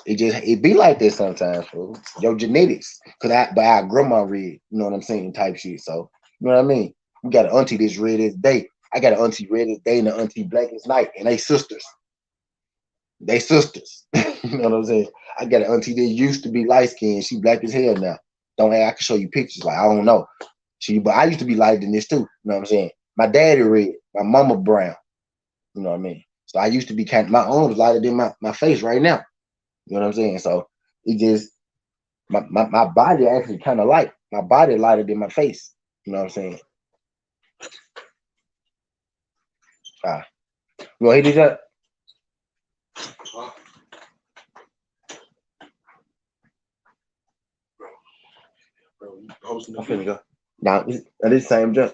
It be like this sometimes, bro. Your genetics. But our grandma red, you know what I'm saying, type shit. So, you know what I mean? We got an auntie that's red as day. I got an auntie red as day and an auntie black as night, and they sisters. They sisters. You know what I'm saying? I got an auntie that used to be light skinned. She black as hell now. Don't I can show you pictures. Like, I don't know. But I used to be lighter than this too. You know what I'm saying? My daddy red, my mama brown. You know what I mean? So I used to be my arms lighter than my face right now. You know what I'm saying? So it just my body actually kind of light. My body lighter than my face. You know what I'm saying? Ah, you want to hit this up? I'm finna go. Nah, this the same jump.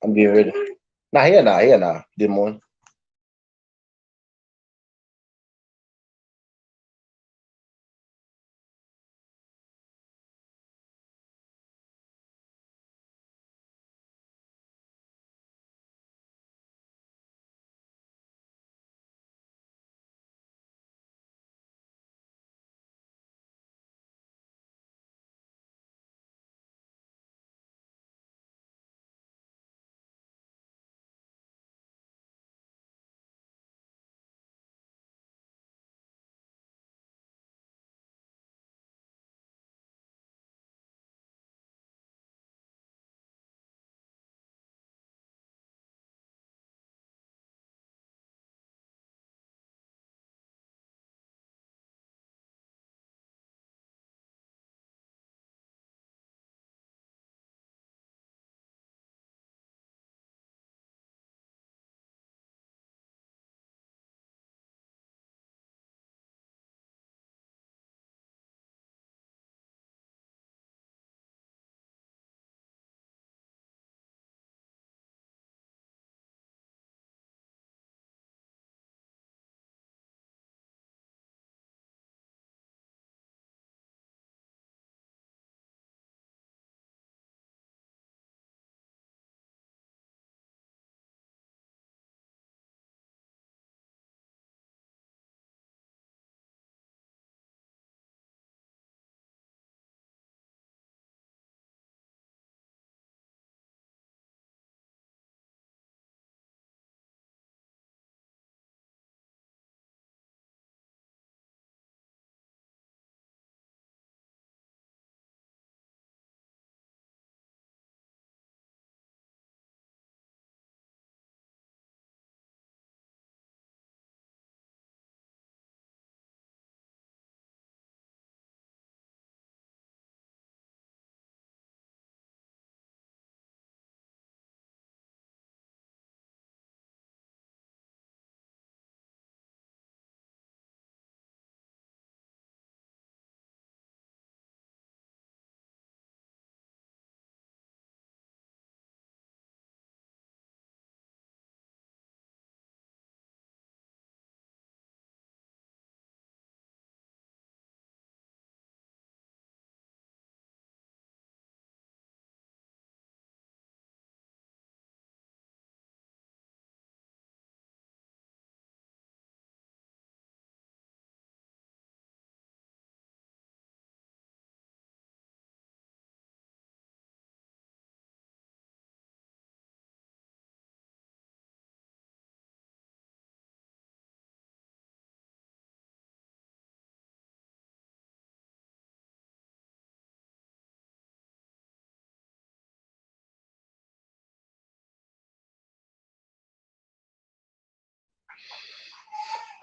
I'm getting ready. Nah. Did more.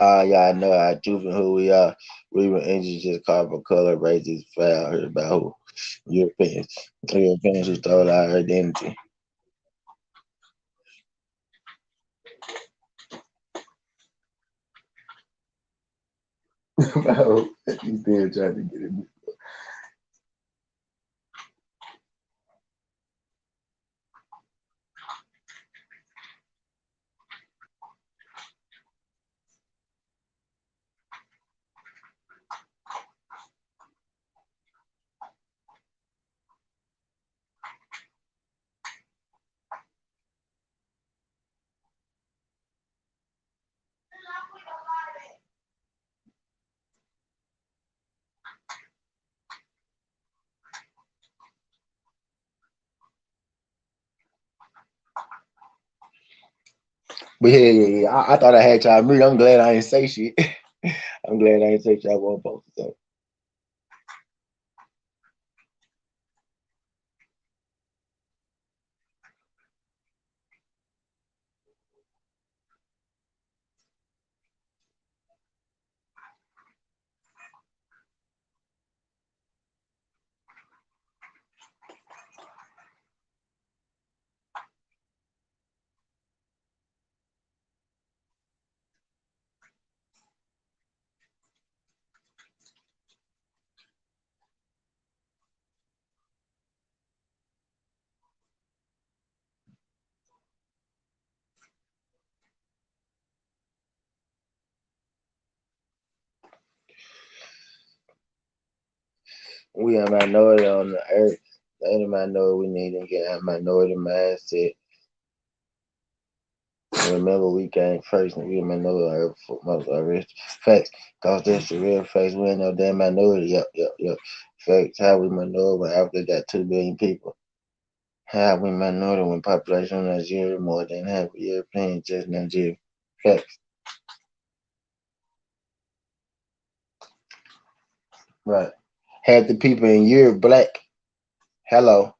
Yeah, I know. I choosing who we are. We were injured just called for color, race is foul. Heard about who? Europeans. Europeans who stole our identity. About who? You still trying to get it. But yeah. I thought I had y'all muted. I'm glad I ain't say shit. I'm glad I ain't say shit. I wasn't supposed to say. We a minority on the earth. The only minority we need to get a minority mindset. Remember, we came first, and we a minority on earth for most of our facts. Cause that's the real facts. We ain't no damn minority. Yep. Facts. How we minority when Africa got 2 billion people? How we minority when population of Nigeria more than half European, just Nigeria? Facts. Right. Had the people in Europe black. Hello.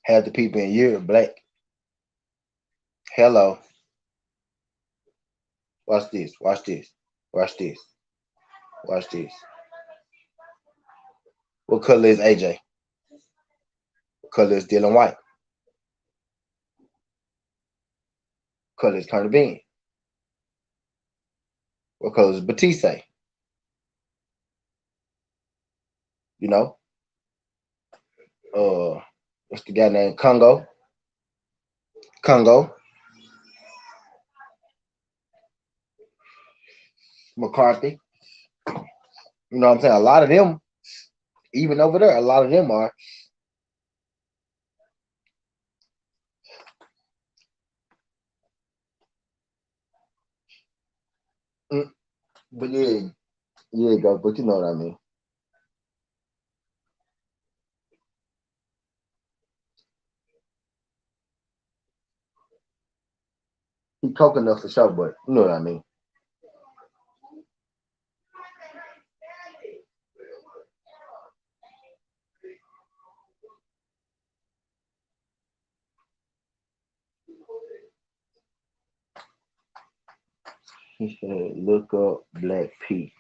Had the people in Europe black. Hello. Watch this. Watch this. Watch this. Watch this. What color is AJ? What color is Dylan White? What color is Carter Bean? What color is Batiste? You know? What's the guy named Congo? Congo. McCarthy. You know what I'm saying? A lot of them, even over there, a lot of them are. Mm, but yeah, go. But you know what I mean. He coconut for sure, but you know what I mean. He said, "Look up Black P."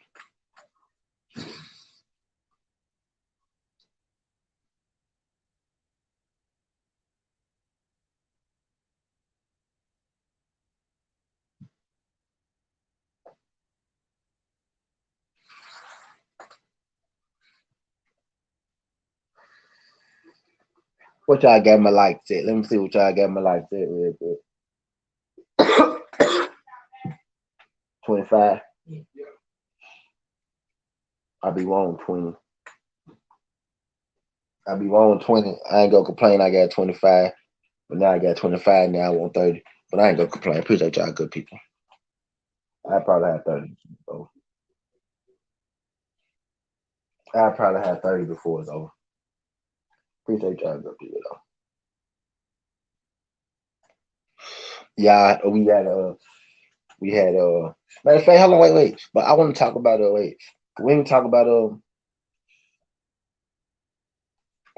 What y'all got my like set? Let me see what y'all got my like set real quick. 25. I'll be wrong 20. I'll be wrong 20. I ain't gonna complain. I got 25. But now I got 25. Now I want 30. But I ain't gonna complain. Appreciate y'all good people. I probably have 30. So I probably have 30 before it's over. Appreciate y'all good people though. Yeah, we had matter of fact, hold on, wait. But I want to talk about wait. We didn't talk about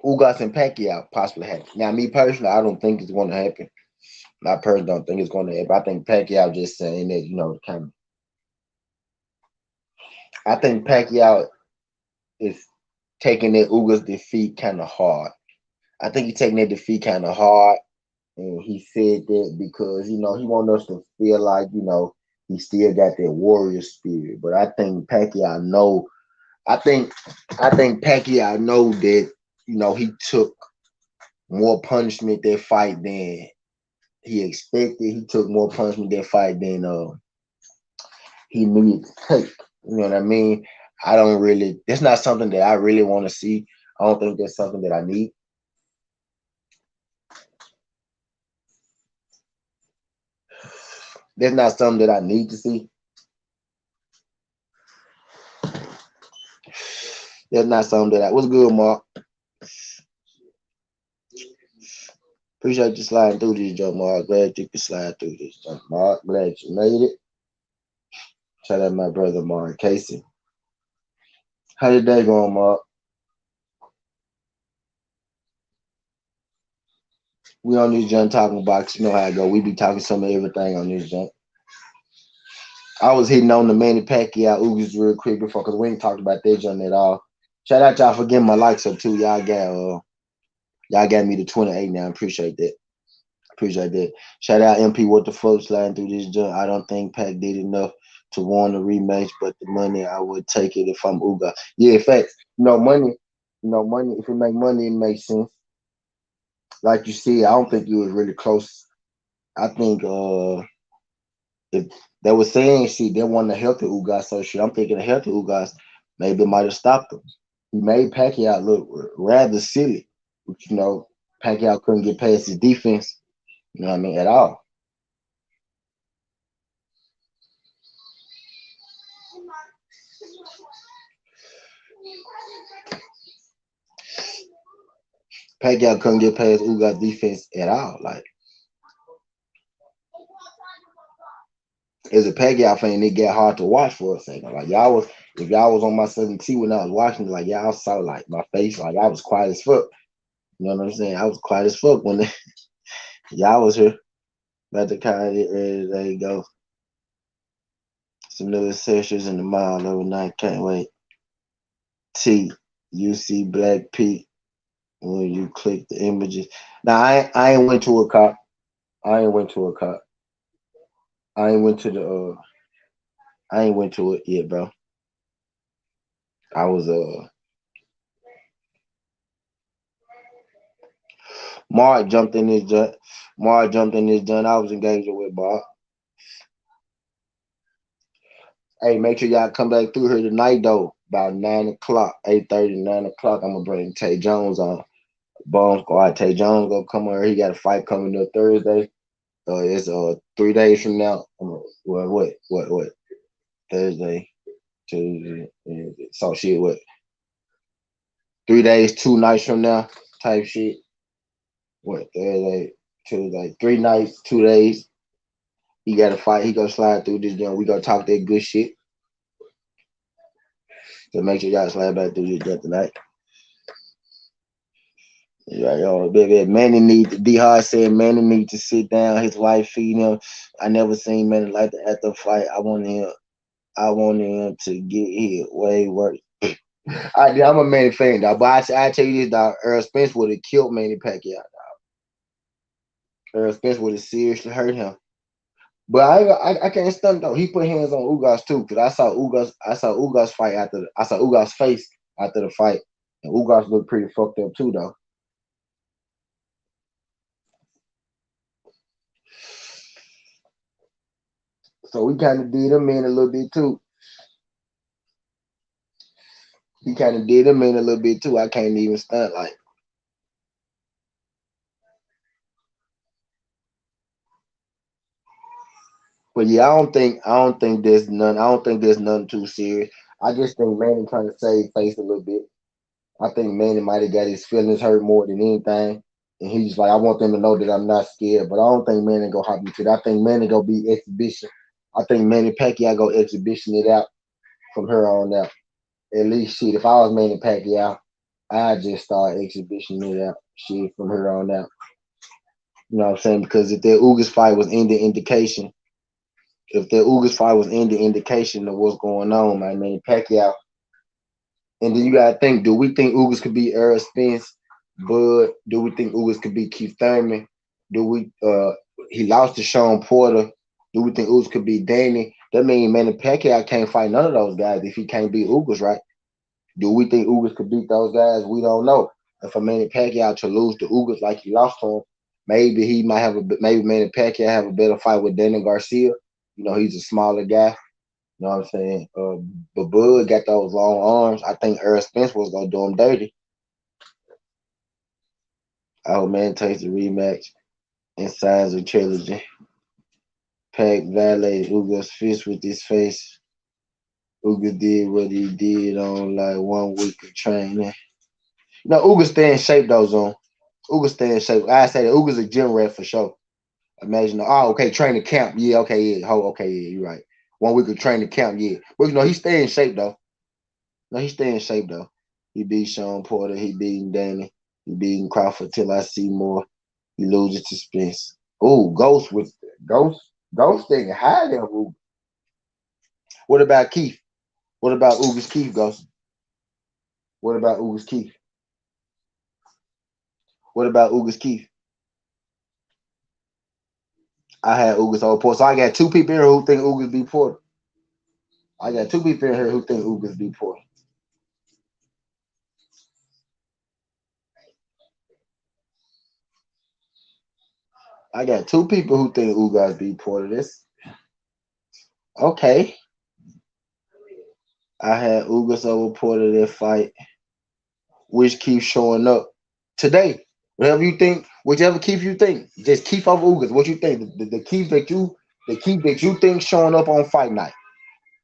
Ugas and Pacquiao possibly happen. Now, me personally, I don't think it's going to happen. I personally don't think it's going to happen. I think Pacquiao just saying that, kind of. I think Pacquiao is taking that Ugas defeat kind of hard. I think he's taking that defeat kind of hard, and he said that because he wants us to feel like he still got that warrior spirit. But I think Pacquiao know. I think Pacquiao know that he took more punishment that fight than he expected. He took more punishment that fight than he needed to take. You know what I mean? I don't really. That's not something that I really want to see. I don't think that's something that I need. That's not something that I need to see. That's not something that I. What's good, Mark? Appreciate you sliding through this, Joe Mark. Glad you could slide through this, Joe Mark. Glad you made it. Shout out my brother Mark Casey. How your day going, Mark? We on this junk talking box. You know how I go. We be talking some of everything on this junk. I was hitting on the Manny Pacquiao Ugas real quick before because we ain't talked about that junk at all. Shout out y'all for getting my likes up too. Y'all got me to 28 now. Appreciate that. Appreciate that. Shout out MP what the fuck sliding through this junk. I don't think Pac did enough to warrant a rematch, but the money I would take it if I'm Uga. Yeah, in fact, money. Money. If it make money, it makes sense. Like you see, I don't think you was really close. I think if they were saying shit, they want a healthy Ugas, so shit. I'm thinking a healthy Ugas maybe might have stopped him. He made Pacquiao look rather silly, but Pacquiao couldn't get past his defense. You know what I mean? At all. Pacquiao couldn't get past Ugas defense at all. Like as a Pacquiao fan, it got hard to watch for a second. Like if y'all was on my 7T when I was watching, like y'all saw like my face, like I was quiet as fuck. You know what I'm saying? I was quiet as fuck when y'all was here. About to kind of ready to go. Some new sessions in the mall overnight. Can't wait. T, you see Black Pete when you click the images. Now I ain't went to a cop. I ain't went to a cop. I ain't went to the I ain't went to it yet, bro. I was Mark jumped in his joint. Mark jumped in his joint. I was engaging with Mark. Hey, make sure y'all come back through here tonight though. About 9 o'clock, 8:30, 9 o'clock. I'm gonna bring Tay Jones on. Bomb Squad. Tay Jones gonna come on here. He got a fight coming up Thursday. It's 3 days from now. Well, what? Thursday, Tuesday. So shit. What? 3 days, 2 nights from now. Type shit. What? Thursday, Tuesday, 3 nights, 2 days. He got a fight. He gonna slide through this joint. We gonna talk that good shit. So make sure y'all slide back through this joint tonight. Yeah, yo, baby, Manny need to. D Hard said Manny need to sit down. His wife feed him. I never seen Manny like that at the fight. I want him. I want him to get hit way worse. I'm a Manny fan, dog. But I tell you this, dog. Earl Spence would have killed Manny Pacquiao. Earl Spence would have seriously hurt him. But I can't stunt though. He put hands on Ugas too, because I saw Ugas fight after. I saw Ugas face after the fight, and Ugas looked pretty fucked up too, though. So we kind of did him in a little bit too. He kind of did him in a little bit too. I can't even stunt like. But yeah, I don't think there's none too serious. I just think Manny trying to save face a little bit. I think Manny might have got his feelings hurt more than anything. And he's like, I want them to know that I'm not scared. But I don't think Manny gonna hop into that. I think Manny gonna be exhibition. I think Manny Pacquiao go exhibition it out from her on out. At least shit, if I was Manny Pacquiao, I'd just start exhibition it out shit from her on out. You know what I'm saying? Because if that Ugas fight was any indication, if that Ugas fight was any indication of what's going on, man, Manny Pacquiao. And then you gotta think, do we think Ugas could be Errol Spence, Bud? Do we think Ugas could be Keith Thurman? Do we he lost to Sean Porter? Do we think Ugas could be Danny? That means Manny Pacquiao can't fight none of those guys if he can't beat Ugas, right? Do we think Ugas could beat those guys? We don't know. And for Manny Pacquiao to lose to Ugas like he lost to him, maybe he might have maybe Manny Pacquiao have a better fight with Danny Garcia. You know, he's a smaller guy. You know what I'm saying? But Bud got those long arms. I think Errol Spence was gonna do him dirty. I hope man takes the rematch and signs a trilogy. Pack valet Ugas fist with his face. Ugas did what he did on like 1 week of training. No, Ugas stay in shape though, Zone. Ugas stay in shape. I say that Ugas a gym rat for sure. Imagine, oh, okay, training camp. Yeah, okay, yeah. Oh, okay, yeah, you're right. 1 week of training camp, yeah. But he stay in shape though. No, he stay in shape though. He beat Sean Porter. He beating Danny. He beating Crawford till I see more. He loses to Spence. Oh, Ghost with Ghost. Ghost thing high there. Ooh. What about Keith? What about Ugas Keith, Ghost? What about Ugas Keith? What about Ugas Keith? I had Ugas over Porter. So I got two people here who think Ugas beat Porter. I got two people in here who think Ugas beat Porter. I got two people who think Ugas beat Porter. This okay. I had Ugas over Porter that fight, which keeps showing up today. Whatever you think, whichever Keith you think, just keep over Ugas. What you think? The Keith the Keith that you think showing up on fight night.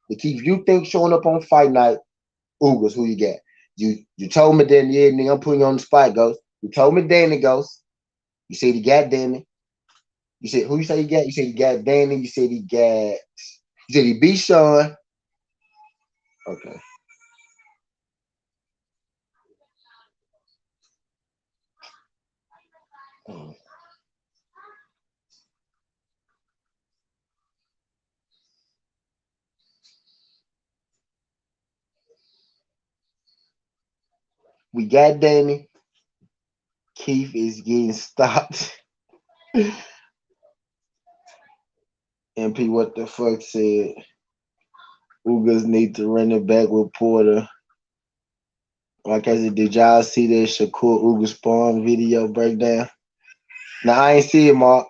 The Keith you think showing up on fight night, Ugas, who you got? You told me then, yeah, nigga, I'm putting you on the spot, Ghost. You told me Danny, Ghost. You said he got Danny. You said who you say he got? You said he got Danny. You said he got. You said he beat Sean. Okay. We got Danny. Keith is getting stopped. MP, what the fuck said? Ugas need to run it back with Porter. Like I said, did y'all see that Shakur Ugas spawn video breakdown? Now I ain't see it, Mark.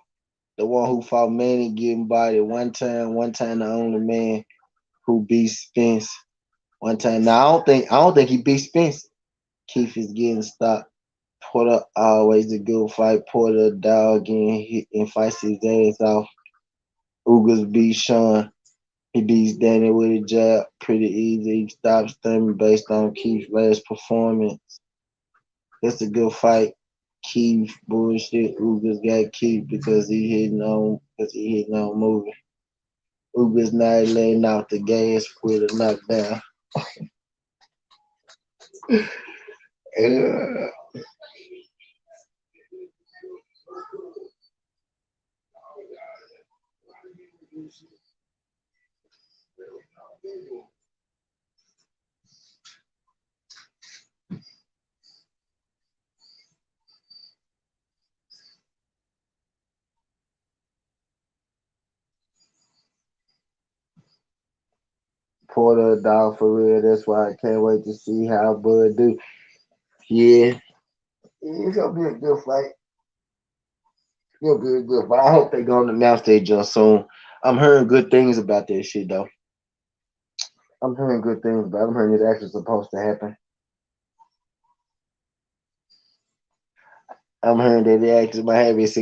The one who fought Manny getting bodied one time the only man who beat Spence. One time. Now I don't think he beat Spence. Keith is getting stopped. Porter always a good fight. Porter dog getting hit and fights his ass off. Ugas beat Sean. He beats Danny with a jab pretty easy. He stops them based on Keith's last performance. That's a good fight. Keith bullshit. Ugas got Keith because he hitting on moving. Ugas not laying out the gas with a knockdown. Uh, Porter dog for real. That's why I can't wait to see how Bud do. Yeah, it's gonna be a good fight. It'll be a good fight. I hope they gonna announce that just soon. I'm hearing good things about that shit though. I'm hearing good things about it. I'm hearing it's actually supposed to happen. I'm hearing that they actually might have it's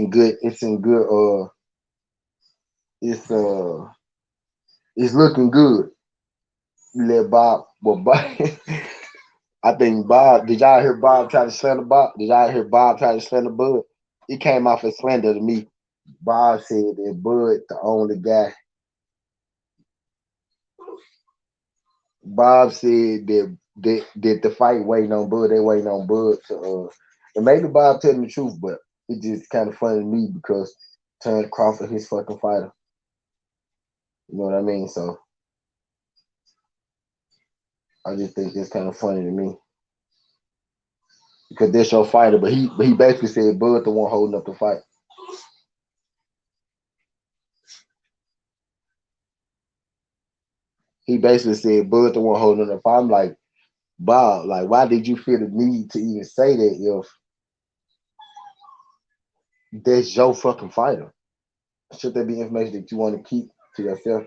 it's looking good. You let Bob I think Bob did y'all hear Bob try to slander Bob? Did y'all hear Bob try to slander Bud? It came off as slander to me. Bob said that Bud the only guy. Bob said that the fight waiting on Bud, they waiting on Bud to and maybe Bob telling the truth, but It's just kind of funny to me because Terrence Crawford his fucking fighter. You know what I mean? So I just think it's kind of funny to me because that's your fighter, but he basically said Bud the one holding up the fight. He basically said Bud the one holding up the fight. I'm like, Bob, like why did you feel the need to even say that if that's your fucking fighter? Should there be information that you want to keep to yourself?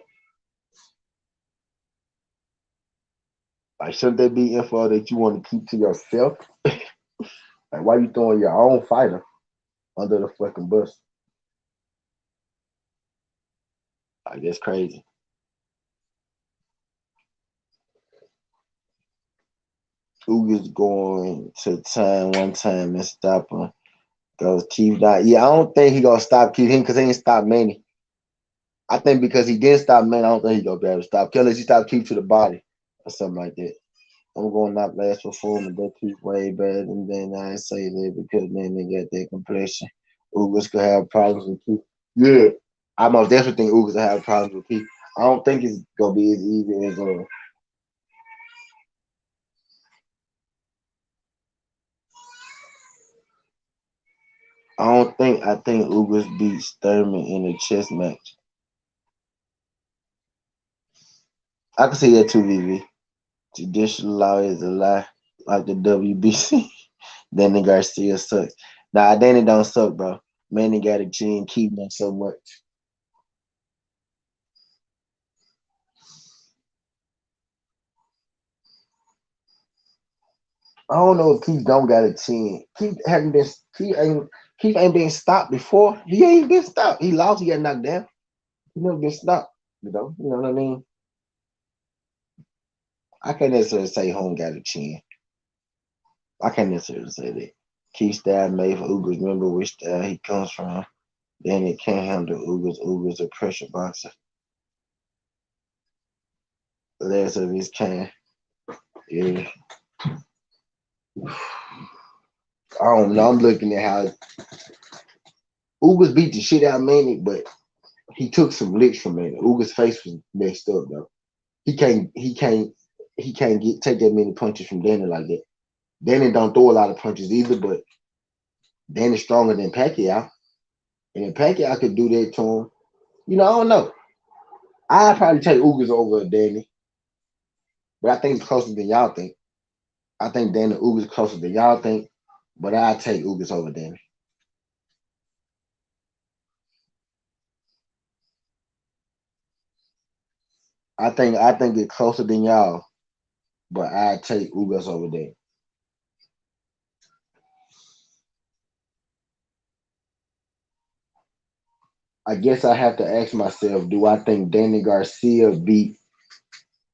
Like, shouldn't there be info that you want to keep to yourself? Like, why you throwing your own fighter under the fucking bus? Like, that's crazy. Ugas going to time one time and stop him. Goes Keith down. Yeah, I don't think he gonna stop Keith him because he ain't stop Manny. I think because he didn't stop Manny, I don't think he gonna be able to stop. Unless he stop Keith to the body or something like that. I'm going not last performance. That keep way better than then I say that because then they got that complexion. Ugas could have problems with Keith. Yeah, I most definitely think Ugas will have problems with Keith. I don't think it's gonna be as easy as I think Ugas beats Thurman in a chess match. I can see that too, VV. Judicial law is a lie, like the WBC. Danny Garcia sucks. Nah, Danny don't suck, bro. Manny got a chin, keep not so much. I don't know if Keith don't got a chin. Keith ain't been stopped before. He ain't been stopped. He lost, he got knocked down. He never been stopped. You know what I mean? I can't necessarily say Home got a chin. I can't necessarily say that. Keith style made for Ugas. Remember which style he comes from. Then it can't handle Ugas. Ugas a pressure boxer. Last of his kind. Yeah. I don't know. I'm looking at how Ugas beat the shit out of Manny, but he took some licks from Manny. Ugas' face was messed up though. He can't he can't he can't get take that many punches from Danny like that. Danny don't throw a lot of punches either, but Danny's stronger than Pacquiao. And if Pacquiao could do that to him, I don't know. I'd probably take Ugas over Danny, but I think it's closer than y'all think. I think Danny Ugas closer than y'all think, but I'd take Ugas over Danny. I think it's closer than y'all, but I'd take Ugas over Danny. I guess I have to ask myself, do I think Danny Garcia beat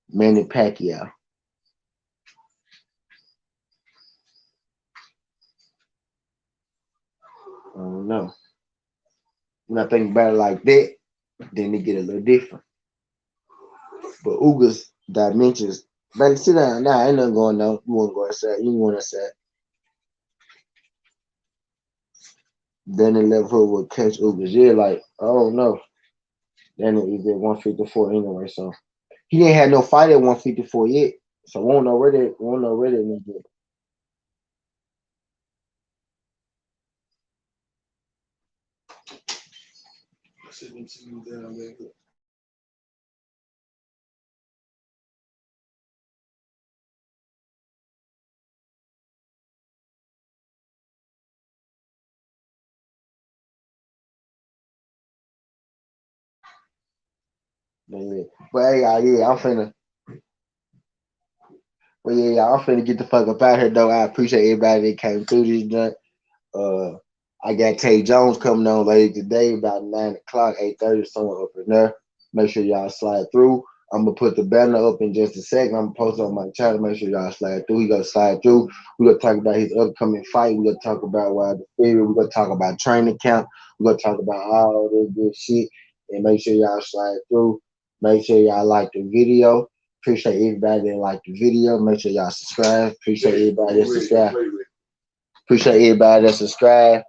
Manny Pacquiao? I don't know. When I think about it like that, then it get a little different. But Ugas dimensions, man, sit down. Nah, ain't nothing going on. You want to go outside. You want outside. Then the left hook will catch Ugas. Yeah, like, I don't know. Then it is at 154 anyway, so he ain't had no fight at 154 yet. So won't know where that nigga. But yeah, but hey, yeah, I'm finna get the fuck up out here though. I appreciate everybody that came through this joint. Uh, I got Tay Jones coming on later today about 9 o'clock, 8:30, somewhere up in there. Make sure y'all slide through. I'm gonna put the banner up in just a second. I'm gonna post it on my channel. Make sure y'all slide through. He gonna slide through. We're gonna talk about his upcoming fight. We're gonna talk about why the favorite. We're gonna talk about training camp. We're gonna talk about all this good shit. And make sure y'all slide through. Make sure y'all like the video. Appreciate everybody that like the video. Make sure y'all subscribe. Appreciate everybody that subscribe. Appreciate everybody that subscribe.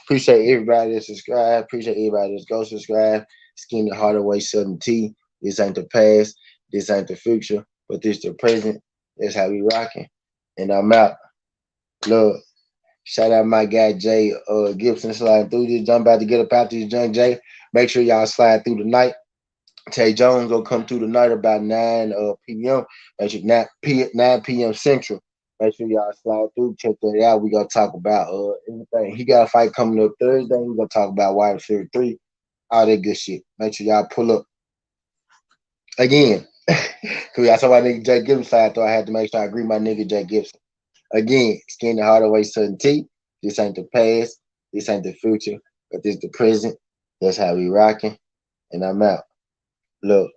Appreciate everybody that subscribe. Appreciate everybody that's go subscribe. Skin the Hardaway Southern T. This ain't the past. This ain't the future. But this the present. That's how we rocking. And I'm out. Look, shout out my guy Jay Gibson sliding through this. I'm about to get up out this junk, Jay. Make sure y'all slide through the night. Tay Jones gonna come through tonight about 9 p.m. Make sure 9 p.m. Central. Make sure y'all slide through, check that out. We gonna talk about everything. He got a fight coming up Thursday. We gonna talk about wide receiver 3, all that good shit. Make sure y'all pull up again. Cause I saw my nigga Jay Gibson side, so I had to make sure I agree my nigga Jay Gibson. Again, Skin the Hardaway Southern T. This ain't the past, this ain't the future, but this the present. That's how we rocking. And I'm out. Look.